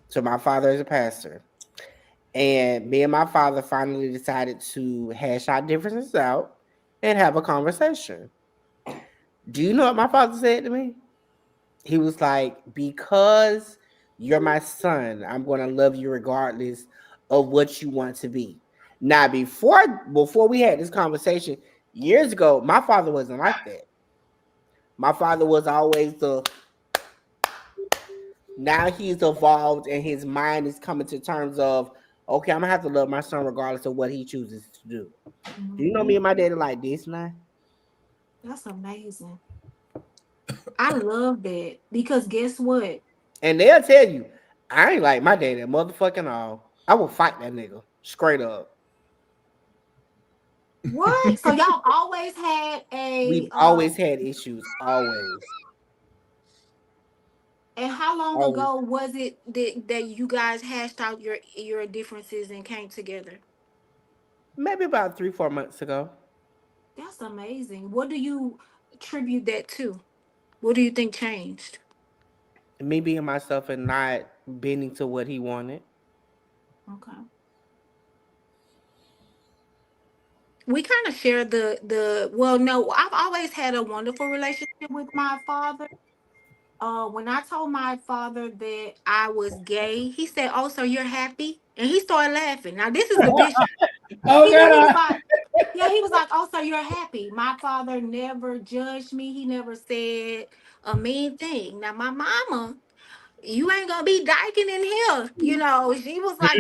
So my father is a pastor. And me and my father finally decided to hash our differences out and have a conversation. Do you know what my father said to me? He was like, because you're my son, I'm going to love you regardless of what you want to be. Now, before we had this conversation years ago, my father wasn't like that. My father was always now he's evolved and his mind is coming to terms of, okay, I'm going to have to love my son regardless of what he chooses to do. Mm-hmm. Do you know me and my daddy like this now? That's amazing. I love that because guess what? And they'll tell you, I ain't like my daddy motherfucking all. I will fight that nigga straight up. What? So y'all always had We've always had issues, always. And how long ago was it that you guys hashed out your differences and came together? Maybe about 3-4 months ago. That's amazing. What do you attribute that to? What do you think changed? Me being myself and not bending to what he wanted. Okay. We kind of share I've always had a wonderful relationship with my father. When I told my father that I was gay, he said, "Oh, so you're happy?" And he started laughing. Now this is the bishop. He was like, "Oh, so you're happy?" My father never judged me. He never said a mean thing. Now my mama, you ain't gonna be dyking in here. You know, she was like,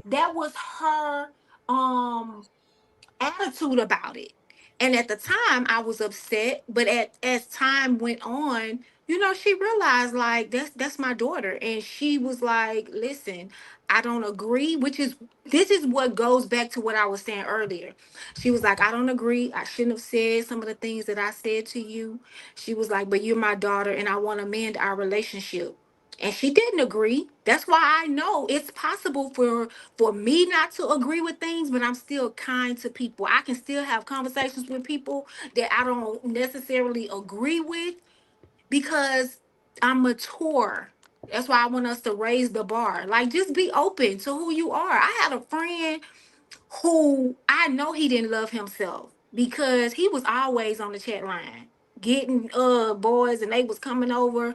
that was her attitude about it. And at the time I was upset, but as time went on, she realized like that's my daughter. And she was like, listen, I don't agree, this is what goes back to what I was saying earlier. She was like, I don't agree. I shouldn't have said some of the things that I said to you. She was like, but you're my daughter and I want to mend our relationship. And she didn't agree. That's why I know it's possible for me not to agree with things, but I'm still kind to people. I can still have conversations with people that I don't necessarily agree with because I'm mature. That's why I want us to raise the bar. Like, just be open to who you are. I had a friend who I know he didn't love himself because he was always on the chat line getting boys and they was coming over.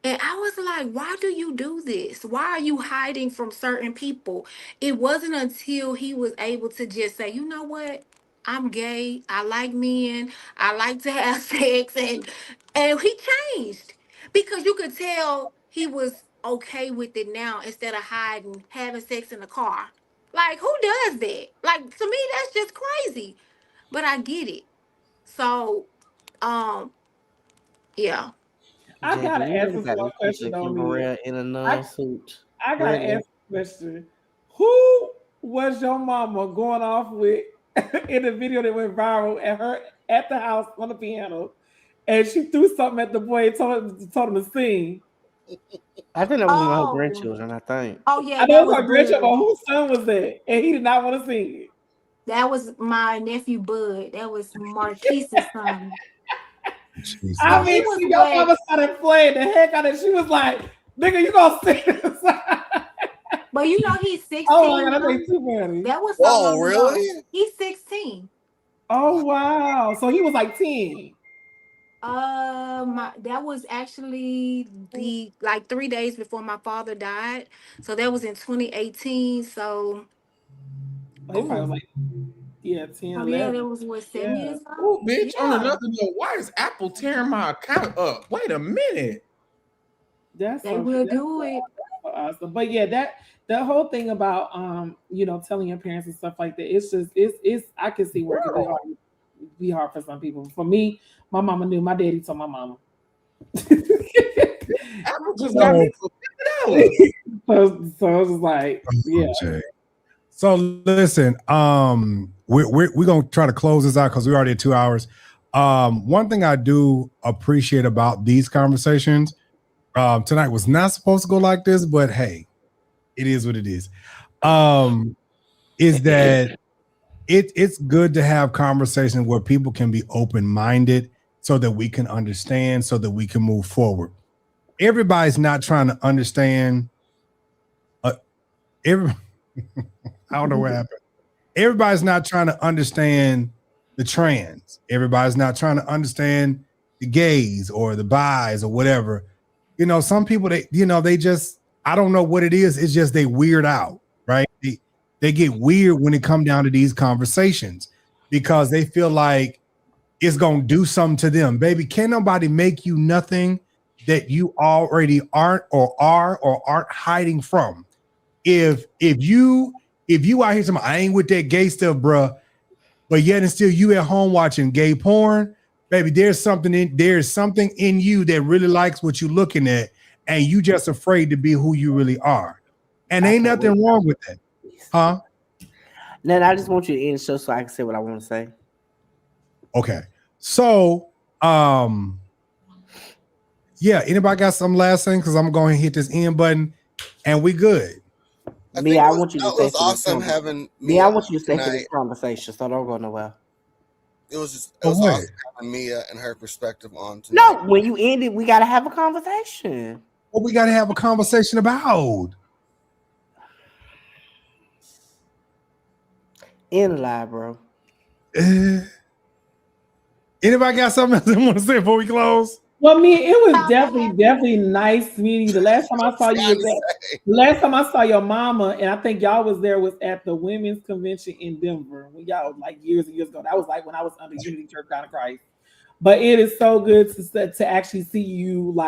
And I was like, why do you do this? Why are you hiding from certain people? It wasn't until he was able to just say, you know what? I'm gay. I like men. I like to have sex. And he changed because you could tell he was okay with it now instead of hiding, having sex in the car. Like, who does that? Like, to me, that's just crazy. But I get it. So, yeah. I gotta answer one question on me. In a non-suit. I gotta answer the question. Who was your mama going off with in the video that went viral at the house on the piano, and she threw something at the boy and told him to sing? I think that was one of her grandchildren. I think. Oh yeah, I know it was her grandchildren. Whose son was that? And he did not want to sing it. That was my nephew Bud. That was Marquise's son. Jesus. I mean, your mama started playing the heck out of it. She was like, "Nigga, you gonna sing this?" But he's 16. Oh my God, that makes too funny. That was so really? He's 16. Oh wow! So he was like 10. That was actually the 3 days before my father died. So that was in 2018. So They probably was like, 10, oh yeah, 11. that was what 7 years ago? Oh, bitch. On Yeah. another note, why is Apple tearing my account up? Wait a minute. That's They so will that's do it. awesome. But yeah, that whole thing about telling your parents and stuff like that, it's I can see where it could be hard for some people. For me, my mama knew, my daddy told my mama. Apple just got me for $50. So I was just like, yeah. Okay. So listen, we're gonna try to close this out because we're already at 2 hours. One thing I do appreciate about these conversations, tonight was not supposed to go like this, but hey, it is what it is. Is that it's good to have conversations where people can be open-minded so that we can understand, so that we can move forward. Everybody's not trying to understand. I don't know what happened. Everybody's not trying to understand the trans. Everybody's not trying to understand the gays or the bis or whatever. Some people, they just, I don't know what it is. It's just they weird out, right? They get weird when it come down to these conversations because they feel like it's going to do something to them. Baby, can't nobody make you nothing that you already aren't or aren't hiding from. If you out here saying, I ain't with that gay stuff, bruh, but yet and still you at home watching gay porn, baby, there's something in you that really likes what you're looking at, and you just afraid to be who you really are. And ain't nothing wrong with that. Huh? Then I just want you to end the show so I can say what I want to say. Okay. So, yeah, anybody got some last thing? Because I'm going to hit this end button and we good. I want you to say awesome having I want you to stay for this conversation, so don't go nowhere. It was awesome having Mia and her perspective on tonight. No, when you end it, we got to have a conversation. What we got to have a conversation about? In live, bro. Anybody got something else they want to say before we close? Well, it was definitely nice meeting you. The last time I saw you the last time I saw your mama, and I think y'all was there, was at the women's convention in Denver. When y'all years and years ago. That was when I was under Unity Church God of Christ. But it is so good to actually see you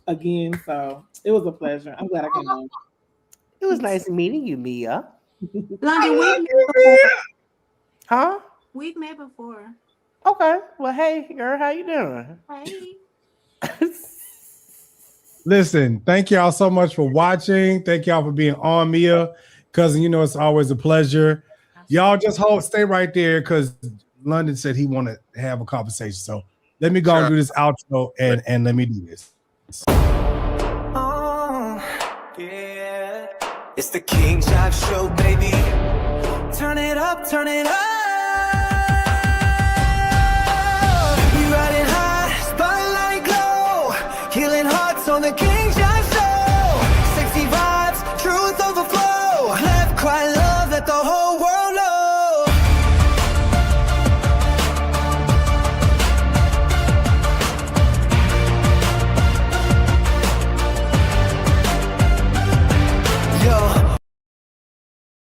again. So it was a pleasure. I'm glad I came on. It was nice meeting you, Mia. London, huh? We've met before. Okay. Well, hey, girl, how you doing? Hey. Listen, thank y'all so much for watching. Thank y'all for being on, Mia. Cousin, it's always a pleasure. Y'all just stay right there because London said he wanted to have a conversation. So let me go and do this outro and let me do this. Oh, yeah. It's the King Jive Show, baby. Turn it up, turn it up.